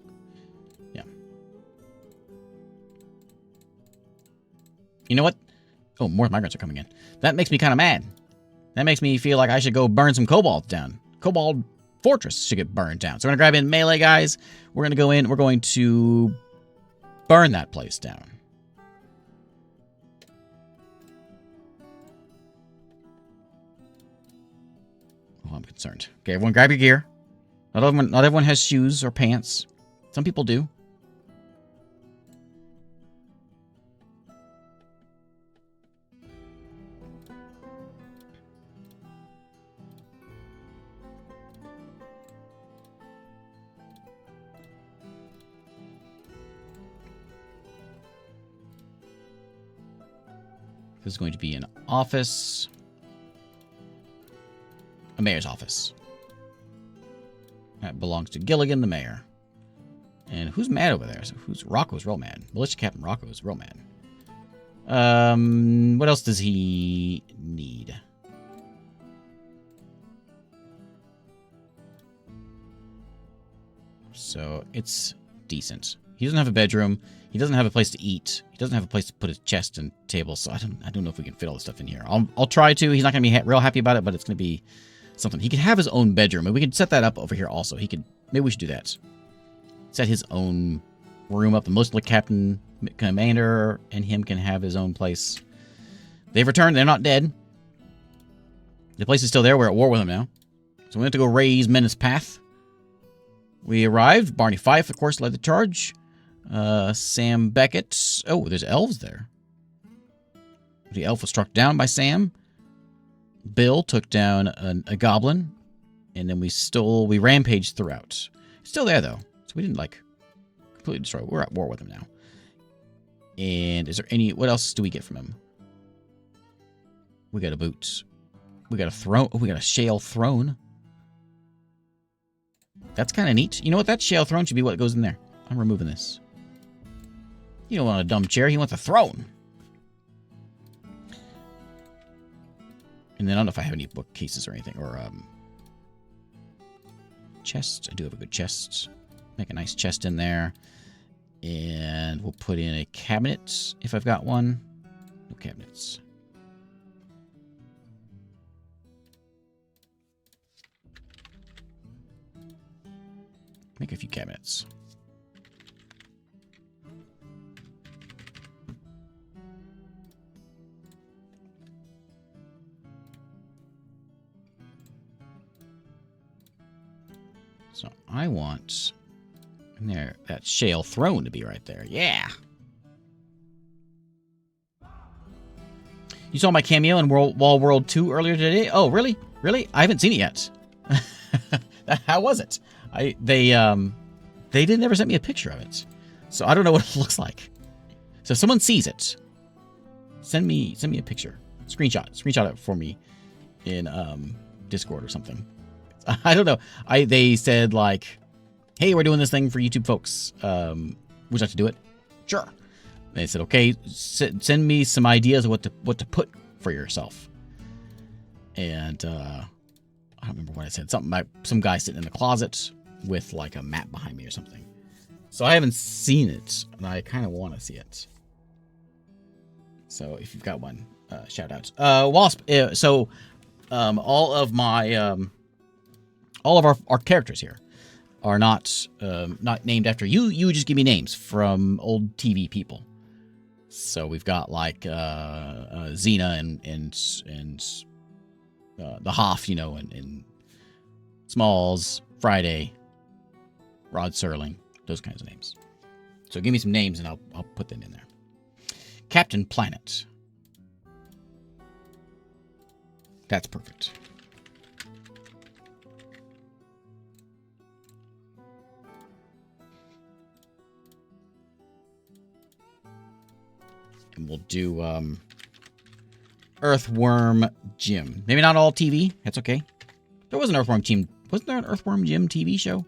Yeah. You know what? Oh, more migrants are coming in. That makes me kind of mad. That makes me feel like I should go burn some kobolds down. Kobold Fortress should get burned down. So we're going to grab in melee guys. We're going to go in. We're going to burn that place down. Oh, I'm concerned. Okay, everyone grab your gear. Not everyone has shoes or pants. Some people do. This is going to be an office. A mayor's office. That belongs to Gilligan, the mayor. And who's mad over there? So who's Rocco's real mad? Militia Captain Rocco is real mad. What else does he need? So it's decent. He doesn't have a bedroom. He doesn't have a place to eat. He doesn't have a place to put his chest and table. So I don't know if we can fit all this stuff in here. I'll try to. He's not going to be real happy about it, but it's going to be something. He could have his own bedroom, and we could set that up over here also. Maybe we should do that. Set his own room up. The Militia Captain Commander and him can have his own place. They've returned. They're not dead. The place is still there. We're at war with them now. So we have to go raise Menace Path. We arrived. Barney Fife, of course, led the charge. Sam Beckett. Oh, there's elves there. The elf was struck down by Sam. Bill took down a goblin. And then we rampaged throughout. Still there, though. So we didn't, like, completely destroy it. We're at war with him now. And is there what else do we get from him? We got a boot. We got a throne. Oh, we got a shale throne. That's kind of neat. You know what? That shale throne should be what goes in there. I'm removing this. You don't want a dumb chair. He wants a throne. And then I don't know if I have any bookcases or anything. Or, chest. I do have a good chest. Make a nice chest in there. And we'll put in a cabinet if I've got one. No cabinets. Make a few cabinets. So I want there that shale throne to be right there. Yeah. You saw my cameo in Wall World 2 earlier today? Oh, really? Really? I haven't seen it yet. How was it? They didn't ever send me a picture of it. So I don't know what it looks like. So if someone sees it, send me a picture. Screenshot it for me in Discord or something. I don't know. They said like, hey, we're doing this thing for YouTube folks. Would you like to do it? Sure. They said, okay, send me some ideas of what to put for yourself. And I don't remember what I said. Something like some guy sitting in the closet with like a map behind me or something. So I haven't seen it, and I kind of want to see it. So if you've got one, shout out. Wasp. So all of our characters here are not named after you. You just give me names from old TV people. So we've got like Xena and the Hoff, you know, and Smalls, Friday, Rod Serling, those kinds of names. So give me some names and I'll put them in there. Captain Planet. That's perfect. And we'll do Earthworm Jim. Maybe not all TV. That's okay. There was an Earthworm Jim. Wasn't there an Earthworm Jim TV show?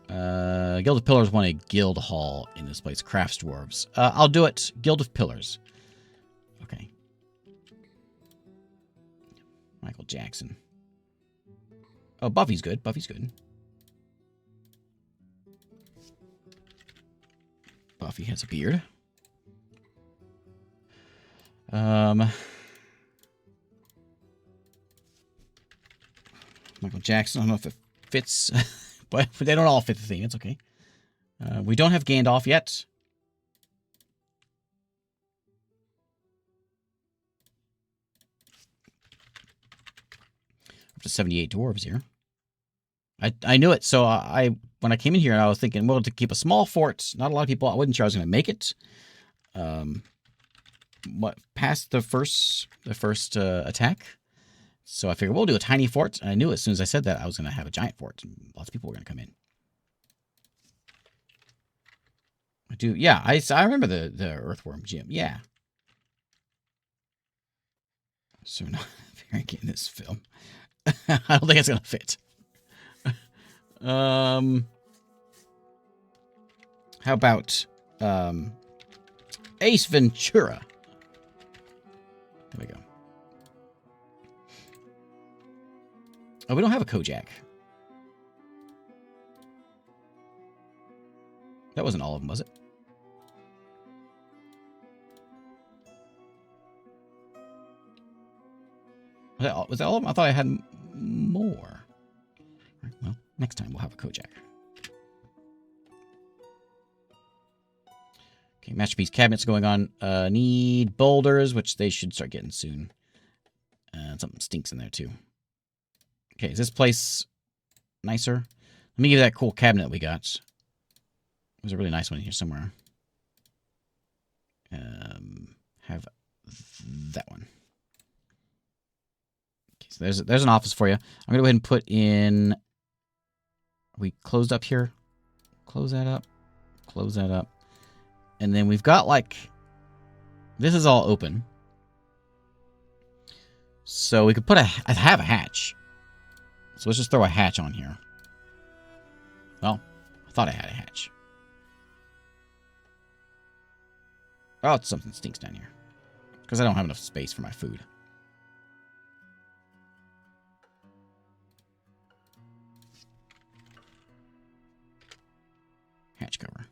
Norm. Guild of Pillars want a guild hall in this place. Crafts dwarves. I'll do it. Guild of Pillars. Okay. Michael Jackson. Oh, Buffy's good. Buffy's good. Buffy has a beard. Michael Jackson. I don't know if it fits, but they don't all fit the theme. It's okay. We don't have Gandalf yet. Up to 78 dwarves here. I knew it. So when I came in here, I was thinking, well, to keep a small fort, not a lot of people. I wasn't sure I was going to make it. Past the first attack. So I figured we'll do a tiny fort. And I knew as soon as I said that I was going to have a giant fort. And lots of people were going to come in. I do. Yeah, I remember the Earthworm Jim. Yeah. So not very good in this film. I don't think it's going to fit. How about Ace Ventura? There we go. Oh, we don't have a Kojak. That wasn't all of them, was it? Was that all of them? I thought I had more. Next time we'll have a Kojak. Okay, masterpiece cabinets going on. Need boulders, which they should start getting soon. Something stinks in there too. Okay, is this place nicer? Let me give you that cool cabinet we got. There's a really nice one here somewhere. Have that one. Okay, so there's an office for you. I'm gonna go ahead and put in. Are we closed up here? Close that up. Close that up. And then we've got like, this is all open. So we could put I have a hatch. So let's just throw a hatch on here. Well, I thought I had a hatch. Oh, something stinks down here. Because I don't have enough space for my food. Hatch cover.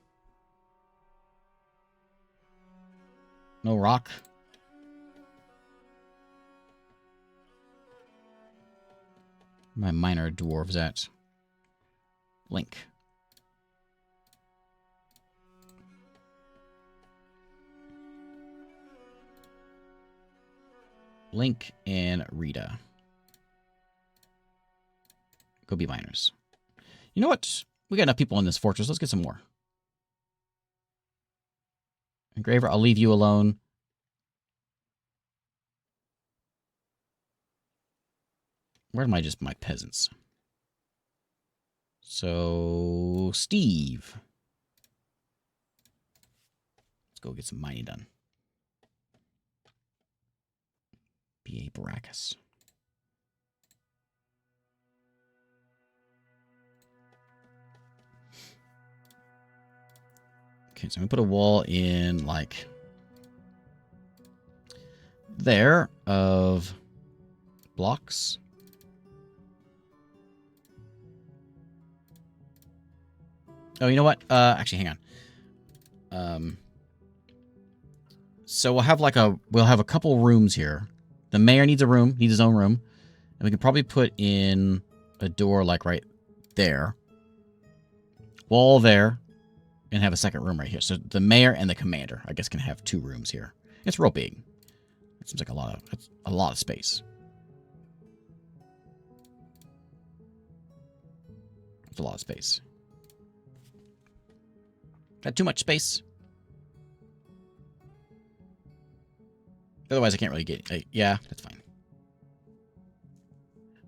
No rock. My minor dwarves at. Link. Link and Rita. Go be miners. You know what? We got enough people in this fortress. Let's get some more. Engraver, I'll leave you alone. Where am I just my peasants? So, Steve. Let's go get some mining done. B.A. Baracus. Okay, so I'm going to put a wall in, like, there of blocks. Oh, you know what? Actually, hang on. So we'll have a couple rooms here. The mayor needs a room, needs his own room. And we could probably put in a door like right there. Wall there. And have a second room right here. So the mayor and the commander, I guess, can have 2 rooms here. It's real big. It seems like a lot of space. It's a lot of space. Got too much space. Otherwise, I can't really get... yeah, that's fine.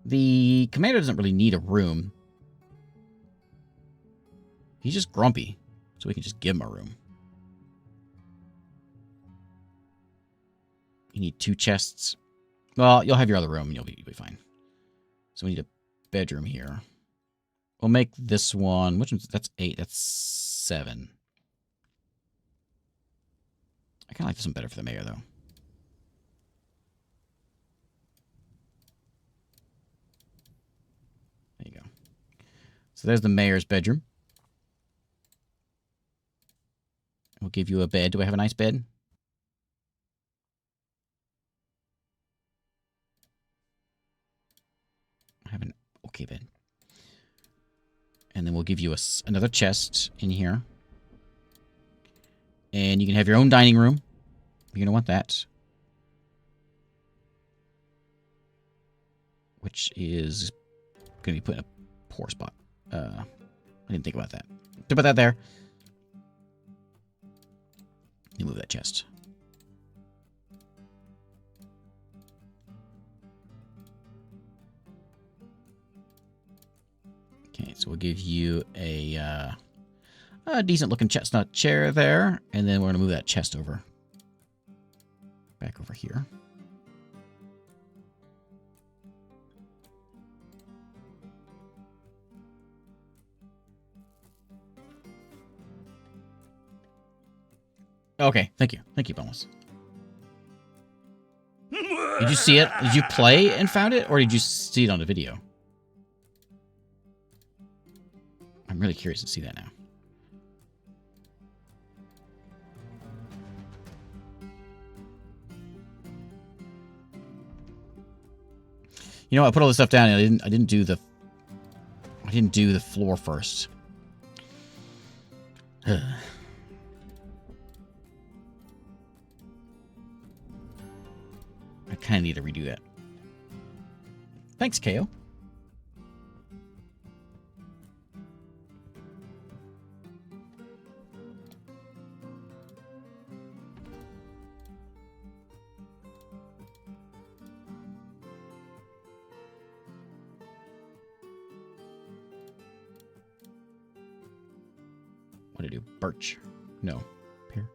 The commander doesn't really need a room. He's just grumpy. So we can just give him a room. You need 2 chests. Well, you'll have your other room and you'll be fine. So we need a bedroom here. We'll make this one... which one's... that's 8. That's 7. I kind of like this one better for the mayor, though. There you go. So there's the mayor's bedroom. We'll give you a bed. Do I have a nice bed? I have an okay bed. And then we'll give you another chest in here. And you can have your own dining room. You're going to want that. Which is going to be put in a poor spot. I didn't think about that. To put that there. You move that chest. Okay, so we'll give you a decent looking chestnut chair there, and then we're gonna move that chest over. Back over here. Okay, thank you. Thank you, Bonus. Did you see it? Did you play and found it, or did you see it on the video? I'm really curious to see that now. You know, I put all this stuff down and I didn't do the didn't do the floor first. I kind of need to redo that. Thanks, KO. What do I do? Birch. No. Pear.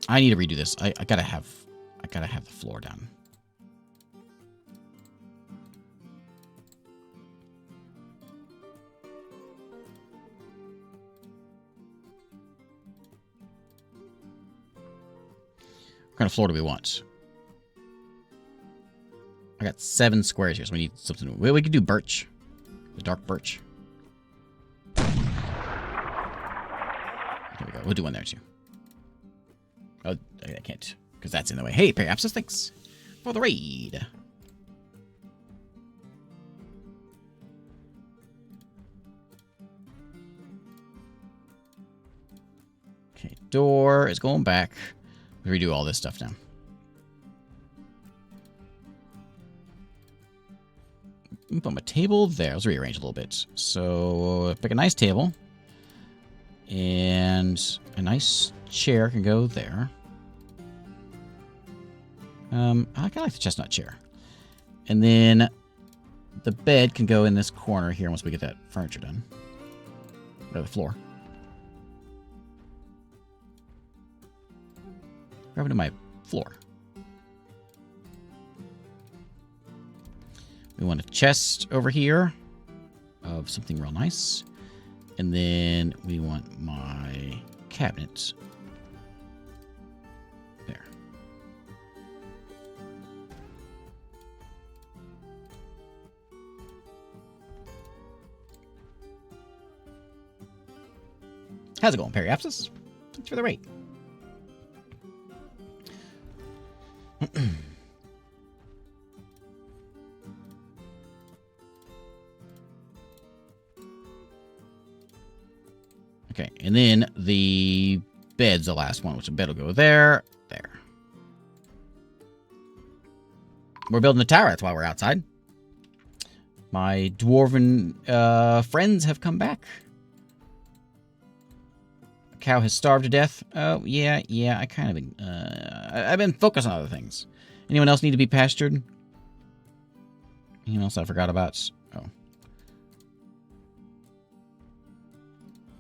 I need to redo this. I gotta have the floor down. What kind of floor do we want? I got 7 squares here, so we need something. We could do birch. The dark birch. There we go. We'll do one there, too. Oh, I can't, because that's in the way. Hey, Periapsis, thanks for the raid. Okay, door is going back. We redo all this stuff now. Put my table there. Let's rearrange a little bit. So, pick a nice table. And a nice chair can go there. I kind of like the chestnut chair. And then the bed can go in this corner here once we get that furniture done. Or the floor. What happened to my floor? We want a chest over here of something real nice. And then we want my cabinet there. How's it going, Periapsis? Thanks for the rate. Okay, and then the bed's the last one, which the bed will go there, there. We're building a tower, that's why we're outside. My dwarven friends have come back. A cow has starved to death. Oh, yeah, I kind of been, I've been focused on other things. Anyone else need to be pastured? Anyone else I forgot about? Oh.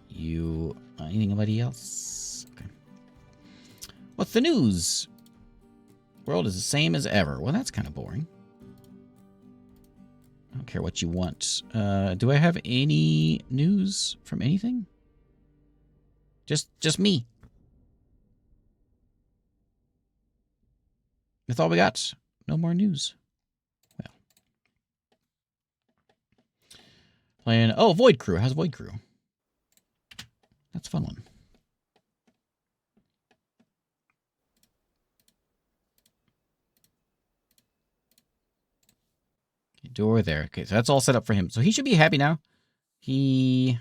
You, anybody else? Okay. What's the news? World is the same as ever. Well, that's kind of boring. I don't care what you want. Do I have any news from anything? Just me. That's all we got. No more news. Well. Playing, oh, Void Crew. How's Void Crew? That's a fun one. Door there. Okay, so that's all set up for him. So he should be happy now. He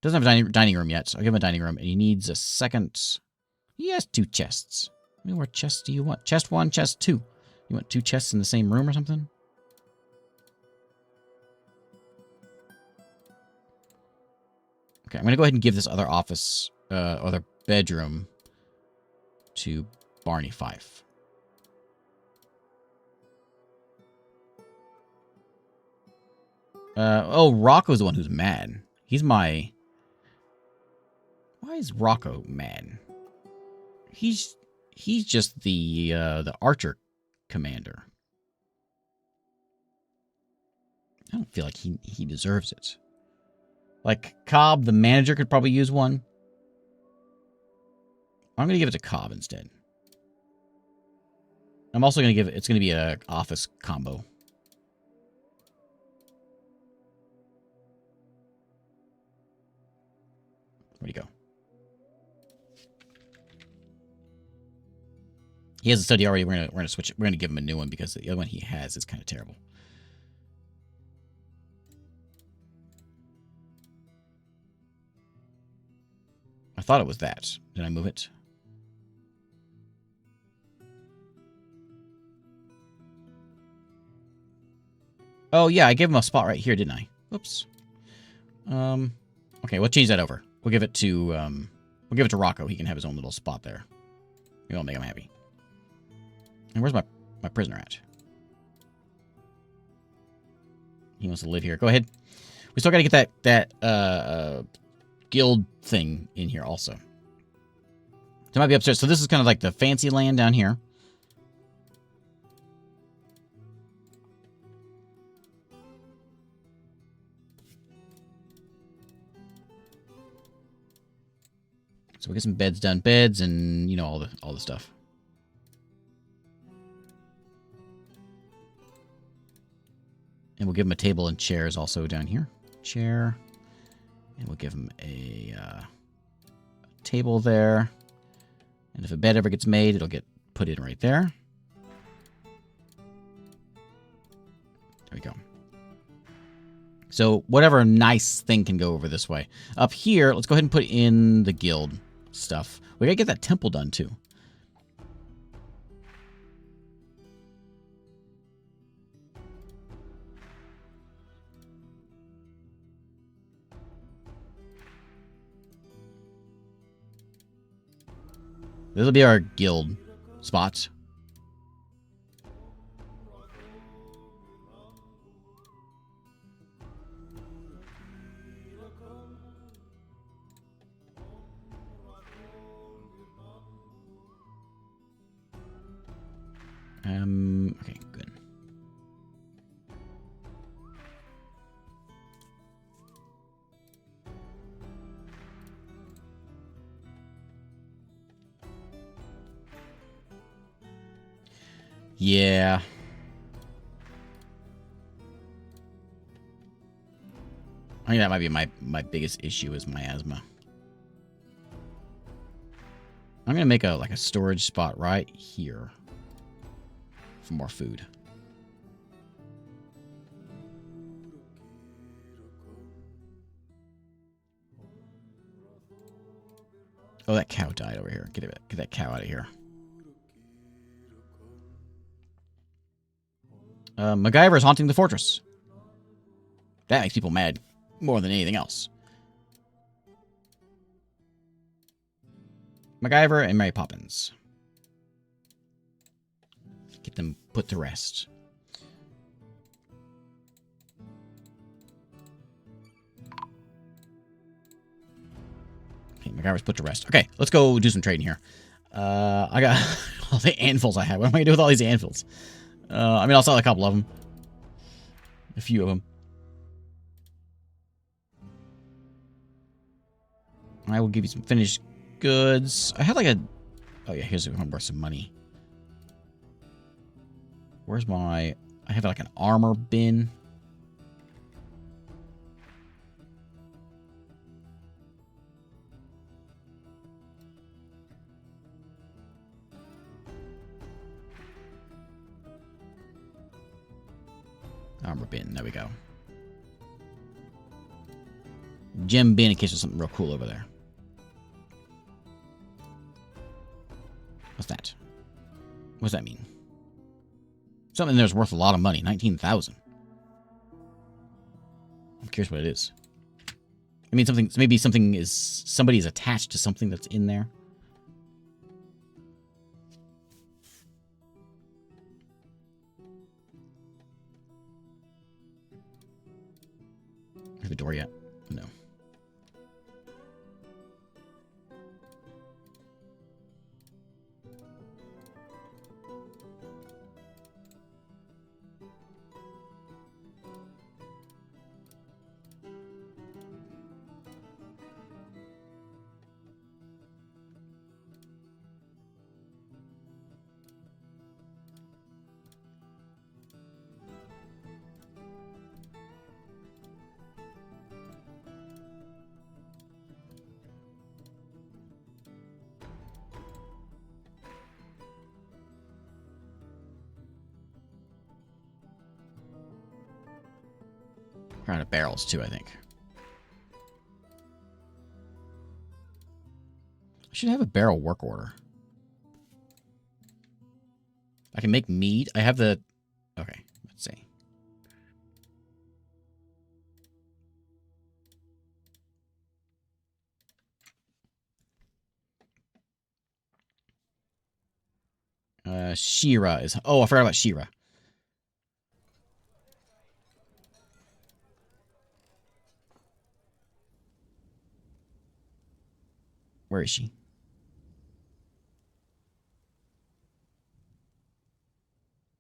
doesn't have a dining room yet, so I'll give him a dining room. And he needs a second. He has 2 chests. I mean, what chests do you want? Chest 1, chest 2. You want 2 chests in the same room or something? Okay, I'm going to go ahead and give this other office, other bedroom to Barney Fife. Oh, Rocco's the one who's mad. He's my... Why is Rocco mad? He's just the archer commander. I don't feel like he deserves it. Like, Cobb, the manager, could probably use one. I'm going to give it to Cobb instead. I'm also going to give it... It's going to be a office combo. Where'd he go? He has a study already. We're gonna switch. We're gonna give him a new one because the other one he has is kind of terrible. thought it was that. Did I move it? Oh, yeah, I gave him a spot right here, didn't I? Oops. Okay, we'll change that over. We'll give it to Rocco. He can have his own little spot there. It'll make him happy. And where's my prisoner at? He wants to live here. Go ahead. We still got to get that guild thing in here also. So it might be upstairs. So this is kind of like the fancy land down here. So we'll get some beds done. Beds and, you know, all the stuff. And we'll give him a table and chairs also down here. Chair. And we'll give him a table there. And if a bed ever gets made, it'll get put in right there. There we go. So whatever nice thing can go over this way. Up here, let's go ahead and put in the guild stuff. We gotta get that temple done too. This will be our guild spots. Okay, good. Yeah. I think that might be my biggest issue is miasma. I'm gonna make like a storage spot right here for more food. Oh, that cow died over here. Get that cow out of here. MacGyver is haunting the fortress. That makes people mad more than anything else. MacGyver and Mary Poppins. Get them put to rest. Okay, MacGyver's put to rest. Okay, let's go do some trading here. I got all the anvils I have. What am I going to do with all these anvils? I mean, I'll sell a couple of them. A few of them. I will give you some finished goods. I have like a... Oh, yeah, here's worth some money. Where's my... I have like an armor bin. Armor bin. There we go. Gem bin in case there's something real cool over there. What's that? What does that mean? Something there's worth a lot of money. 19,000. I'm curious what it is. I mean, something. Maybe something is... Somebody is attached to something that's in there. Have a door yet? No. Out of barrels too, I think. should have a barrel work order. I can make mead. I have the... Okay, let's see. Shira is... Oh, I forgot about Shira. Where is she?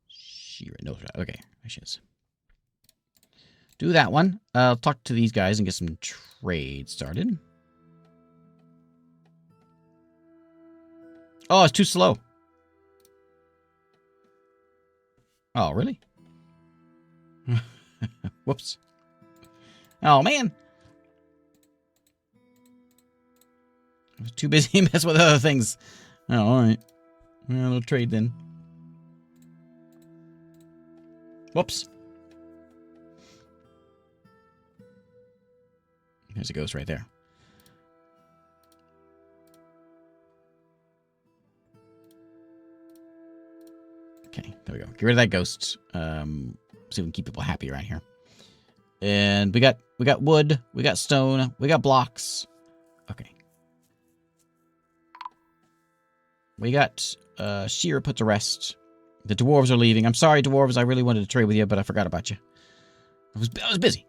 Shira. No, okay. There she is. Do that one. I'll talk to these guys and get some trade started. Oh, it's too slow. Oh, really? Whoops. Oh, man. I was too busy messing with other things. Oh, alright. Well, I'll trade then. Whoops. There's a ghost right there. Okay, there we go. Get rid of that ghost. So we can keep people happy around here. And we got wood, we got stone, we got blocks. Okay. We got Shira put to rest. The dwarves are leaving. I'm sorry, dwarves. I really wanted to trade with you, but I forgot about you. I was busy.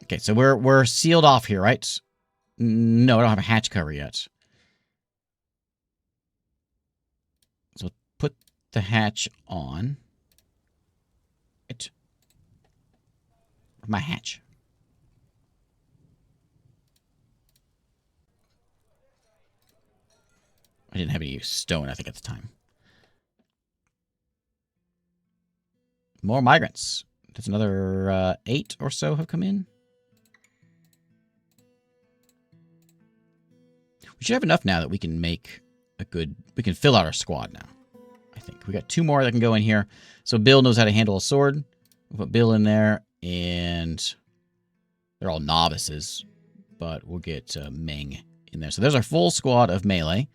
Okay, so we're sealed off here, right? No, I don't have a hatch cover yet. So put the hatch on. It. My hatch. I didn't have any stone, I think, at the time. More migrants. There's another 8 or so have come in. We should have enough now that we can make a good... We can fill out our squad now, I think. We got 2 more that can go in here. So Bill knows how to handle a sword. We'll put Bill in there, and they're all novices, but we'll get Meng in there. So there's our full squad of melee.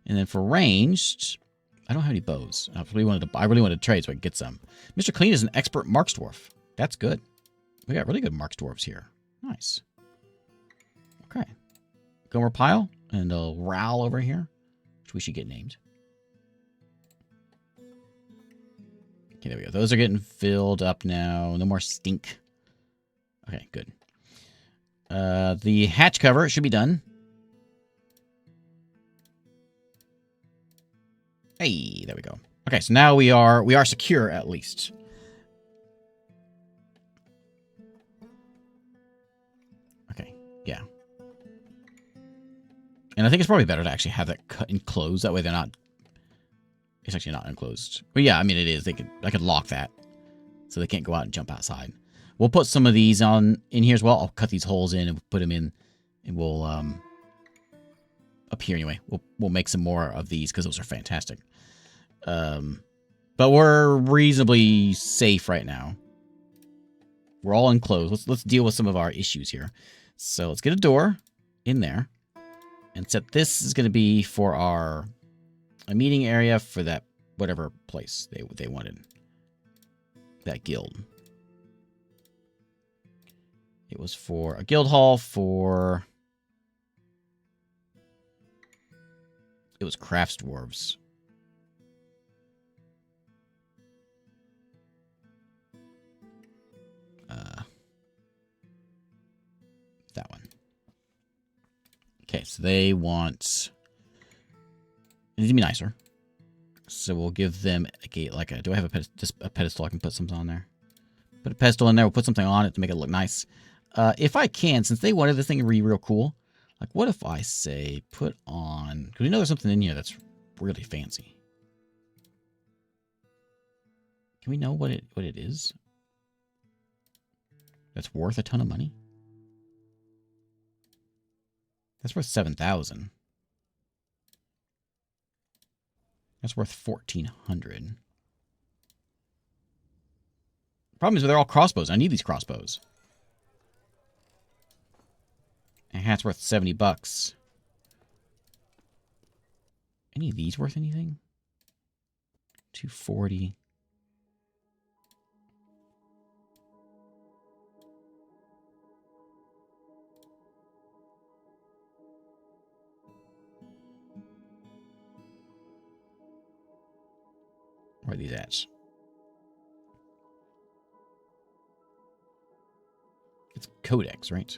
And then for ranged, I don't have any bows. I really wanted to trade so I could get some. Mr. Clean is an expert marks dwarf. That's good. We got really good marks dwarves here. Nice. Okay. Gomer Pile and a Ral over here, which we should get named. Okay, there we go. Those are getting filled up now. No more stink. Okay, good. The hatch cover should be done. Hey, there we go. Okay, so now we are secure at least. Okay, yeah. And I think it's probably better to actually have that cut enclosed. That way they're not... It's actually not enclosed. But yeah, I mean, it is. I could lock that. So they can't go out and jump outside. We'll put some of these in here as well. I'll cut these holes in and put them in. And we'll... up here anyway. We'll make some more of these because those are fantastic. But we're reasonably safe right now. We're all enclosed. Let's deal with some of our issues here. So let's get a door in there. And set this is going to be for a meeting area for that whatever place they wanted. That guild. It was for a guild hall for... It was crafts dwarves. That one. Okay, so they want... It needs to be nicer. So we'll give them a gate like a... Do I have a pedestal I can put something on there? Put a pedestal in there. We'll put something on it to make it look nice. If I can, since they wanted this thing to be real cool, like what if I say put on... Because we know there's something in here that's really fancy. Can we know what it is? That's worth a ton of money? That's worth 7,000. That's worth 1,400. Problem is they're all crossbows. I need these crossbows. And hat's worth 70 bucks. Any of these worth anything? 240. Where are these at? It's codex, right?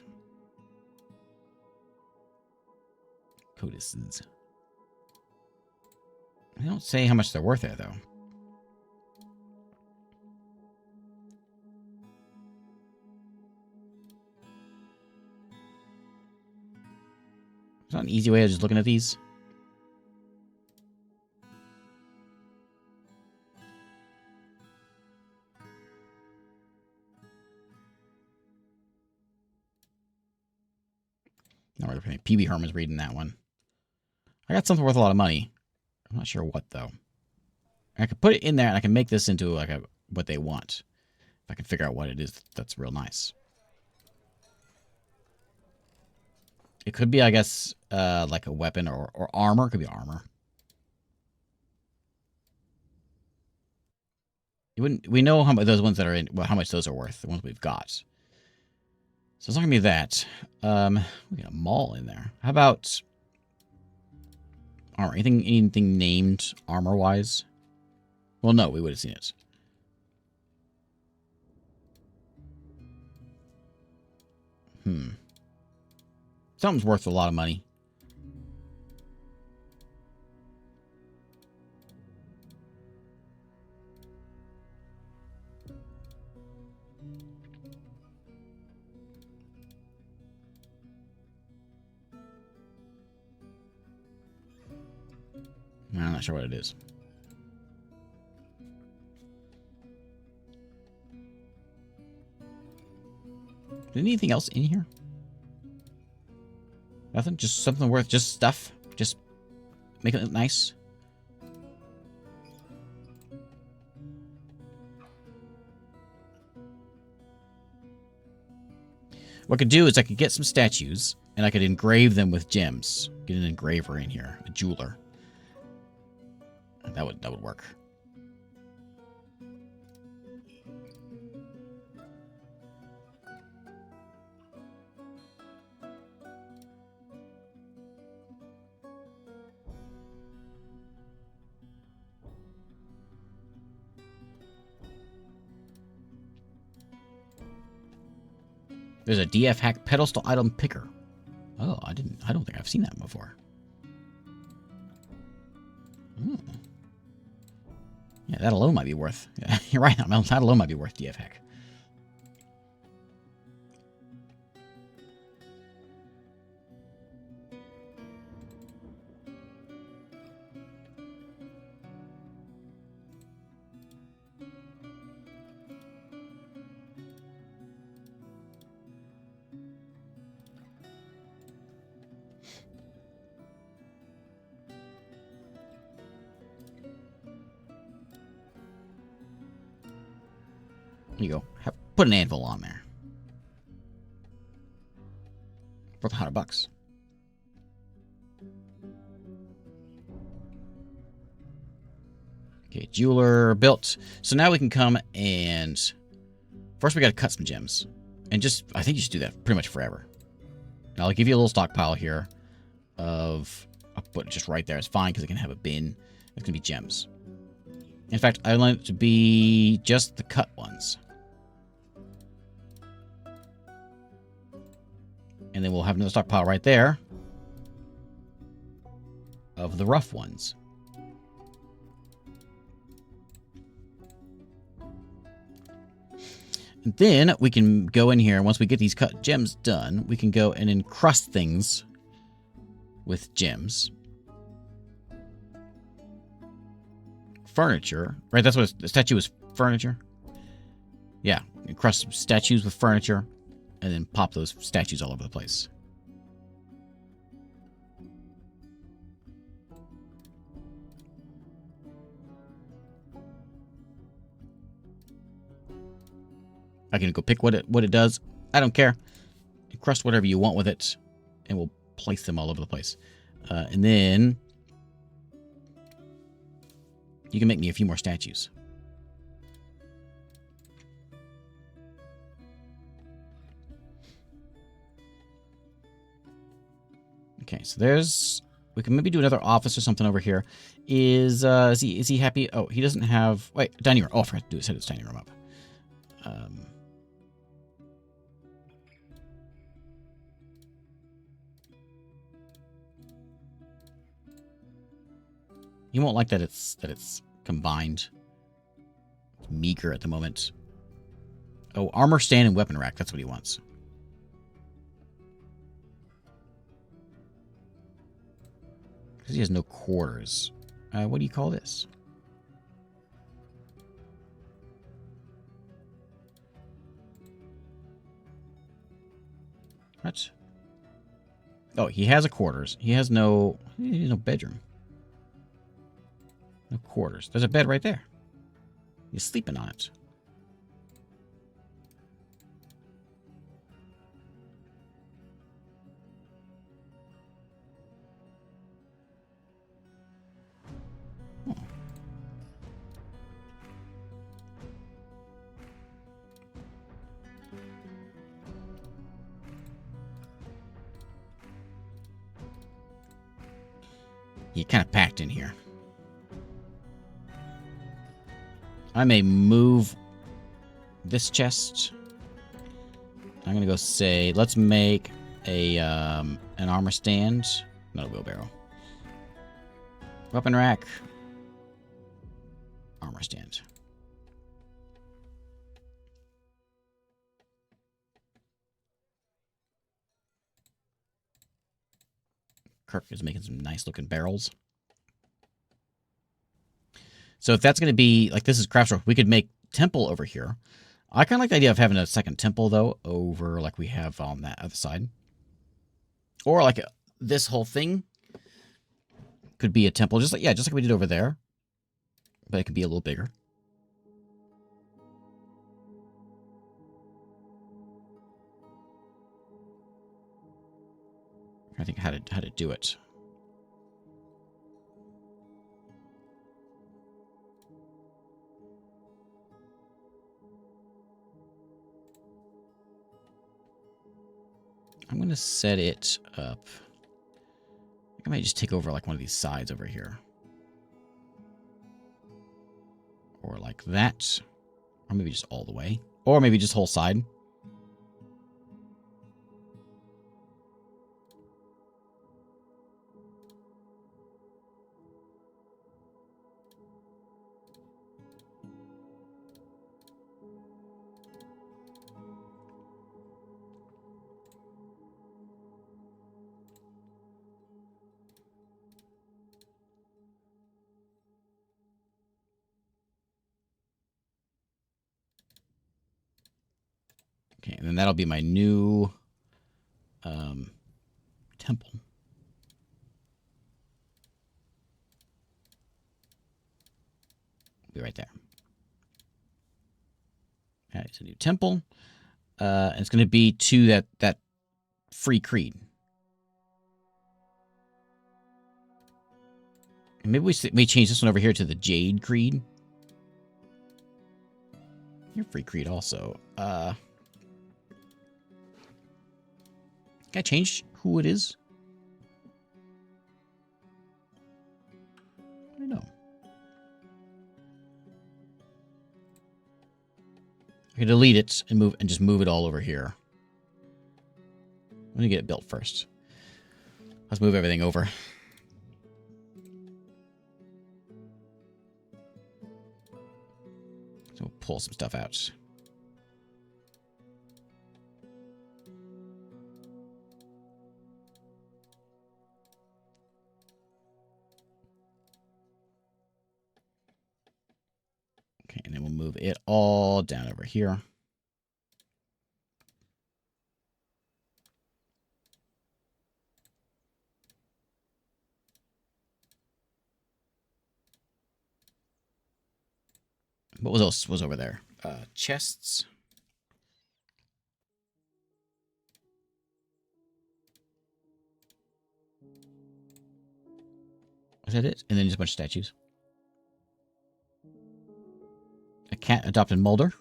Codices. They don't say how much they're worth there, though. Is that an easy way of just looking at these? No, PB Herman's reading that one. I got something worth a lot of money. I'm not sure what, though. I could put it in there, and I can make this into like what they want. If I can figure out what it is, that's real nice. It could be, I guess, like a weapon or armor. It could be armor. We know how much those ones that are in. Well, how much those are worth. The ones we've got. So it's not gonna be that. We got a mall in there. How about armor? Anything named armor wise? Well, no, we would have seen it. Something's worth a lot of money. I'm not sure what it is. Anything else in here? Nothing? Just something worth, just stuff? Just make it look nice? What I could do is I could get some statues, and I could engrave them with gems. Get an engraver in here, a jeweler. That would work. There's a DF hack pedestal item picker. Oh, I don't think I've seen that before. Yeah, that alone might be worth. Yeah, you're right. That alone might be worth DF hack. Here you go. Put an anvil on there. Worth $100. Okay, jeweler built. So now we can come and first we got to cut some gems, and just I think you should do that pretty much forever. Now I'll give you a little stockpile here of. I'll put it just right there. It's fine because it can have a bin. It's gonna be gems. In fact, I want it to be just the cut ones. And then we'll have another stockpile right there of the rough ones. And then we can go in here, once we get these cut gems done, we can go and encrust things with gems. Furniture, right? That's what the statue is, furniture. Yeah, encrust statues with furniture, and then pop those statues all over the place. I can go pick what it does. I don't care. Encrust whatever you want with it, and we'll place them all over the place. And then You can make me a few more statues. Okay, so there's... We can maybe do another office or something over here. Is he happy? Oh, he doesn't have... Wait, dining room. Oh, I forgot to set his dining room up. He won't like that it's combined. It's meager at the moment. Oh, armor stand and weapon rack. That's what he wants. Because he has no quarters. What do you call this? What? Oh, he has a quarters. He has no bedroom. No quarters. There's a bed right there. He's sleeping on it. Oh. He kind of packed in here. I may move this chest. I'm gonna go say, let's make a an armor stand, not a wheelbarrow. Weapon rack, armor stand. Kirk is making some nice looking barrels. So if that's going to be, like, this is craft store, we could make temple over here. I kind of like the idea of having a second temple, though, over like we have on that other side. Or like this whole thing could be a temple, just like we did over there. But it could be a little bigger. I think how to do it. I'm going to set it up. I think I might just take over like one of these sides over here. Or like that. Or maybe just all the way. Or maybe just whole side. Okay, and then that'll be my new temple. Be right there. Okay, it's a new temple. And it's going to be to that free creed. And maybe we may change this one over here to the Jade Creed. You're free creed also. Can I change who it is? I don't know. I can delete it and just move it all over here. Let me get it built first. Let's move everything over. So we'll pull some stuff out. Okay, and then we'll move it all down over here. What else was over there? Chests. Was that it? And then just a bunch of statues. A cat adopted Mulder.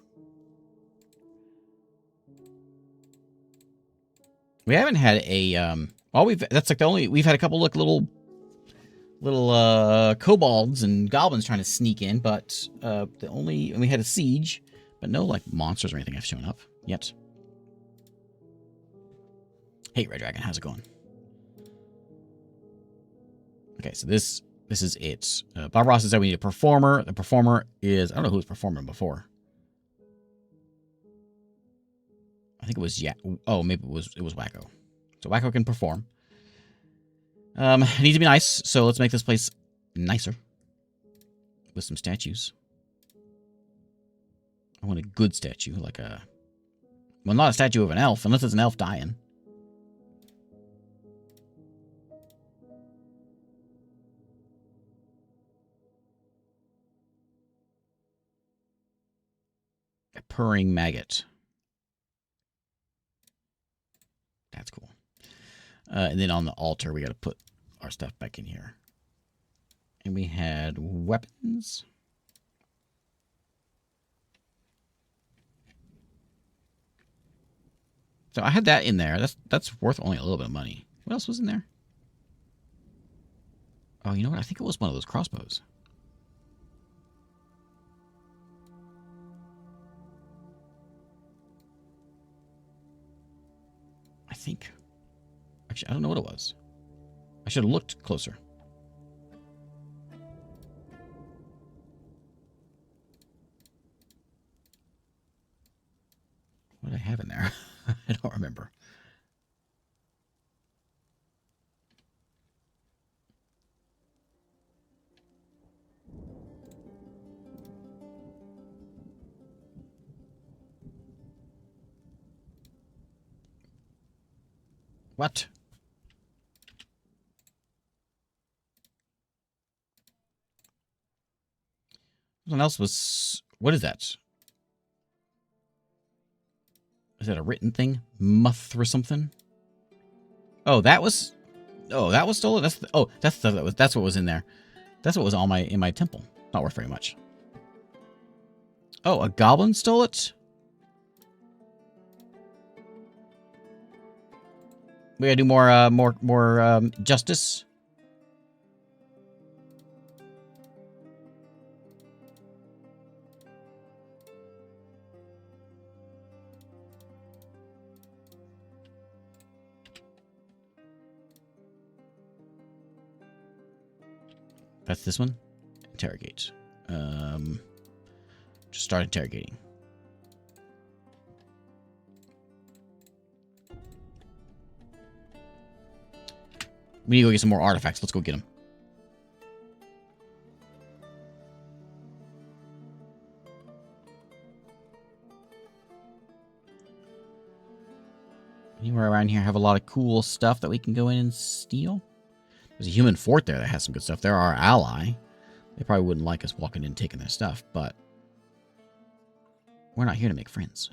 We haven't had a that's like the only we've had a couple like little kobolds and goblins trying to sneak in, but we had a siege, but no like monsters or anything have shown up yet. Hey Red Dragon, how's it going? Okay, so this is it. Bob Ross said we need a performer. The performer is I don't know who was performing before. I think it was maybe it was Wacko. So Wacko can perform. It needs to be nice, so let's make this place nicer with some statues. I want a good statue, like not a statue of an elf, unless it's an elf dying. A purring maggot. That's cool. And then on the altar, we got to put our stuff back in here. And we had weapons. So I had that in there. That's worth only a little bit of money. What else was in there? Oh, you know what? I think it was one of those crossbows. I think. Actually, I don't know what it was. I should have looked closer. What did I have in there? I don't remember. What? Something else was... What is that? Is that a written thing? Muth or something? Oh, that was... Oh, that was stolen? That's what was in there. That's what was in my temple. Not worth very much. Oh, a goblin stole it? We gotta do more justice. That's this one. Interrogate. Just start interrogating. We need to go get some more artifacts. Let's go get them. Anywhere around here have a lot of cool stuff that we can go in and steal? There's a human fort there that has some good stuff. They're our ally. They probably wouldn't like us walking in and taking their stuff, but we're not here to make friends.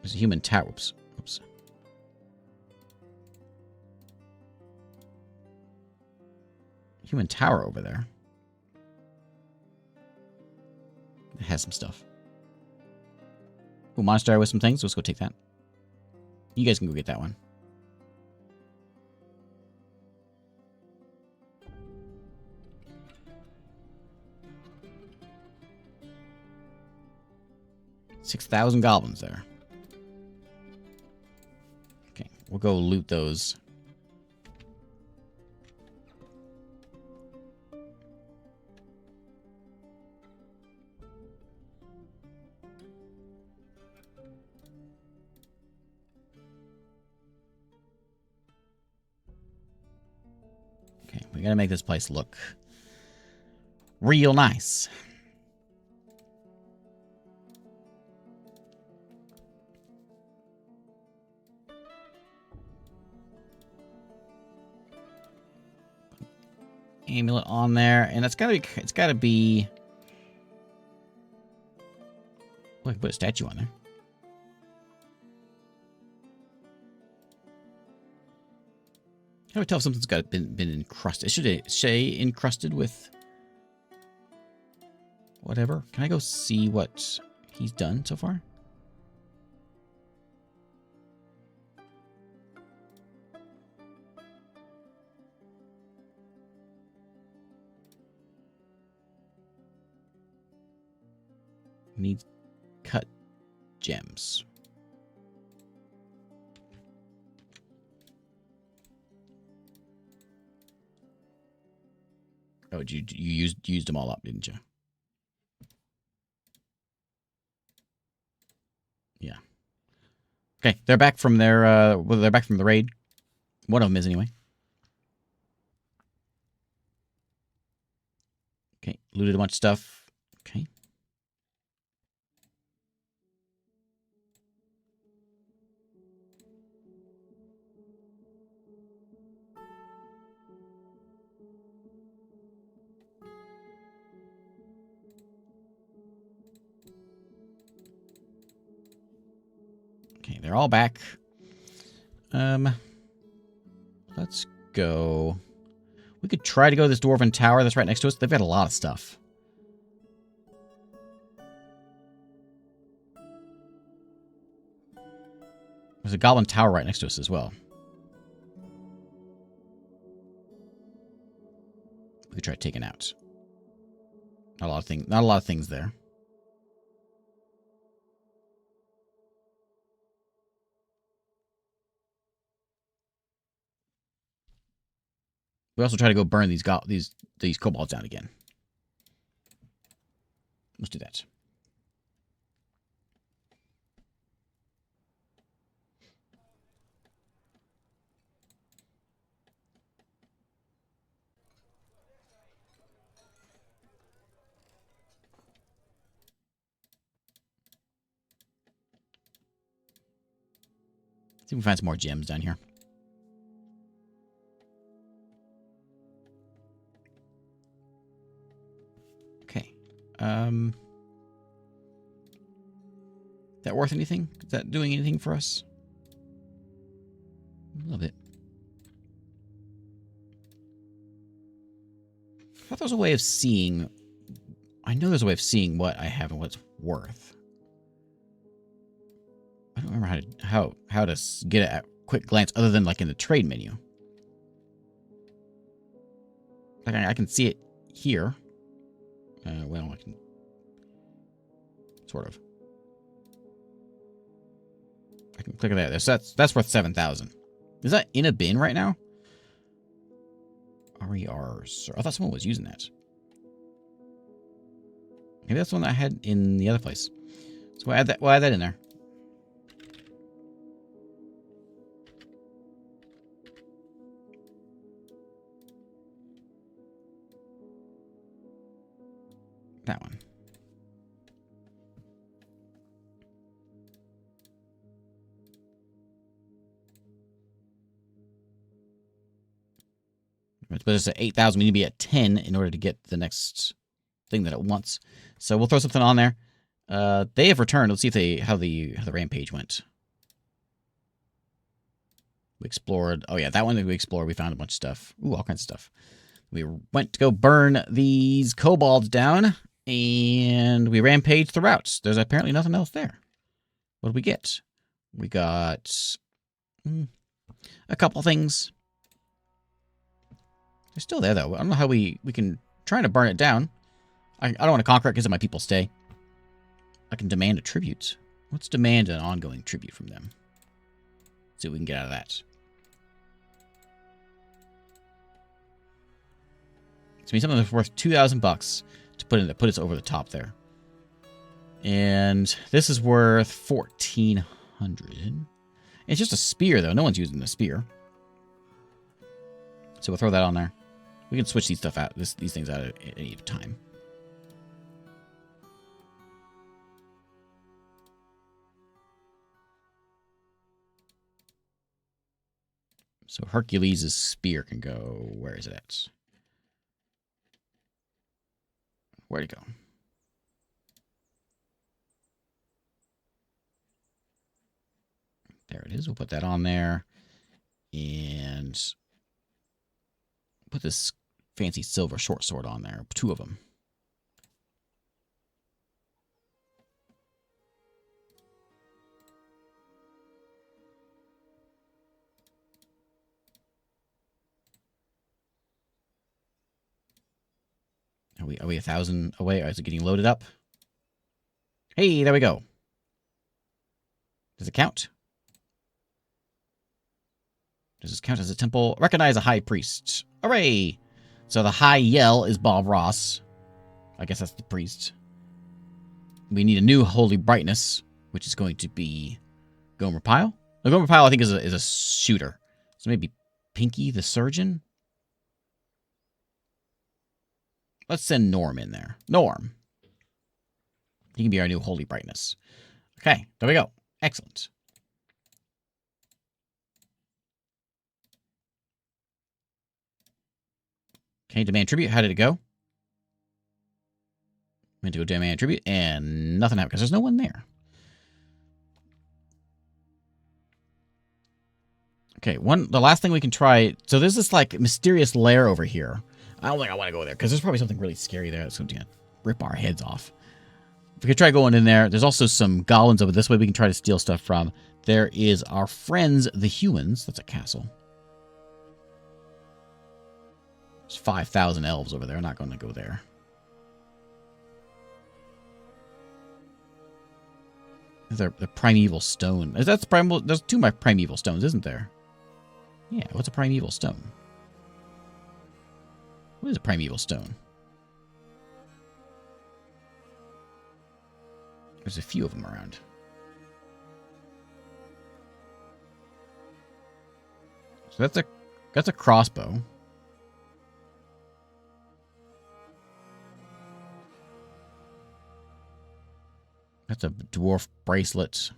There's a human tower. Oops. Human tower over there. It has some stuff. Cool monastery with some things. Let's go take that. You guys can go get that one. $6,000 goblins there. Okay, we'll go loot those. Okay, we gotta make this place look real nice. Amulet on there, and it's gotta be. Oh, I can put a statue on there. How do I tell if something's been encrusted? Should it say encrusted with? Whatever. Can I go see what he's done so far? Needs cut gems. Oh, you used them all up, didn't you? Yeah. Okay, they're back from their well, they're back from the raid. One of them is anyway. Okay, looted a bunch of stuff. Okay. Okay, they're all back. Let's go. We could try to go to this dwarven tower that's right next to us. They've got a lot of stuff. There's a goblin tower right next to us as well. We could try taking out. Not a lot of things there. We also try to go burn these kobolds down again. Let's do that. See if we can find some more gems down here. Okay. That worth anything? Is that doing anything for us? A little bit. I thought there was a way of seeing. I know there's a way of seeing what I have and what it's worth. I don't remember how to get it at quick glance other than like in the trade menu. Like I can see it here. Well, I can sort of. I can click on that. That's worth 7,000. Is that in a bin right now? RERs. I thought someone was using that. Maybe that's the one that I had in the other place. So we'll add that in there. That one. But it's at 8,000. We need to be at 10 in order to get the next thing that it wants. So we'll throw something on there. They have returned. Let's see if how the rampage went. We explored. Oh yeah, that one that we explored. We found a bunch of stuff. Ooh, all kinds of stuff. We went to go burn these kobolds down, and we rampaged throughout. There's apparently nothing else there. What did we get? We got a couple things. They're still there, though. I don't know how we can try to burn it down. I don't want to conquer it because my people stay. I can demand a tribute. Let's demand an ongoing tribute from them. See what we can get out of that. It's something that's worth 2,000 bucks to put us over the top there. And this is worth 1,400. It's just a spear, though. No one's using the spear. So we'll throw that on there. We can switch these things out at any time. So Hercules' spear can go. Where is it at? Where'd it go? There it is. We'll put that on there. And put this fancy silver short sword on there. 2 of them. Are we 1,000 away? Is it getting loaded up? Hey, there we go. Does it count? Does this count as a temple? Recognize a high priest. Hooray! So the high yell is Bob Ross. I guess that's the priest. We need a new holy brightness, which is going to be Gomer Pyle. The Gomer Pyle, I think, is a shooter. So maybe Pinky the surgeon? Let's send Norm in there. Norm. He can be our new holy brightness. Okay, there we go. Excellent. Okay, demand tribute. How did it go? Meant to go demand tribute, and nothing happened because there's no one there. Okay, the last thing we can try. So there's this like mysterious lair over here. I don't think I want to go there because there's probably something really scary there that's going to rip our heads off. We could try going in there. There's also some goblins over this way we can try to steal stuff from. There is our friends, the humans. That's a castle. There's 5,000 elves over there. I'm not going to go there. The primeval stone. That's primeval. There's two primeval stones, isn't there? Yeah. What's a primeval stone? What is a primeval stone? There's a few of them around. So that's a crossbow. That's a dwarf bracelet.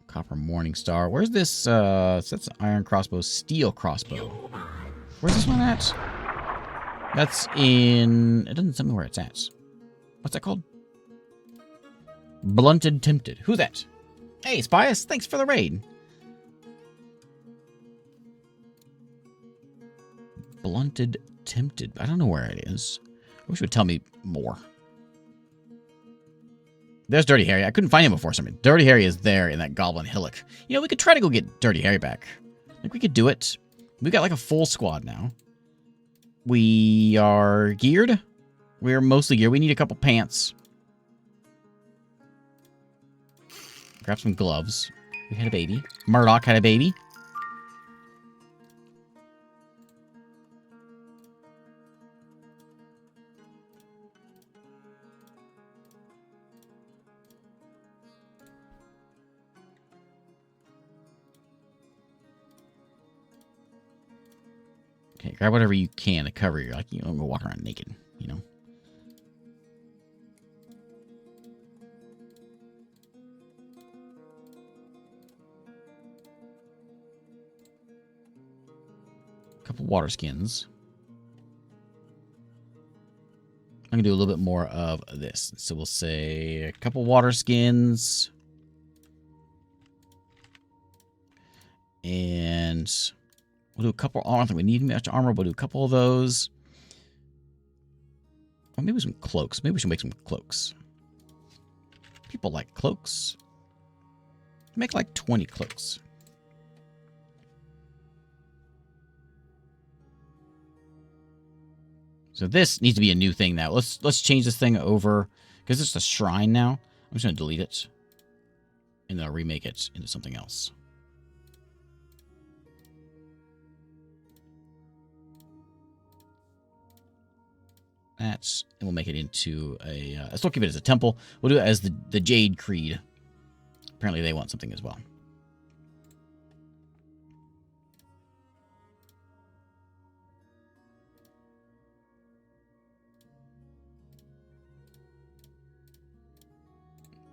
Copper morning star. Where's this? So that's an iron crossbow, steel crossbow. Where's this one at? That's in. It doesn't tell me where it's at. What's that called? Blunted Tempted. Who's that? Hey, Spias. Thanks for the raid. Blunted Tempted. I don't know where it is. I wish it would tell me more. There's Dirty Harry. I couldn't find him before something. Dirty Harry is there in that goblin hillock. You know, we could try to go get Dirty Harry back. Like, we could do it. We've got like a full squad now. We are geared. We're mostly geared. We need a couple pants. Grab some gloves. We had a baby. Murdoch had a baby. Okay, grab whatever you can to cover you. Like, you don't go walk around naked, you know? A couple water skins. I'm going to do a little bit more of this. So we'll say a couple water skins. And we'll do a couple. I don't think we need much armor. We'll do a couple of those. Or maybe some cloaks. Maybe we should make some cloaks. People like cloaks. Make like 20 cloaks. So this needs to be a new thing now. Let's change this thing over because it's a shrine now. I'm just gonna delete it and then I'll remake it into something else. And we'll make it into a. Let's not keep it as a temple. We'll do it as the Jade Creed. Apparently, they want something as well.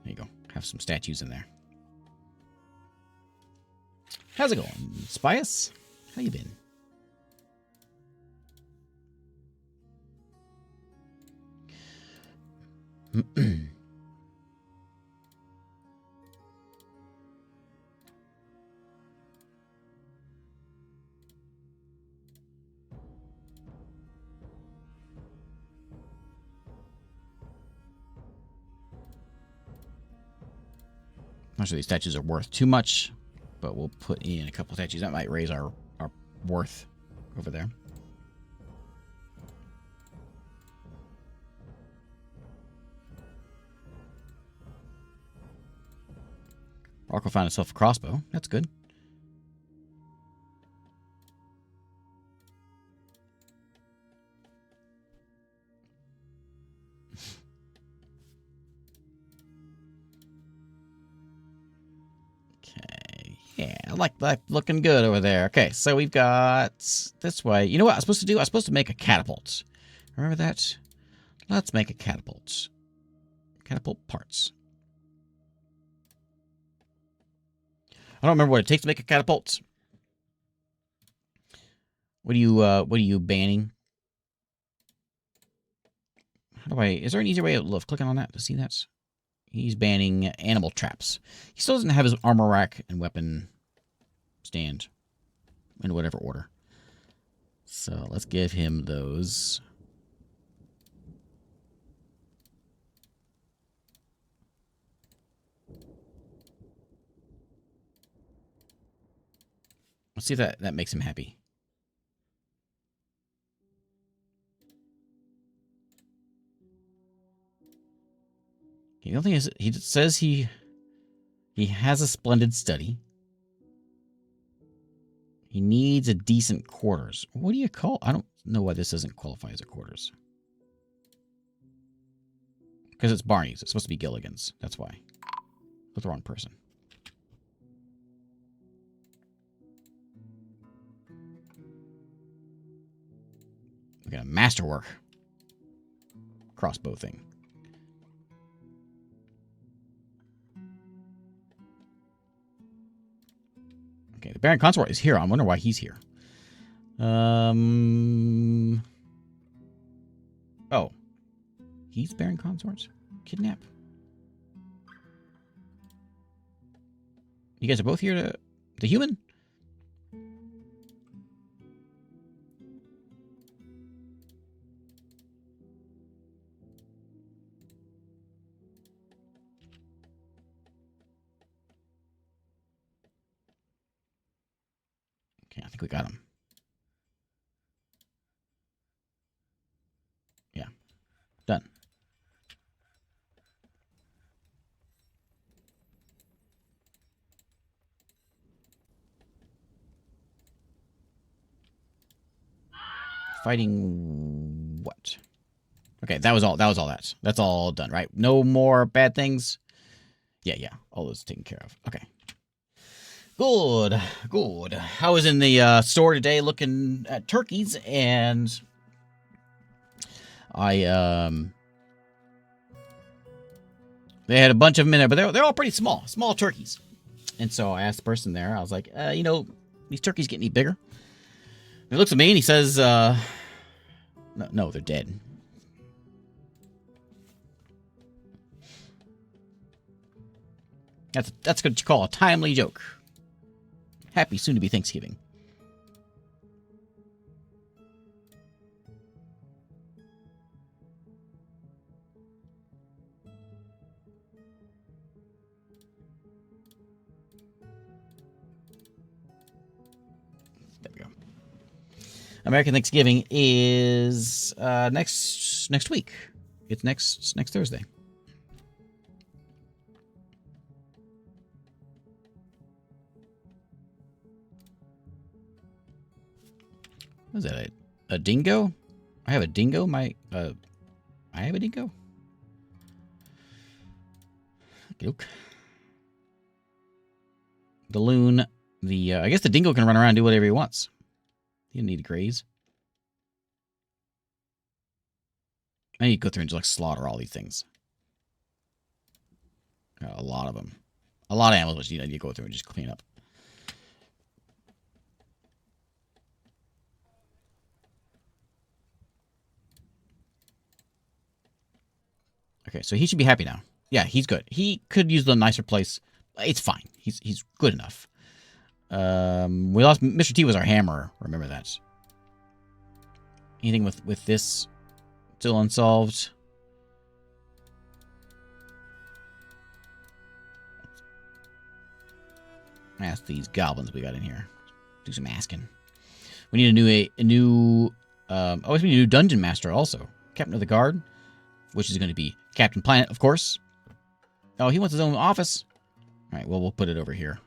There you go. Have some statues in there. How's it going, Spias? How you been? Not sure these statues are worth too much, but we'll put in a couple statues. That might raise our worth over there. Rocco found himself a crossbow. That's good. Okay. Yeah, I like that. Looking good over there. Okay, so we've got this way. You know what I was supposed to do? I was supposed to make a catapult. Remember that? Let's make a catapult. Catapult parts. I don't remember what it takes to make a catapult. What are you banning? How do I, is there an easier way of clicking on that to see that? He's banning animal traps. He still doesn't have his armor rack and weapon stand in whatever order. So let's give him those. Let's see if that makes him happy. The only thing is, he says he has a splendid study. He needs a decent quarters. What do you call? I don't know why this doesn't qualify as a quarters. Because it's Barney's. It's supposed to be Gilligan's. That's why. With the wrong person. We got a masterwork crossbow thing. Okay, the Baron Consort is here. I wonder why he's here. Oh. He's Baron Consort? Kidnap? You guys are both here to... The human? Okay, I think we got him. Yeah. Done. Fighting what? Okay, that was all that. That's all done, right? No more bad things? Yeah. All those taken care of. Okay. Good. I was in the store today looking at turkeys, and they had a bunch of them in there, but they're all pretty small turkeys. And so I asked the person there, I was like, these turkeys get any bigger? And he looks at me and he says, no, they're dead. That's what you call a timely joke. Happy soon-to-be Thanksgiving. There we go. American Thanksgiving is next week. It's next Thursday. What is that? A dingo? I have a dingo? I have a dingo? Look. The loon. I guess the dingo can run around and do whatever he wants. He didn't need to graze. I need to go through and just slaughter all these things. Got a lot of them. A lot of animals which you need to go through and just clean up. Okay, so he should be happy now. Yeah, he's good. He could use the nicer place. It's fine. He's good enough. We lost... Mr. T was our hammerer. Remember that. Anything with this still unsolved? Ask these goblins we got in here. Do some asking. We need we need a new dungeon master also. Captain of the guard, which is going to be Captain Planet, of course. Oh, he wants his own office. All right, well, we'll put it over here.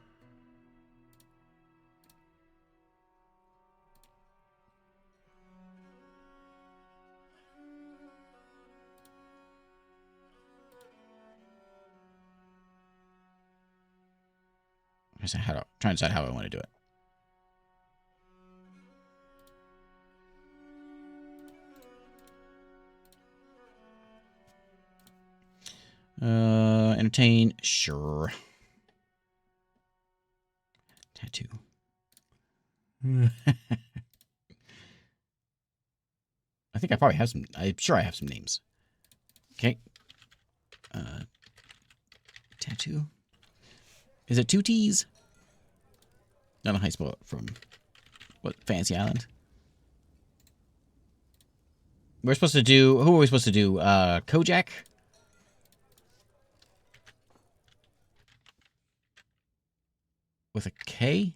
Trying to decide how I want to do it. Entertain, sure. Tattoo. I think I probably have some. I'm sure I have some names. Okay. Tattoo. Is it 2 T's? Not a high spell from what, Fancy Island? We're supposed to do. Who are we supposed to do? Kojak? With a K?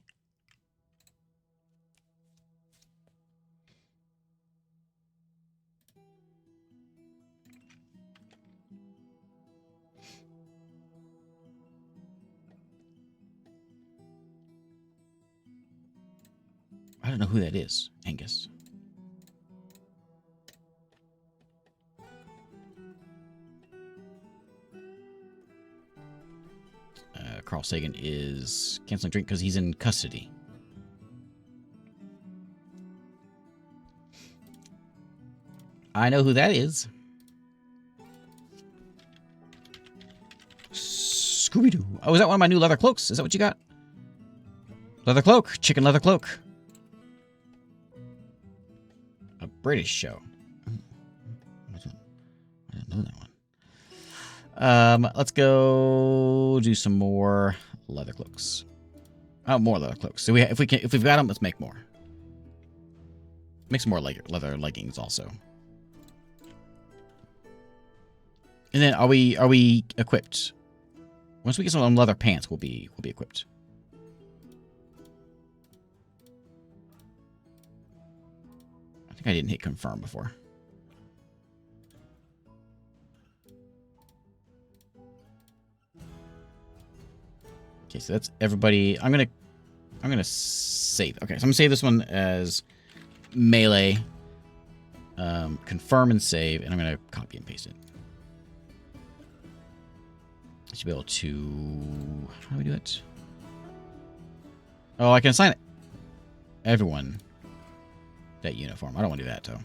I don't know who that is, Angus. Carl Sagan is canceling drink because he's in custody. I know who that is. Scooby-Doo. Oh, is that one of my new leather cloaks? Is that what you got? Leather cloak. Chicken leather cloak. A British show. I didn't know that one. Let's go do some more leather cloaks. Oh, more leather cloaks. So if we've got them, let's make more. Make some more leather leggings also. And then are we equipped? Once we get some leather pants, we'll be equipped. I think I didn't hit confirm before. Okay, so that's everybody. I'm gonna save. Okay, so I'm gonna save this one as melee. Confirm and save, and I'm gonna copy and paste it. I should be able to. How do we do it? Oh, I can assign everyone that uniform. I don't want to do that though.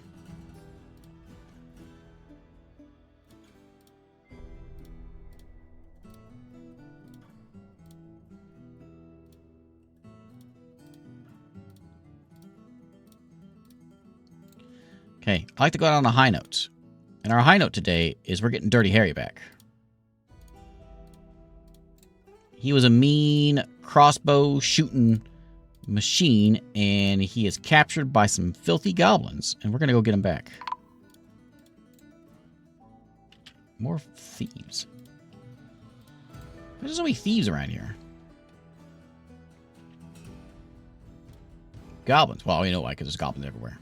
Okay, I like to go out on a high note. And our high note today is we're getting Dirty Harry back. He was a mean crossbow shooting machine, and he is captured by some filthy goblins, and we're going to go get him back. More thieves. There's so many thieves around here. Goblins. Well, you know why, because there's goblins everywhere.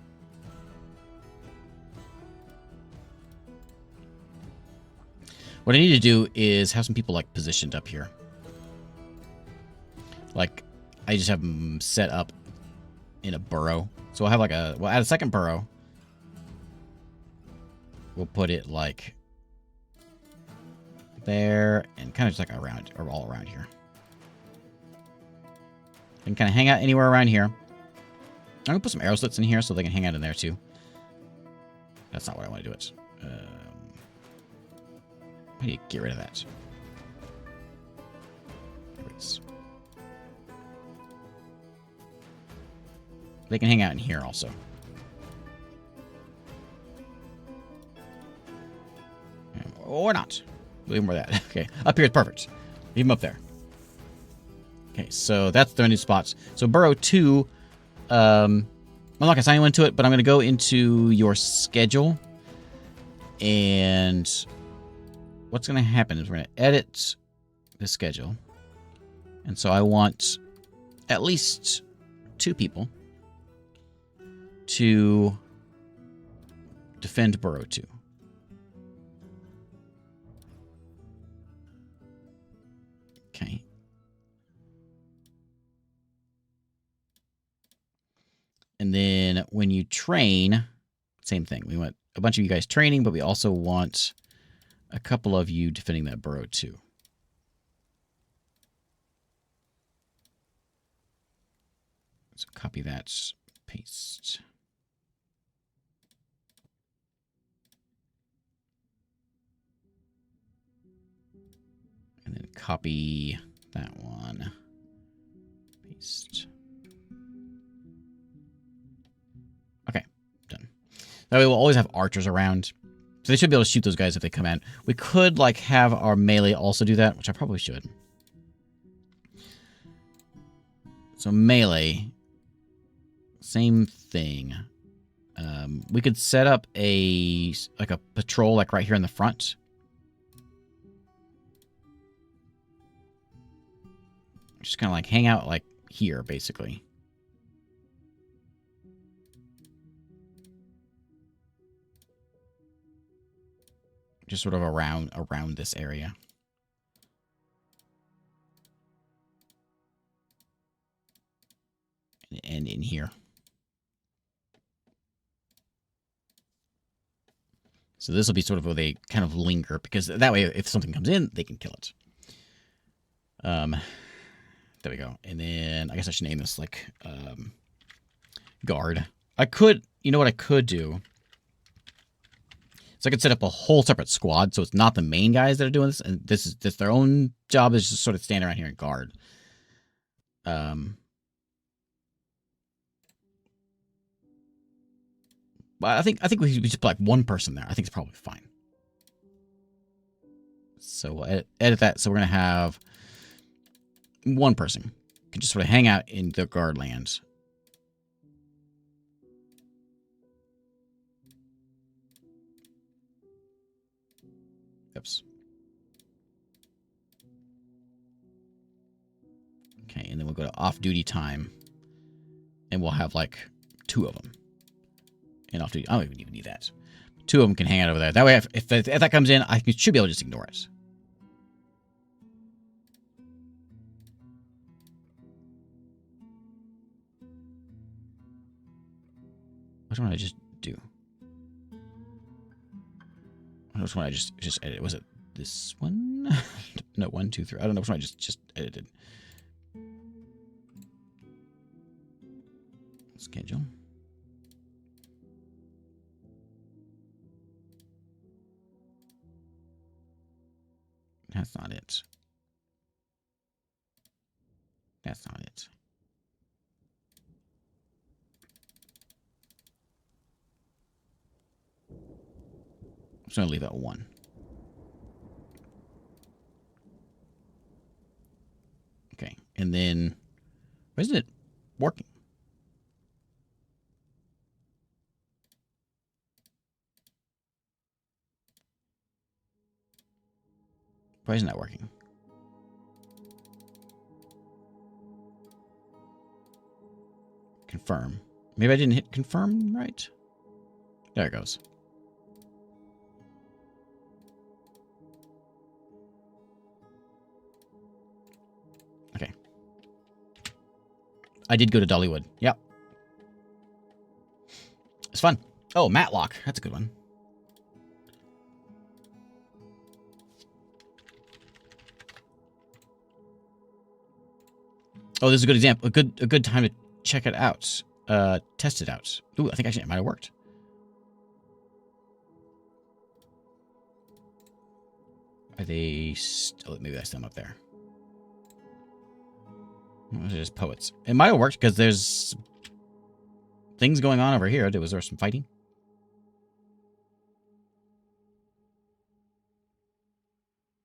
What I need to do is have some people, like, positioned up here. Like, I just have them set up in a burrow. So I'll have, like, we'll add a second burrow. We'll put it, like, there, and kind of just, like, around, or all around here. They can kind of hang out anywhere around here. I'm going to put some arrow slits in here so they can hang out in there, too. That's not what I want to do it. I need to get rid of that. They can hang out in here also. Or not. Leave them where that. Okay, up here is perfect. Leave them up there. Okay, so that's their new spots. So burrow 2, I'm not going to assign anyone to it, but I'm going to go into your schedule. And what's going to happen is we're going to edit the schedule. And so I want at least 2 people to defend burrow 2. Okay. And then when you train, same thing. We want a bunch of you guys training, but we also want a couple of you defending that burrow too. So copy that, paste. And then copy that one, paste. Okay, done. That way we'll always have archers around. So they should be able to shoot those guys if they come in. We could, like, have our melee also do that, which I probably should. So melee, same thing. We could set up a patrol, like, right here in the front. Just kind of, like, hang out, like, here, basically. Just sort of around this area. And in here. So this will be sort of where they kind of linger, because that way if something comes in, they can kill it. There we go. And then I guess I should name this like guard. I could, you know what I could do? So I could set up a whole separate squad, so it's not the main guys that are doing this, and this is just their own job is just sort of stand around here and guard. But I think we just put like one person there. I think it's probably fine. So we'll edit that. So we're gonna have one person can just sort of hang out in the guard lands. Oops. Okay, and then we'll go to off-duty time. And we'll have, like, 2 of them. And off-duty... I don't even need that. 2 of them can hang out over there. That way, if that comes in, I should be able to just ignore it. Which one did I just do? Which one I just edited? Was it this one? No, 1, 2, 3. I don't know which one I just edited. Schedule. That's not it. That's not it. I'm just going to leave it at 1. Okay, and then why isn't it working? Why isn't that working? Confirm. Maybe I didn't hit confirm right? There it goes. Okay. I did go to Dollywood. Yep. It's fun. Oh, Matlock. That's a good one. Oh, this is a good example. A good time to check it out. Test it out. Ooh, I think actually it might have worked. Are they still... Maybe that's them up there. Those are just poets. It might have worked because there's things going on over here. Was there some fighting?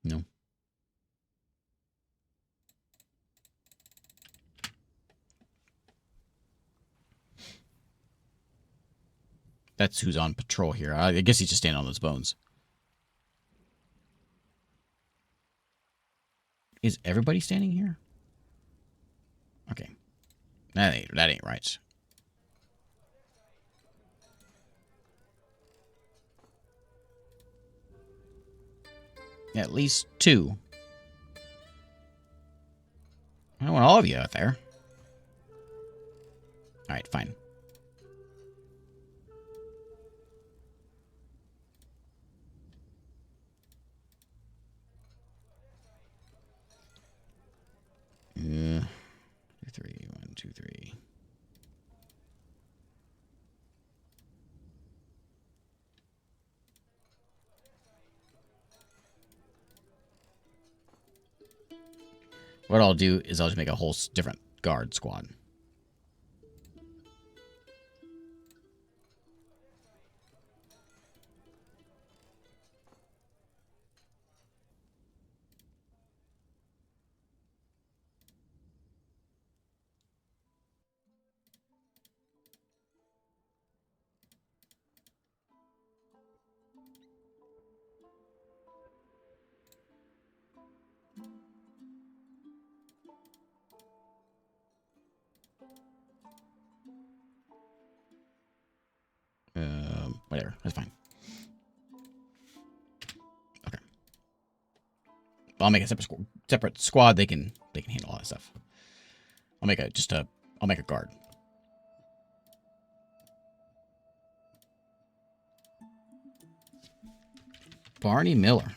No. That's who's on patrol here. I guess he's just standing on those bones. Is everybody standing here? Okay. That ain't right. At least 2. I don't want all of you out there. Alright, fine. 2, 3. What I'll do is I'll just make a whole different guard squad. Whatever. That's fine. Okay. I'll make a separate squad. They can handle all that stuff. I'll make a guard. Barney Miller.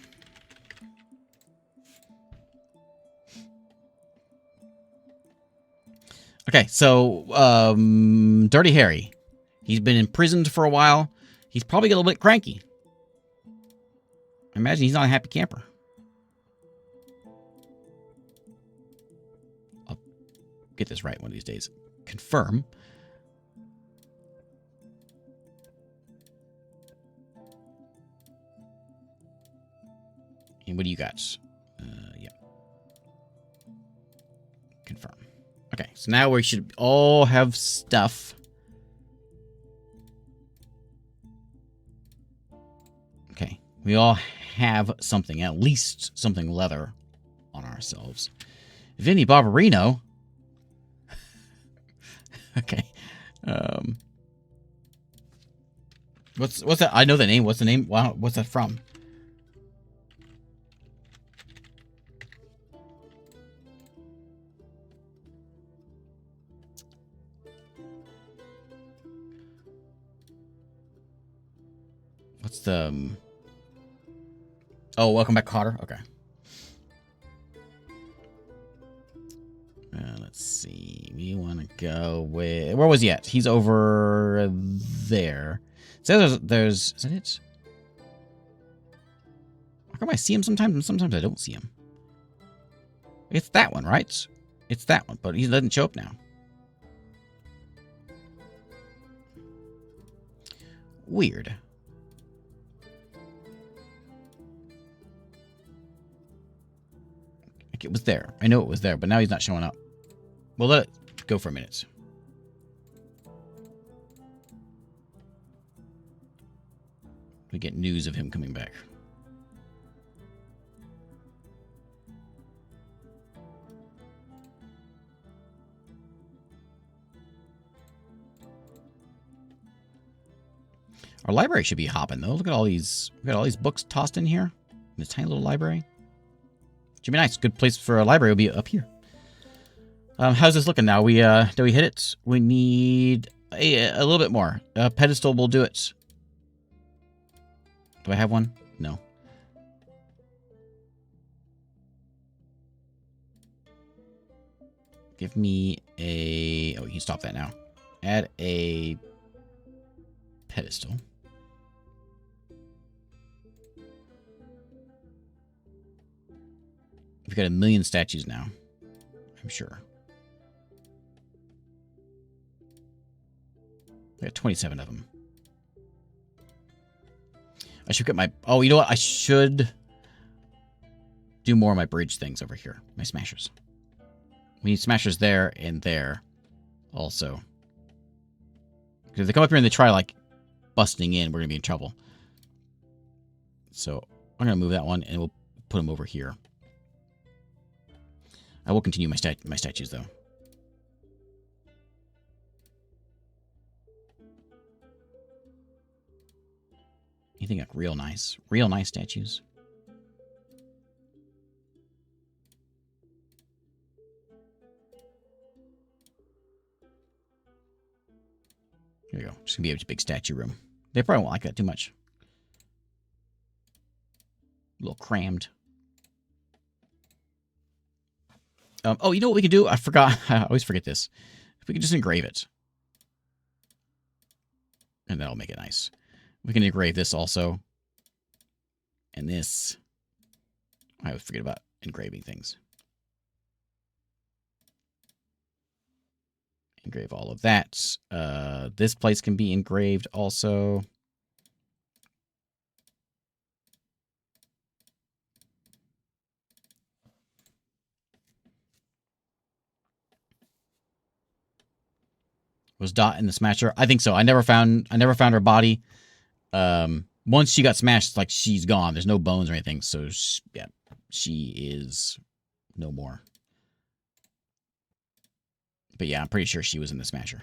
Okay, so Dirty Harry. He's been imprisoned for a while. He's probably a little bit cranky. I imagine he's not a happy camper. I'll get this right one of these days. Confirm. And what do you got? Yeah. Confirm. Okay, so now we should all have stuff. Okay, we all have something, at least something leather on ourselves. Vinny Barbarino. Okay. What's that? I know the name. What's the name? Wow, what's that from? What's the... Oh, welcome back, Cotter. Okay. Let's see. We want to go with... Where was he at? He's over there. So there's... Is that it? How come I see him sometimes and sometimes I don't see him? It's that one, right? It's that one, but he doesn't show up now. Weird. It was there. I know it was there, but now he's not showing up. We'll let it go for a minute. We get news of him coming back. Our library should be hopping though. Look at all these. We got all these books tossed in here. In this tiny little library. Should be nice. Good place for a library will be up here. How's this looking now? Do we hit it? We need a little bit more. A pedestal will do it. Do I have one? No. Give me a... Oh, you can stop that now. Add a pedestal. We've got 1 million statues now. I'm sure. We got 27 of them. I should get my... Oh, you know what? I should do more of my bridge things over here. My smashers. We need smashers there and there also. Because if they come up here and they try, like, busting in, we're going to be in trouble. So I'm going to move that one, and we'll put them over here. I will continue my statues, though. Anything like real nice statues? Here we go. Just gonna be a big statue room. They probably won't like that too much. A little crammed. Oh, you know what we can do? I forgot. I always forget this. We can just engrave it. And that'll make it nice. We can engrave this also. And this. I always forget about engraving things. Engrave all of that. This place can be engraved also. Was Dot in the smasher? I think so. I never found her body. Once she got smashed, it's like she's gone. There's no bones or anything. So yeah, she is no more. But yeah, I'm pretty sure she was in the smasher.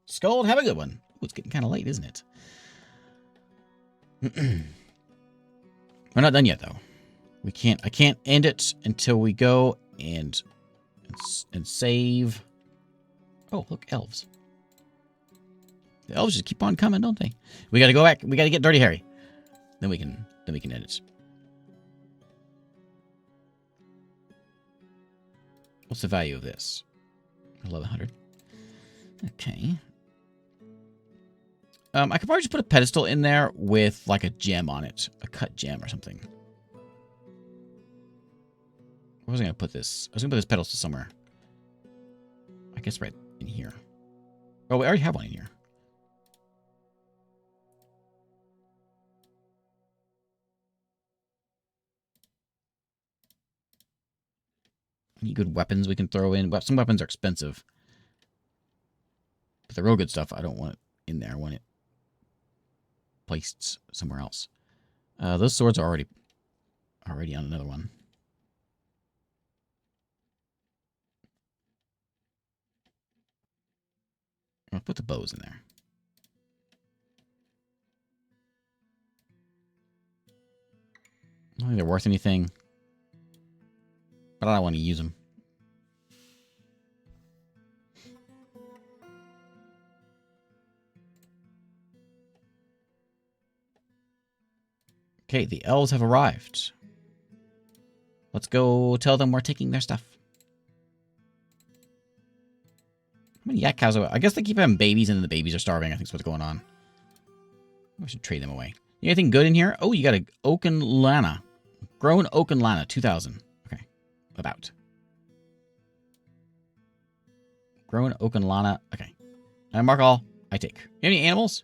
Scold, have a good one. Ooh, it's getting kind of late, isn't it? We're not done yet, though. We can't. I can't end it until we go and save. Oh, look, elves. The elves just keep on coming, don't they? We got to go back. We got to get Dirty Harry. Then we can end it. What's the value of this? 1100. Okay. I could probably just put a pedestal in there with like a gem on it, a cut gem or something. Where was I going to put this? I was going to put this pedestal somewhere. I guess right in here. Oh, we already have one in here. Any good weapons we can throw in? Some weapons are expensive. But the real good stuff, I don't want it in there. I want it placed somewhere else. Those swords are already on another one. I'll put the bows in there. I don't think they're worth anything. But I don't want to use them. Okay, the elves have arrived. Let's go tell them we're taking their stuff. How many yak cows are... I guess they keep having babies and then the babies are starving. I think is what's going on. We should trade them away. You got anything good in here? Oh, you got a oaken lana. Grown oaken lana, 2,000. Okay. About. Grown oaken lana. Okay. I mark all. I take. You have any animals?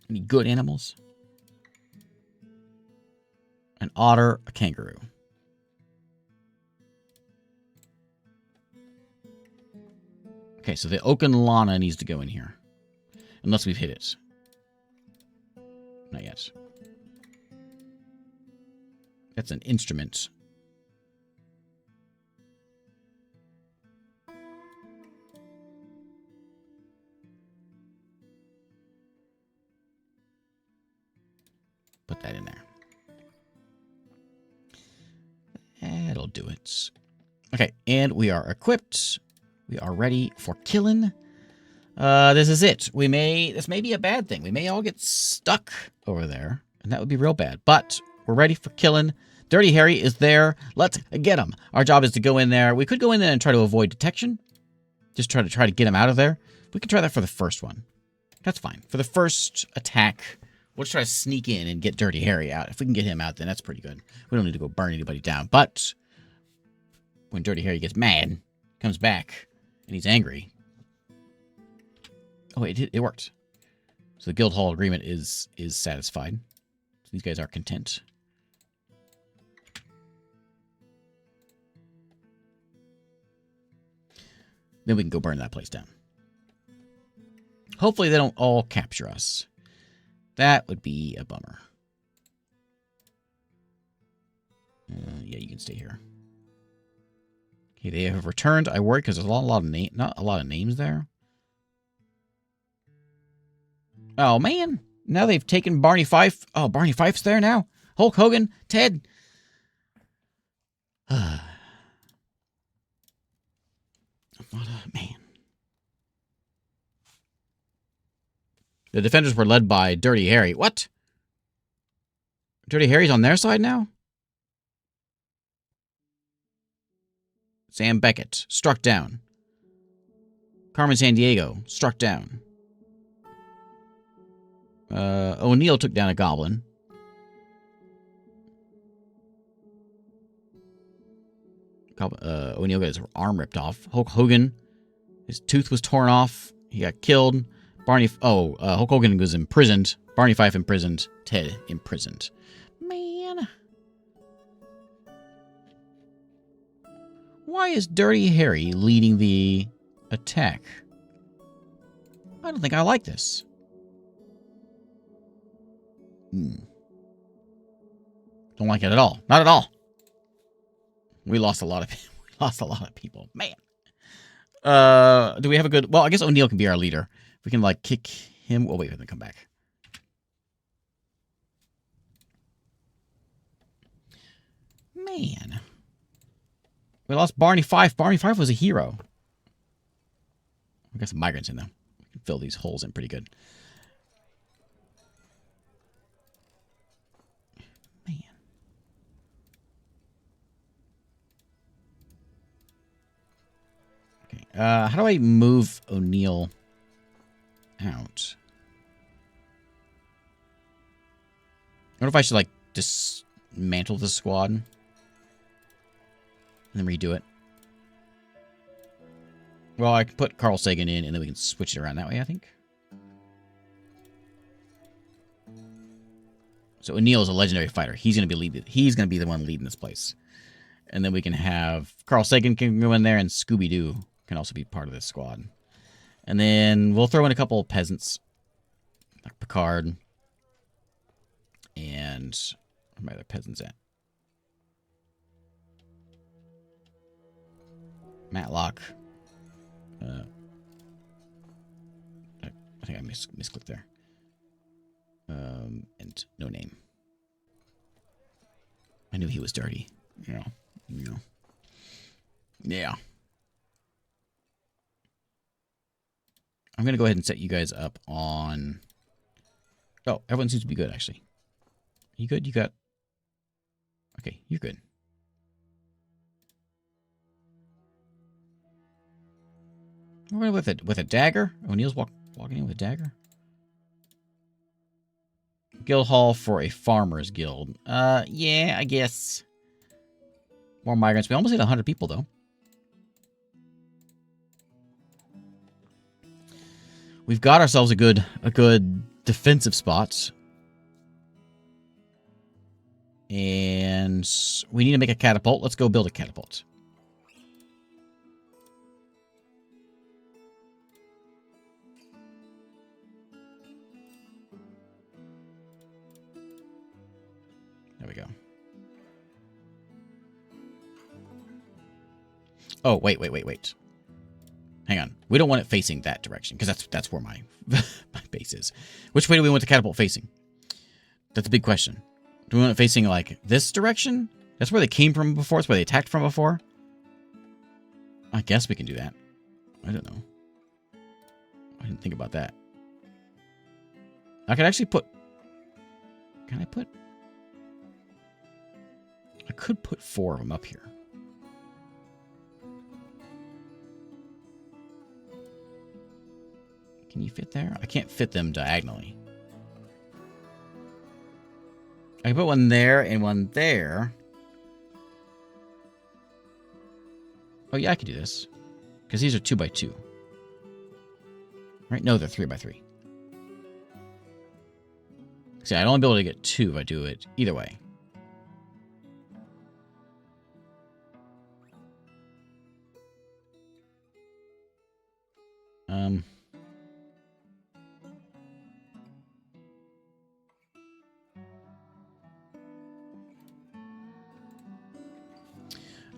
Any good animals? An otter, a kangaroo. Okay, so the oaken lana needs to go in here. Unless we've hit it. Not yet. That's an instrument. Put that in there. That'll do it. Okay, and we are equipped. We are ready for killing. This is it. This may be a bad thing. We may all get stuck over there, and that would be real bad. But we're ready for killing. Dirty Harry is there. Let's get him. Our job is to go in there. We could go in there and try to avoid detection. Just try to get him out of there. We could try that for the first one. That's fine. For the first attack, we'll just try to sneak in and get Dirty Harry out. If we can get him out, then that's pretty good. We don't need to go burn anybody down. But when Dirty Harry gets mad, comes back, and he's angry. Oh, it worked. So the guild hall agreement is satisfied. So these guys are content. Then we can go burn that place down. Hopefully they don't all capture us. That would be a bummer. Yeah, you can stay here. Okay, they have returned. I worry because there's not a lot of names there. Oh, man. Now they've taken Barney Fife. Oh, Barney Fife's there now. Hulk Hogan. Ted. What a man. The defenders were led by Dirty Harry. What? Dirty Harry's on their side now? Sam Beckett, struck down. Carmen Sandiego, struck down. O'Neill took down a goblin. O'Neill got his arm ripped off. Hulk Hogan, his tooth was torn off. He got killed. Hulk Hogan was imprisoned. Barney Fife imprisoned. Ted imprisoned. Man. Why is Dirty Harry leading the attack? I don't think I like this. Don't like it at all. Not at all. We lost a lot of people. Man. Do we have a good... Well, I guess O'Neill can be our leader. We can, like, kick him... Oh, wait, let me come back. Man. We lost Barney Fife. Barney Fife was a hero. We got some migrants in there. We can fill these holes in pretty good. Man. Okay. How do I move O'Neill out? I wonder if I should, like, dismantle the squad and then redo it. Well, I can put Carl Sagan in, and then we can switch it around that way, I think. So O'Neill is a legendary fighter. He's gonna be the one leading this place. And then we can have Carl Sagan can go in there, and Scooby-Doo can also be part of this squad. And then we'll throw in a couple of peasants, like Picard. And where are my other peasants at? Matlock. I think I misclicked there. And no name. I knew he was dirty. Yeah. I'm going to go ahead and set you guys up on... Oh, everyone seems to be good, actually. You good? You got... Okay, you're good. We're with a dagger? O'Neill's walking in with a dagger? Guild hall for a farmer's guild. Yeah, I guess. More migrants. We almost hit 100 people, though. We've got ourselves a good defensive spot. And we need to make a catapult. Let's go build a catapult. There we go. Oh, wait. Hang on. We don't want it facing that direction, because that's where my base is. Which way do we want the catapult facing? That's a big question. Do we want it facing, like, this direction? That's where they came from before? That's where they attacked from before? I guess we can do that. I don't know. I didn't think about that. I could actually put... Can I put... I could put 4 of them up here. Can you fit there? I can't fit them diagonally. I can put one there and one there. Oh, yeah, I could do this. Because these are 2x2. Right? No, they're 3x3. See, I'd only be able to get 2 if I do it either way.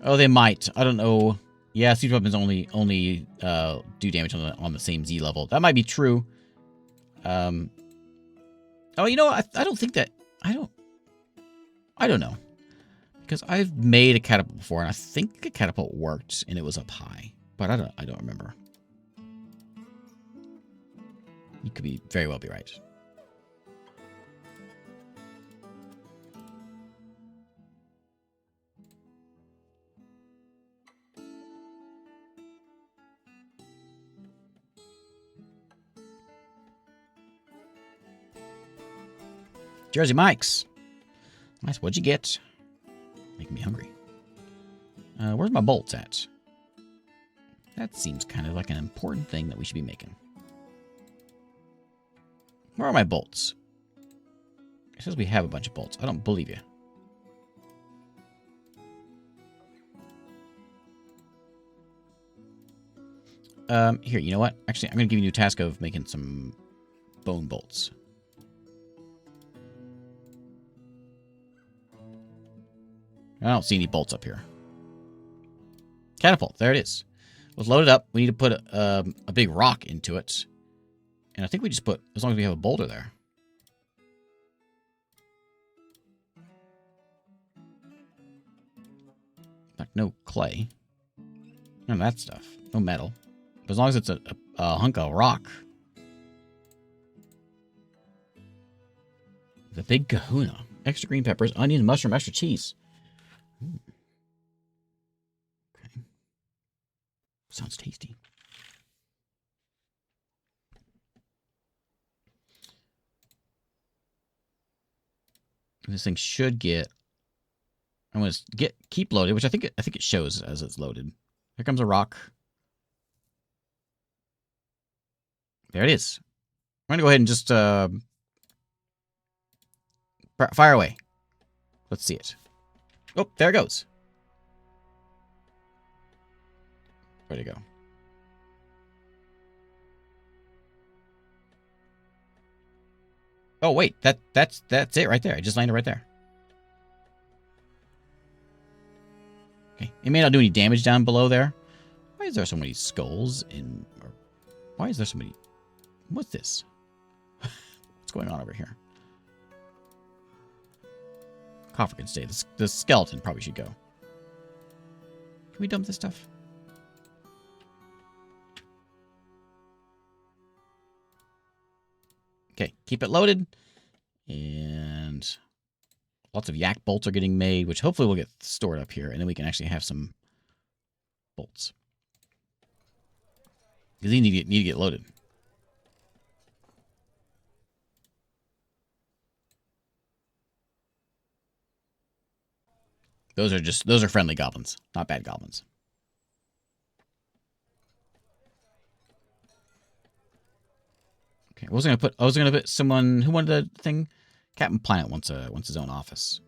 Oh, they might. I don't know. Yeah, siege weapons only do damage on the same Z level. That might be true. Oh, you know, I don't think that... I don't know. Because I've made a catapult before, and I think a catapult worked, and it was up high. But I don't remember. You could very well be right. Jersey Mike's. Nice. What'd you get? Making me hungry. Where's my bolts at? That seems kind of like an important thing that we should be making. Where are my bolts? It says we have a bunch of bolts. I don't believe you. Here, you know what? Actually, I'm going to give you a task of making some bone bolts. I don't see any bolts up here. Catapult. There it is. Let's load it up. We need to put a big rock into it. And I think we just put, as long as we have a boulder there. Like no clay. None of that stuff. No metal. But as long as it's a hunk of rock. The big kahuna. Extra green peppers, onion, mushroom, extra cheese. Okay. Sounds tasty. This thing should get. I'm going to keep loaded, which I think it shows as it's loaded. Here comes a rock. There it is. I'm going to go ahead and just fire away. Let's see it. Oh, there it goes. Where'd it go? Oh wait, that's it right there. I just landed right there. Okay, it may not do any damage down below there. Why is there so many skulls in? Or why is there so many? What's this? What's going on over here? Coffer can stay. The skeleton probably should go. Can we dump this stuff? Okay, keep it loaded. And lots of yak bolts are getting made, which hopefully will get stored up here. And then we can actually have some bolts. Because these need to get loaded. Those are friendly goblins, not bad goblins. Okay, I was gonna put someone who wanted the thing. Captain Planet wants his own office.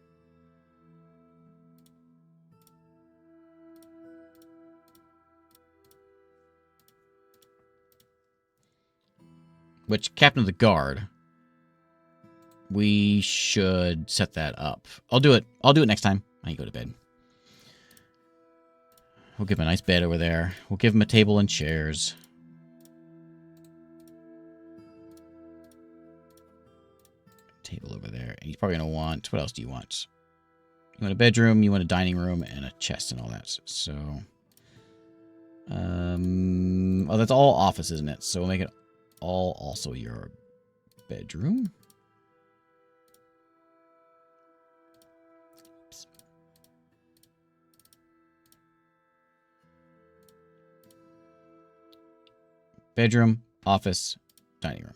Which Captain of the Guard. We should set that up. I'll do it next time. I can go to bed. We'll give him a nice bed over there. We'll give him a table and chairs. Table over there. And he's probably going to want... What else do you want? You want a bedroom, you want a dining room, and a chest and all that. So... oh, that's all office, isn't it? So we'll make it all also your bedroom. Bedroom, office, dining room.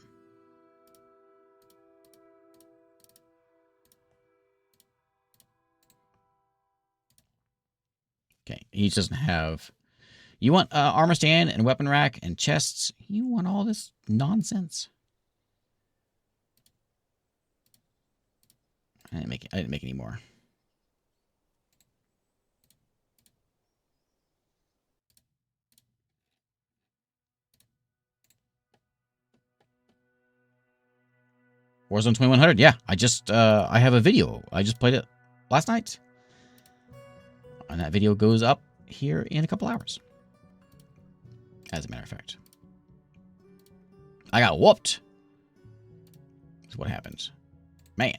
Okay, he doesn't have... You want armor stand and weapon rack and chests? You want all this nonsense? I didn't make any more. Warzone 2100, yeah. I have a video. I just played it last night. And that video goes up here in a couple hours. As a matter of fact. I got whooped. That's what happened. Man.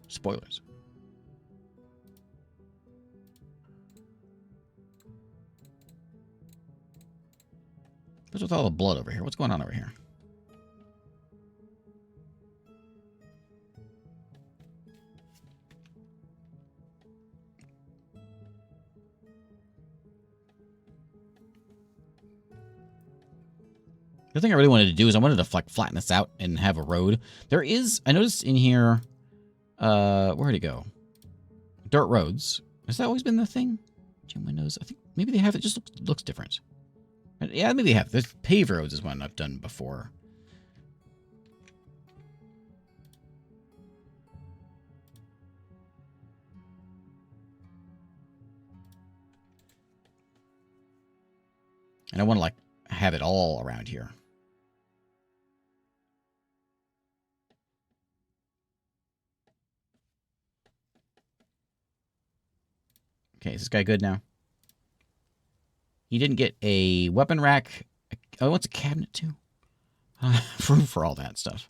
Spoilers. What's with all the blood over here? What's going on over here? The thing I really wanted to do is I wanted to like flatten this out and have a road. There is, I noticed in here, where'd it go? Dirt roads. Has that always been the thing? Gym windows. I think maybe they have it. Just looks different. Yeah, maybe they have. There's paved roads is one I've done before. And I want to like have it all around here. Okay, is this guy good now? He didn't get a weapon rack. Oh, what's a cabinet too? Room for all that stuff.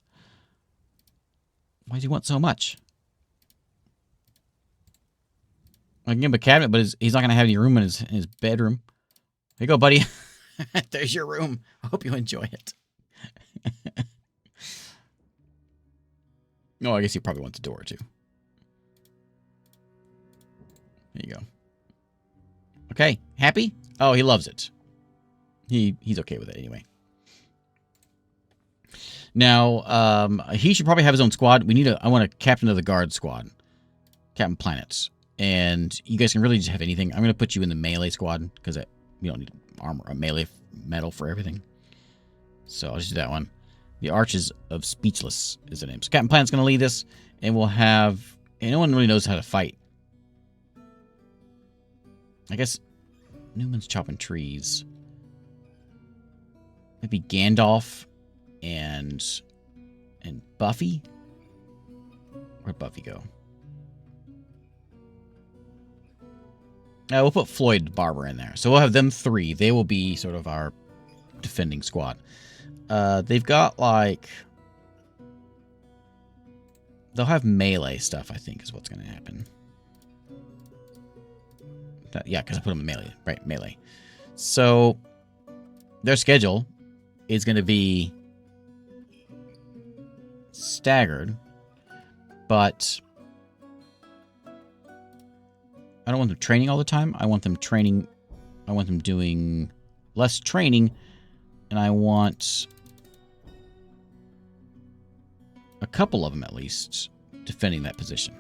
Why does he want so much? I can give him a cabinet, but he's not going to have any room in his bedroom. There you go, buddy. There's your room. I hope you enjoy it. No, I guess he probably wants a door, too. There you go. Okay, happy? Oh, he loves it. He's okay with it anyway. Now, he should probably have his own squad. I want a captain of the guard squad. Captain Planets. And you guys can really just have anything. I'm going to put you in the melee squad because we don't need armor, melee metal for everything. So I'll just do that one. The Arches of Speechless is the name. So Captain Planet's going to lead this, and we'll have... And no one really knows how to fight. I guess Newman's chopping trees. Maybe Gandalf and Buffy? Where'd Buffy go? We'll put Floyd Barber in there. So we'll have them three. They will be sort of our defending squad. They've got, like... They'll have melee stuff, I think, is what's going to happen. Yeah, because I put them in melee. Right, melee. So, their schedule is going to be staggered, but... I don't want them training all the time. I want them training. I want them doing less training. And I want a couple of them at least defending that position.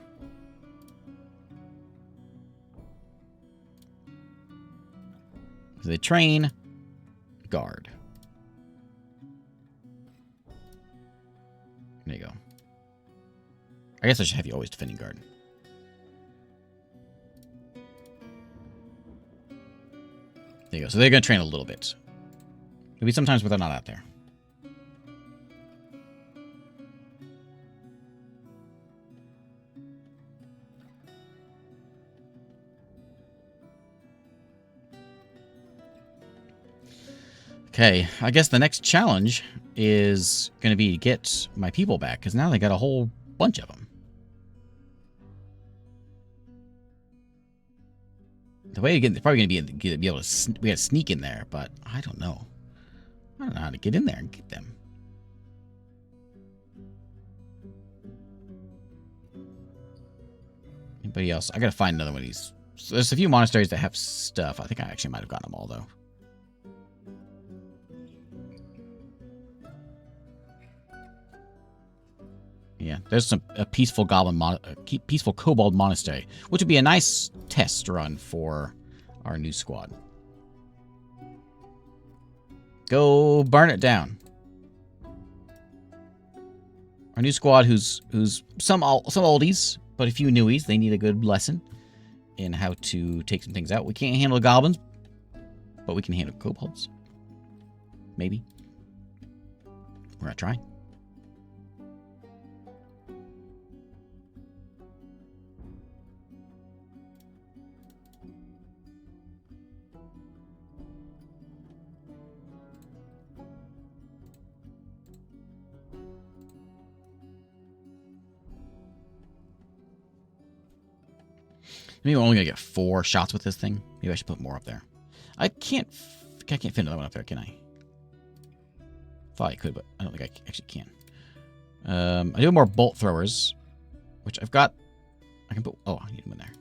So they train, guard. There you go. I guess I should have you always defending guard. There you go. So they're going to train a little bit. Maybe sometimes when they're not out there. Okay, I guess the next challenge is going to be to get my people back, because now they got a whole bunch of them. The way to get, they're probably going to be able to, we got to sneak in there, but I don't know. I don't know how to get in there and get them. Anybody else? I got to find another one of these. So there's a few monasteries that have stuff. I think I actually might have gotten them all, though. Yeah, there's a peaceful peaceful kobold monastery, which would be a nice test run for our new squad. Go burn it down. Our new squad, who's some oldies, but a few newies. They need a good lesson in how to take some things out. We can't handle goblins, but we can handle kobolds. Maybe. We're gonna try. Maybe we're only gonna get 4 shots with this thing. Maybe I should put more up there. I can't fit another one up there, can I? Thought I could, but I don't think I actually can. I do have more bolt throwers, which I've got. I can put. Oh, I need them in there.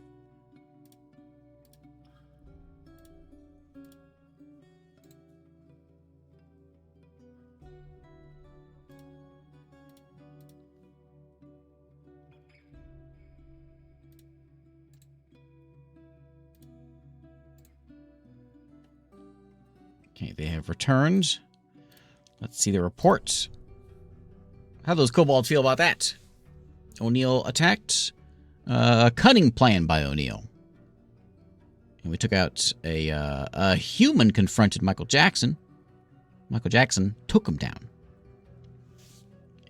Okay, they have returned. Let's see the report. How do those kobolds feel about that? O'Neill attacked. Cunning plan by O'Neill. And we took out a human confronted Michael Jackson. Michael Jackson took him down.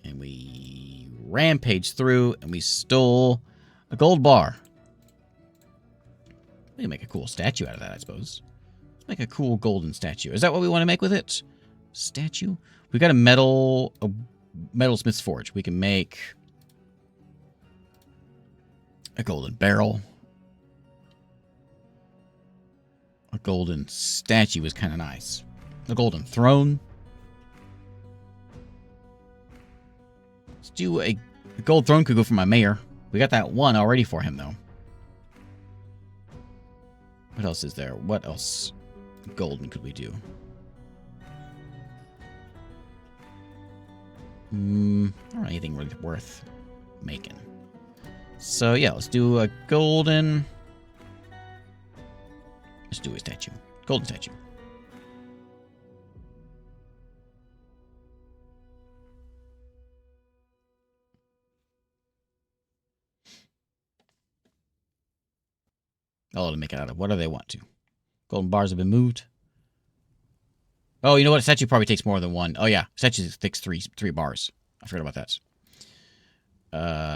And we rampaged through and we stole a gold bar. We can make a cool statue out of that, I suppose. Let's make a cool golden statue. Is that what we want to make with it? Statue? We got a metalsmith's forge. We can make a golden barrel. A golden statue is kind of nice. A golden throne. Let's do a gold throne could go for my mayor. We got that one already for him, though. What else is there? What else golden could we do? I don't know anything really worth making. So, yeah, let's do a golden... Let's do a statue. Golden statue. I'll let them make it out of. What do they want to? Golden bars have been moved. Oh, you know what? A statue probably takes more than one. Oh, yeah. Statue takes three bars. I forgot about that.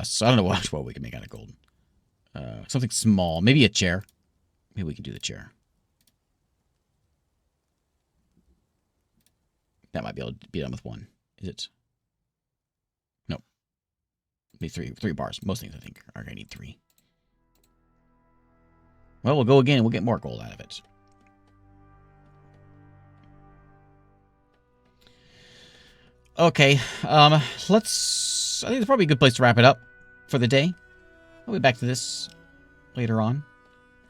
So I don't know what we can make out of gold. Something small. Maybe a chair. Maybe we can do the chair. That might be able to be done with one. Is it? No. Need three bars. Most things, I think, are going to need 3. Well, we'll go again and we'll get more gold out of it. Okay. Let's... I think it's probably a good place to wrap it up for the day. I'll be back to this later on. And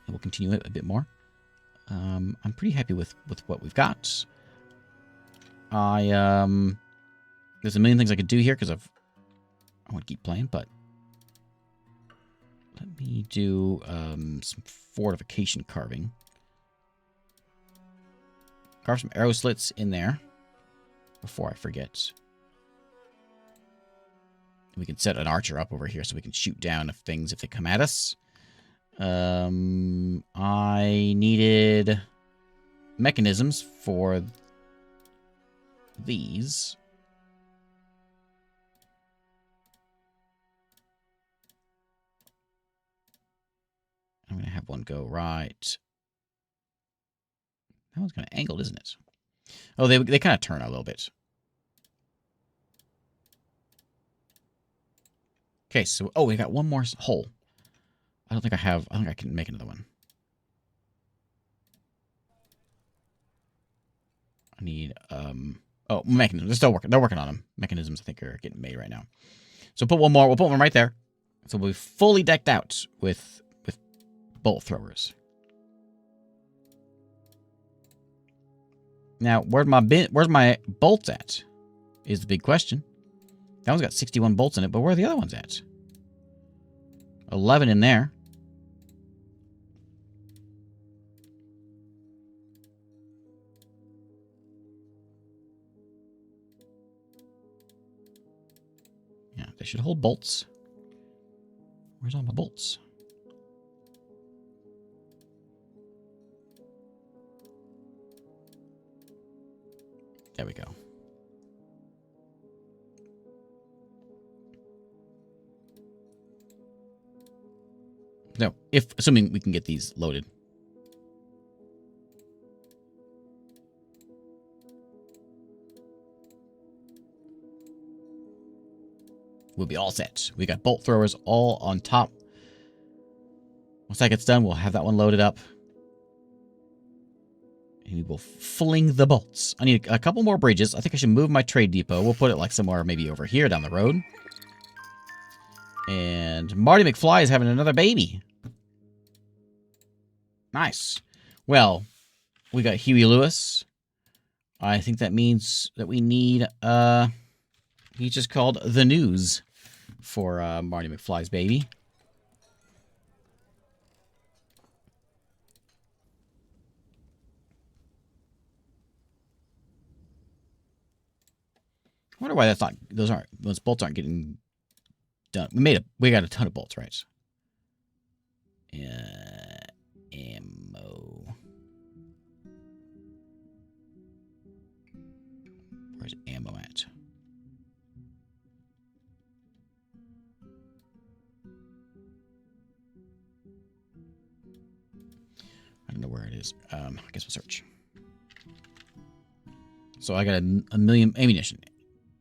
we'll continue it a bit more. I'm pretty happy with what we've got. There's a million things I could do here because I want to keep playing, but let me do some fortification carving. Carve some arrow slits in there before I forget. We can set an archer up over here so we can shoot down things if they come at us. I needed mechanisms for these. I'm going to have one go right. That one's kind of angled, isn't it? Oh, they kind of turn a little bit. Okay, so... Oh, we got one more hole. I think I can make another one. I need... Oh, mechanisms. They're still working. They're working on them. Mechanisms, I think, are getting made right now. So put one more. We'll put one right there. So we'll be fully decked out with bolt throwers. Now, where's my bolts at? Is the big question. That one's got 61 bolts in it, but where are the other ones at? 11 in there. Yeah, they should hold bolts. Where's all my bolts? There we go. No, assuming we can get these loaded. We'll be all set. We got bolt throwers all on top. Once that gets done, we'll have that one loaded up. And we will fling the bolts. I need a couple more bridges. I think I should move my trade depot. We'll put it like somewhere maybe over here down the road. And Marty McFly is having another baby. Nice. Well, we got Huey Lewis. I think that means that we need, he's just called The News for Marty McFly's baby. wonder why that's not. Those bolts aren't getting done. We got a ton of bolts, right? Ammo. Where's ammo at? I don't know where it is. I guess we'll search. So I got a million ammunition.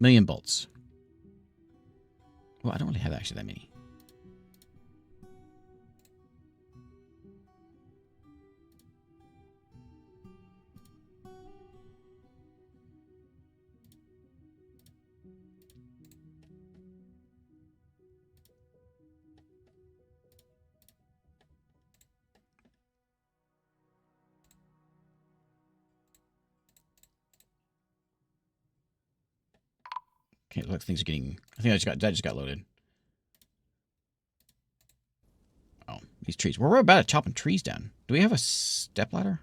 Million bolts. Well, I don't really have actually that many. Okay, looks things are getting. I think that just got loaded. Oh, these trees. We're about at chopping trees down. Do we have a stepladder?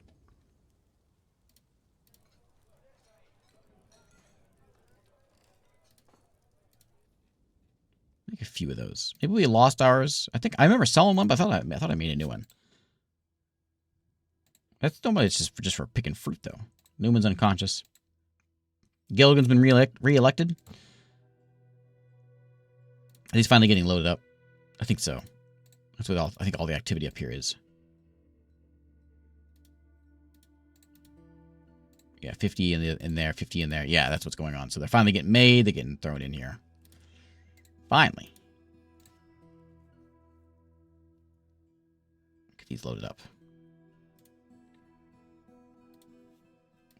Make a few of those. Maybe we lost ours. I think I remember selling one, but I thought I made a new one. That's normally it's just for picking fruit though. Newman's unconscious. Gilligan's been re-elected. He's finally getting loaded up. I think so. That's what I think all the activity up here is. Yeah, 50 in there, 50 in there. Yeah, that's what's going on. So they're finally getting made. They're getting thrown in here. Finally. Get these loaded up.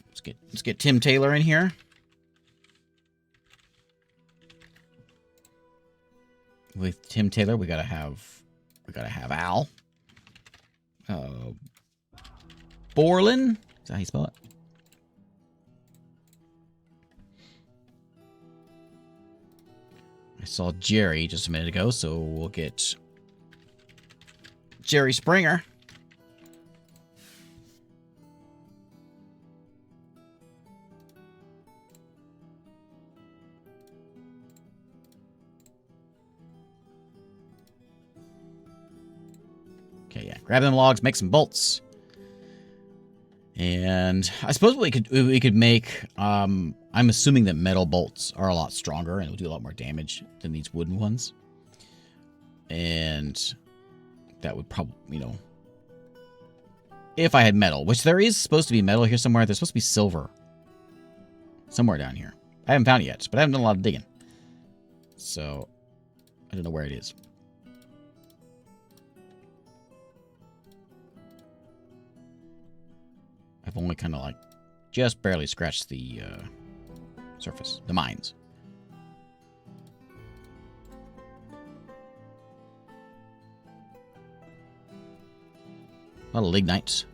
Let's get Tim Taylor in here. With Tim Taylor, we gotta have Al. Borland? Is that how you spell it? I saw Jerry just a minute ago, so we'll get Jerry Springer. Okay, yeah. Grab them logs, make some bolts. And I suppose we could make I'm assuming that metal bolts are a lot stronger and will do a lot more damage than these wooden ones. And that would probably, you know, if I had metal, which there is supposed to be metal here somewhere. There's supposed to be silver somewhere down here. I haven't found it yet, but I haven't done a lot of digging. So I don't know where it is. I've only kind of like just barely scratched the surface, the mines. A lot of lignites.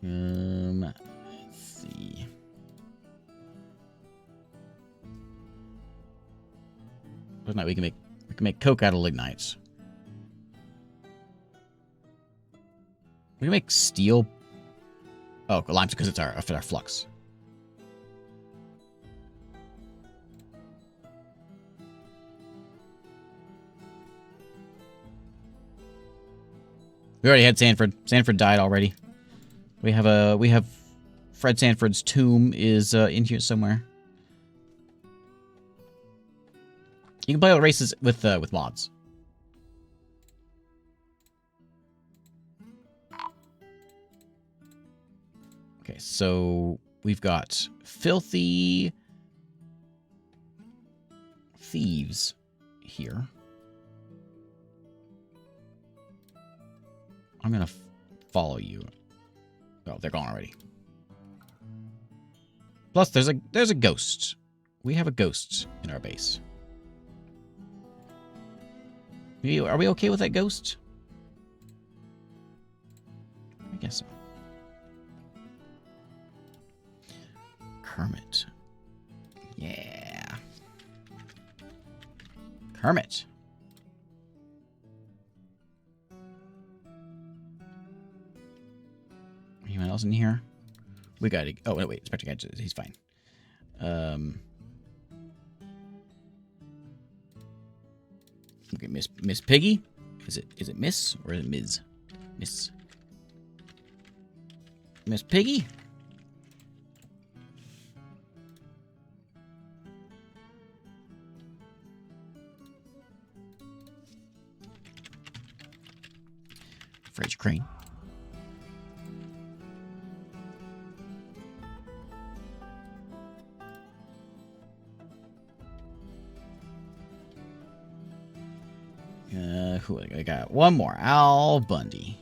Let's see. Lignite, we can make coke out of lignites. We can make steel. Oh, lime because it's our flux. We already had Sanford. Sanford died already. We have Fred Sanford's tomb is in here somewhere. You can play all the races with mods. Okay, so we've got filthy thieves here. I'm gonna follow you. Oh, they're gone already. Plus, there's a ghost. We have a ghost in our base. Are we okay with that ghost? I guess so. Hermit. Yeah. Hermit. Anyone else in here? We got to... Oh, wait. Spectre Gadget. He's fine. Okay, Miss Piggy? Is it Miss or is it Ms? Miss. Miss Piggy? Fraser Crane. Who I got? One more. Al Bundy.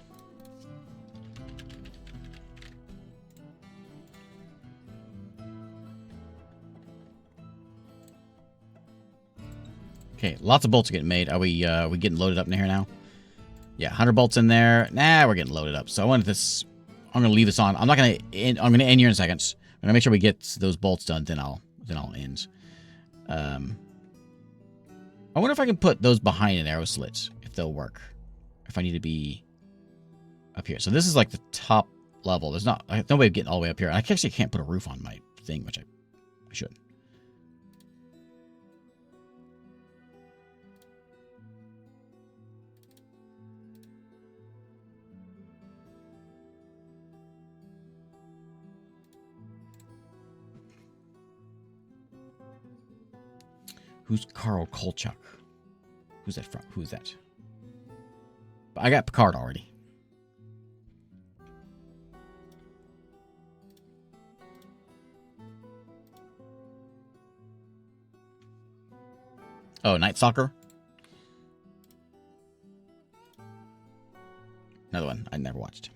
Okay, lots of bolts are getting made. Are we getting loaded up in here now? Yeah, 100 bolts in there. Nah, we're getting loaded up. So I wanted this. I'm gonna leave this on. I'm not gonna end. I'm gonna end here in a second. I'm gonna make sure we get those bolts done. Then I'll end. I wonder if I can put those behind an arrow slit, if they'll work. If I need to be up here. So this is like the top level. There's no way of getting all the way up here. I actually can't put a roof on my thing, which I should. Who's Carl Kolchak? Who's that from? Who's that? I got Picard already. Oh, Night Stalker? Another one I never watched.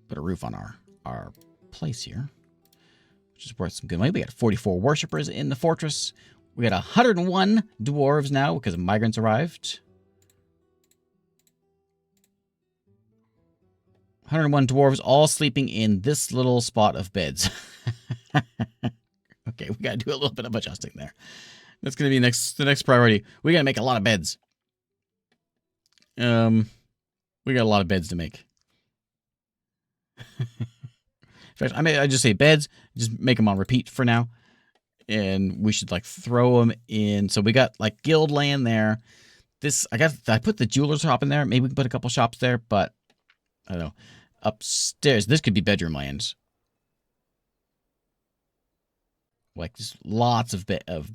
Put a roof on our place here, which is worth some good money. We got 44 worshippers in the fortress. We got 101 dwarves now because migrants arrived. 101 dwarves all sleeping in this little spot of beds. Okay, we got to do a little bit of adjusting there. That's going to be the next priority. We got to make a lot of beds. We got a lot of beds to make. In fact, I just say beds, just make them on repeat for now. And we should like throw them in. So we got like guild land there. I put the jeweler shop in there. Maybe we can put a couple shops there, but I don't know. Upstairs, this could be bedroom lands. Like just lots of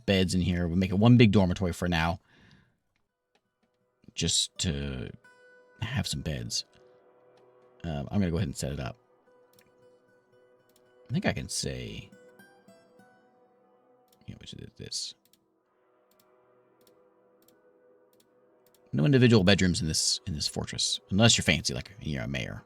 beds in here. We'll make it one big dormitory for now. Just to have some beds. I'm going to go ahead and set it up. I think I can say... Yeah, which is this. No individual bedrooms in this fortress. Unless you're fancy, like you're a mayor.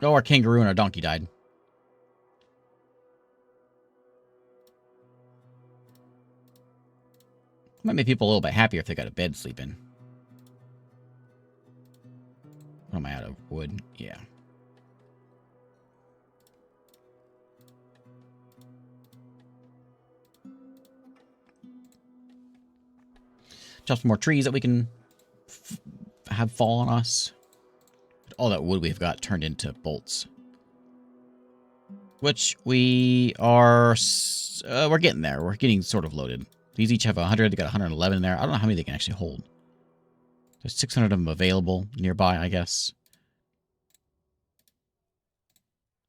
Oh, our kangaroo and our donkey died. Might make people a little bit happier if they got a bed to sleep in. What am I out of wood? Yeah. Chop some more trees that we can have fall on us. All that wood we've got turned into bolts. Which we are... we're getting there. We're getting sort of loaded. These each have 100. They got 111 in there. I don't know how many they can actually hold. There's 600 of them available nearby, I guess.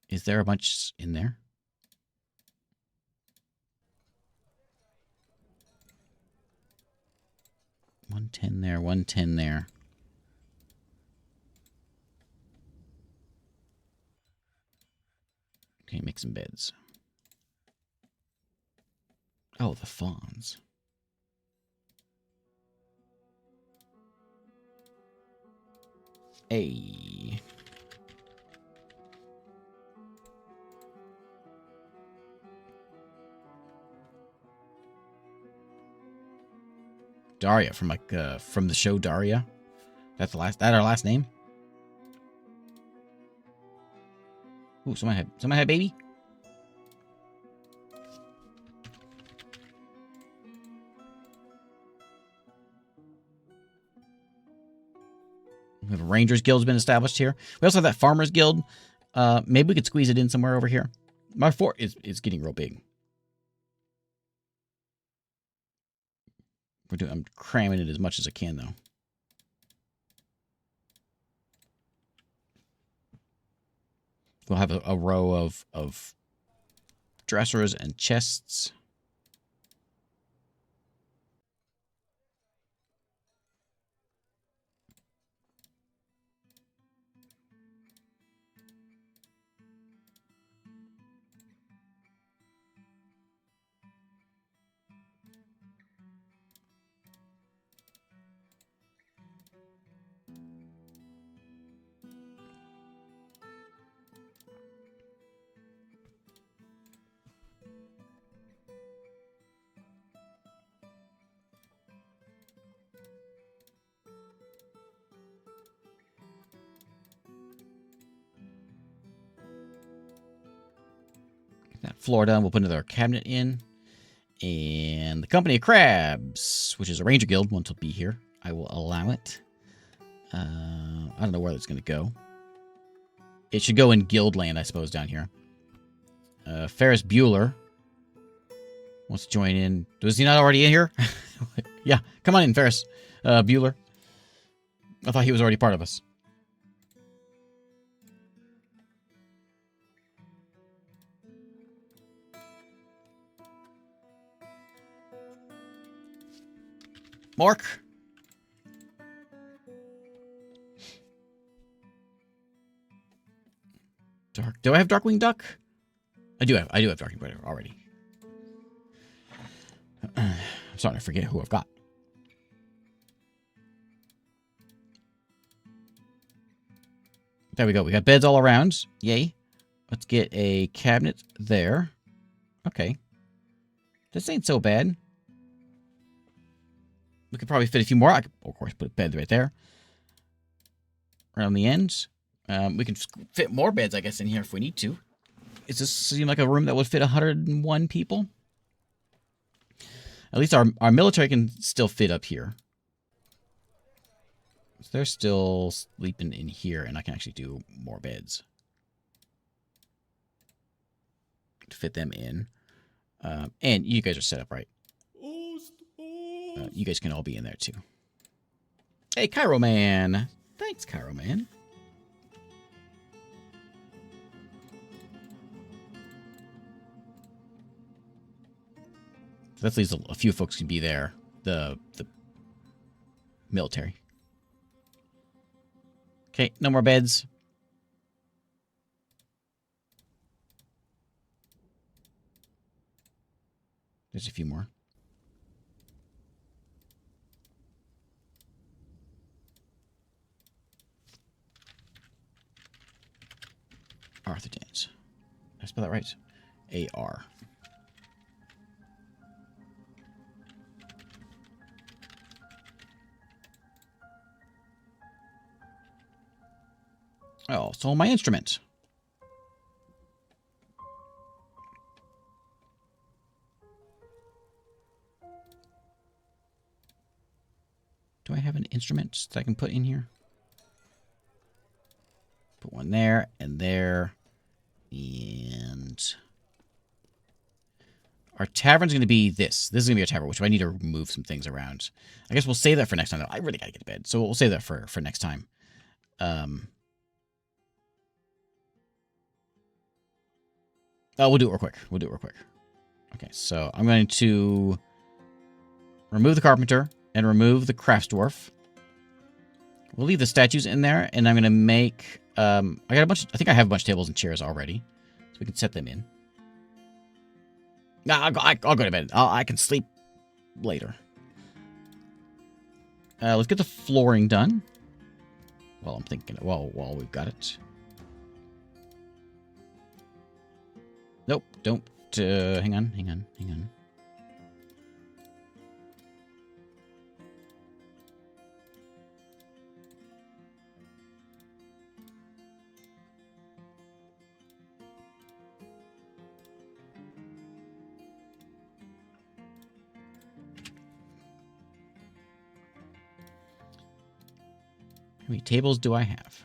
Is there a bunch in there? $110 there, $110 there. Okay, make some beds. Oh, the fawns. Hey. Daria from from the show Daria. That's our last name. Ooh, someone had a baby. We have a Rangers Guild's been established here. We also have that Farmers Guild. Maybe we could squeeze it in somewhere over here. My fort is getting real big. I'm cramming it as much as I can, though. We'll have a row of dressers and chests. That floor done. We'll put another cabinet in. And the Company of Crabs, which is a Ranger Guild, wants to be here. I will allow it. I don't know where that's going to go. It should go in Guild Land, I suppose, down here. Ferris Bueller wants to join in. Was he not already in here? Yeah, come on in, Ferris Bueller. I thought he was already part of us. Mark. Do I have Darkwing Duck? I do have Darkwing Duck already. I'm starting to forget who I've got. There we go. We got beds all around. Yay. Let's get a cabinet there. Okay. This ain't so bad. We could probably fit a few more. I could, of course, put a bed right there. Right on the ends. We can fit more beds, I guess, in here if we need to. Does this seem like a room that would fit 101 people? At least our military can still fit up here. So they're still sleeping in here, and I can actually do more beds to fit them in. And you guys are set up right. You guys can all be in there, too. Hey, Cairo Man. Thanks, Cairo Man. So that leaves a few folks can be there. The military. Okay, no more beds. There's a few more. Arthur Dance. Did I spell that right? A-R. Oh, so my instrument. Do I have an instrument that I can put in here? Put one there and there. And Our tavern's going to be this. This is going to be our tavern, which I need to move some things around. I guess we'll save that for next time, though. I really got to get to bed, so we'll save that for next time. Oh, we'll do it real quick. We'll do it real quick. Okay, so I'm going to remove the carpenter and remove the crafts dwarf. We'll leave the statues in there, and I'm going to make... I got a bunch... I think I have a bunch of tables and chairs already, so we can set them in. Nah, I'll go to bed. I can sleep later. Let's get the flooring done. Well, I'm thinking... While we've got it. Nope, don't... hang on. How many tables do I have?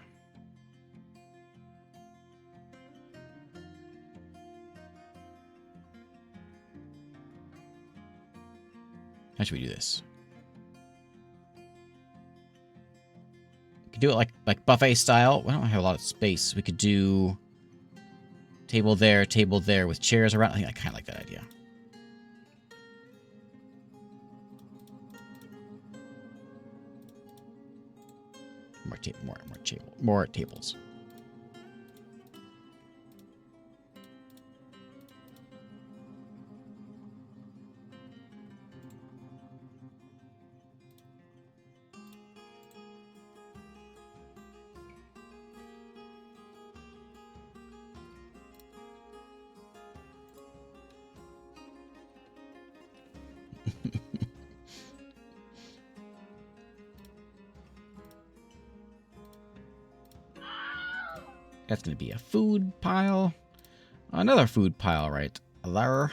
How should we do this? We could do it like buffet style. We don't have a lot of space. We could do table there with chairs around. I think I kind of like that idea. More tables. That's going to be a food pile. Another food pile right there.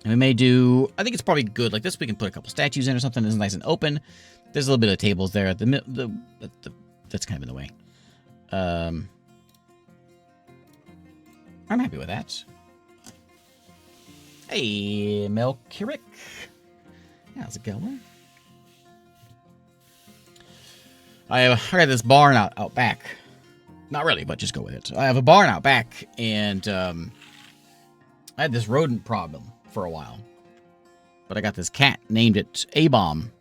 And we may do... I think it's probably good. Like this, we can put a couple statues in or something. It's nice and open. There's a little bit of tables there. That's kind of in the way. I'm happy with that. Hey, Melchioric. How's it going? I got this barn out back. Not really, but just go with it. I have a barn out back, and I had this rodent problem for a while. But I got this cat, named it A-Bomb.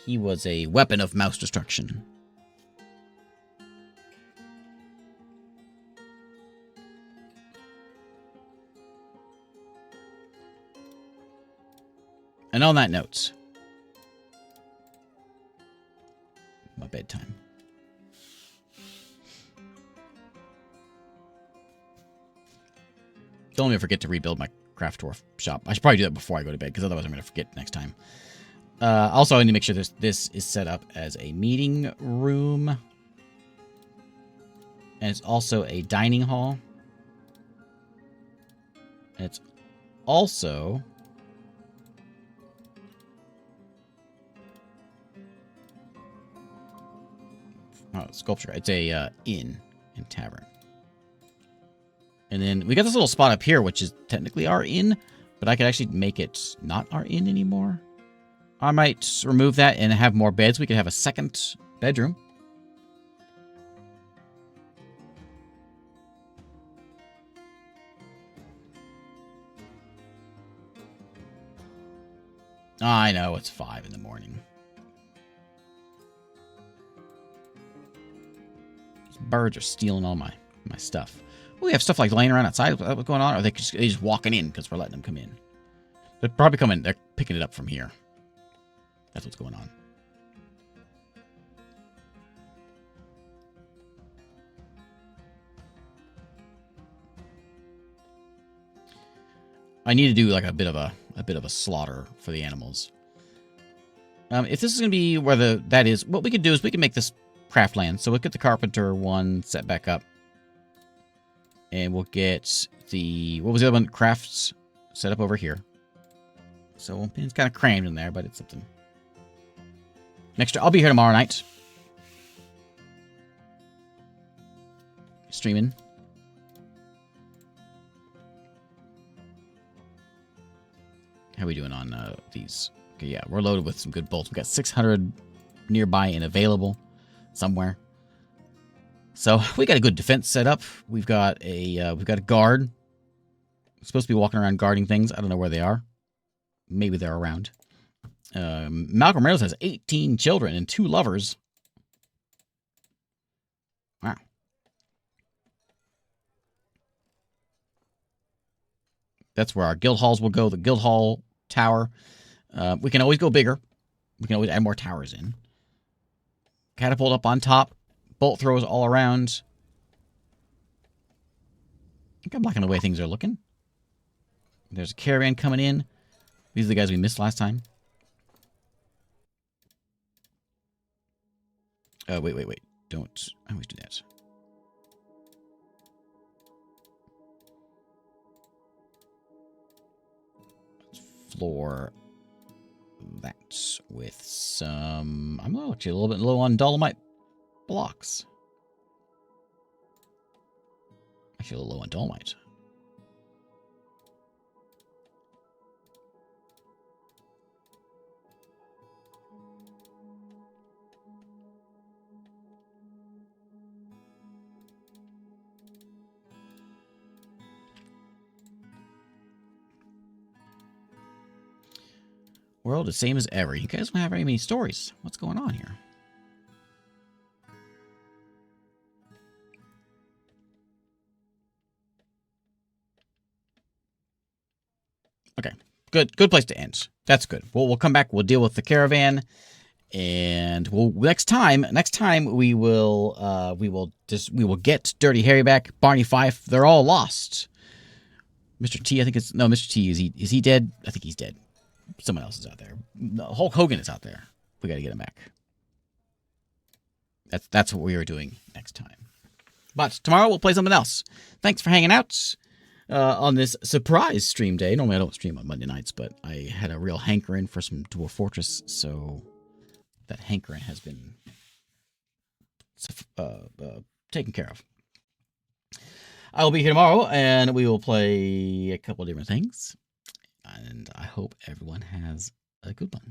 He was a weapon of mouse destruction. And on that note... my bedtime. Don't let me forget to rebuild my craft dwarf shop. I should probably do that before I go to bed, because otherwise I'm going to forget next time. Also, I need to make sure this is set up as a meeting room. And it's also a dining hall. And it's also... oh, sculpture. It's a inn and tavern. And then we got this little spot up here, which is technically our inn, but I could actually make it not our inn anymore. I might remove that and have more beds. We could have a second bedroom. I know, it's 5 in the morning. Birds are stealing all my stuff. We have stuff like laying around outside. What's going on? Or are they just walking in because we're letting them come in? They're probably coming. They're picking it up from here. That's what's going on. I need to do like a bit of a slaughter for the animals. If this is going to be where that is, what we could do is we can make this craft land. So we'll get the carpenter one set back up. And we'll get the... what was the other one? Crafts set up over here. So it's kind of crammed in there, but it's something. Next, I'll be here tomorrow night. Streaming. How are we doing on these? Okay, yeah, we're loaded with some good bolts. We got 600 nearby and available somewhere. So we got a good defense set up. We've got a guard. We're supposed to be walking around guarding things. I don't know where they are. Maybe they're around. Malcolm Reynolds has 18 children and 2 lovers. Wow. That's where our guild halls will go. The guild hall tower. We can always go bigger. We can always add more towers in. Catapult up on top. Bolt throws all around. I think I'm liking the way things are looking. There's a caravan coming in. These are the guys we missed last time. Wait. Don't. I always do that. Let's floor that with some... I'm actually a little bit low on dolomite blocks. Actually, a little low on dolomite. World the same as ever. You guys don't have very many stories. What's going on here? Okay, good place to end. That's good. We'll come back. We'll deal with the caravan, and next time we will get Dirty Harry back. Barney Fife. They're all lost. Mr. T, I think it's no Mr. T. Is he dead? I think he's dead. Someone else is out there. No, Hulk Hogan is out there. We got to get him back. That's what we are doing next time. But tomorrow we'll play something else. Thanks for hanging out on this surprise stream day. Normally I don't stream on Monday nights, but I had a real hankering for some Dwarf Fortress, so that hankering has been taken care of. I will be here tomorrow, and we will play a couple of different things. And I hope everyone has a good one.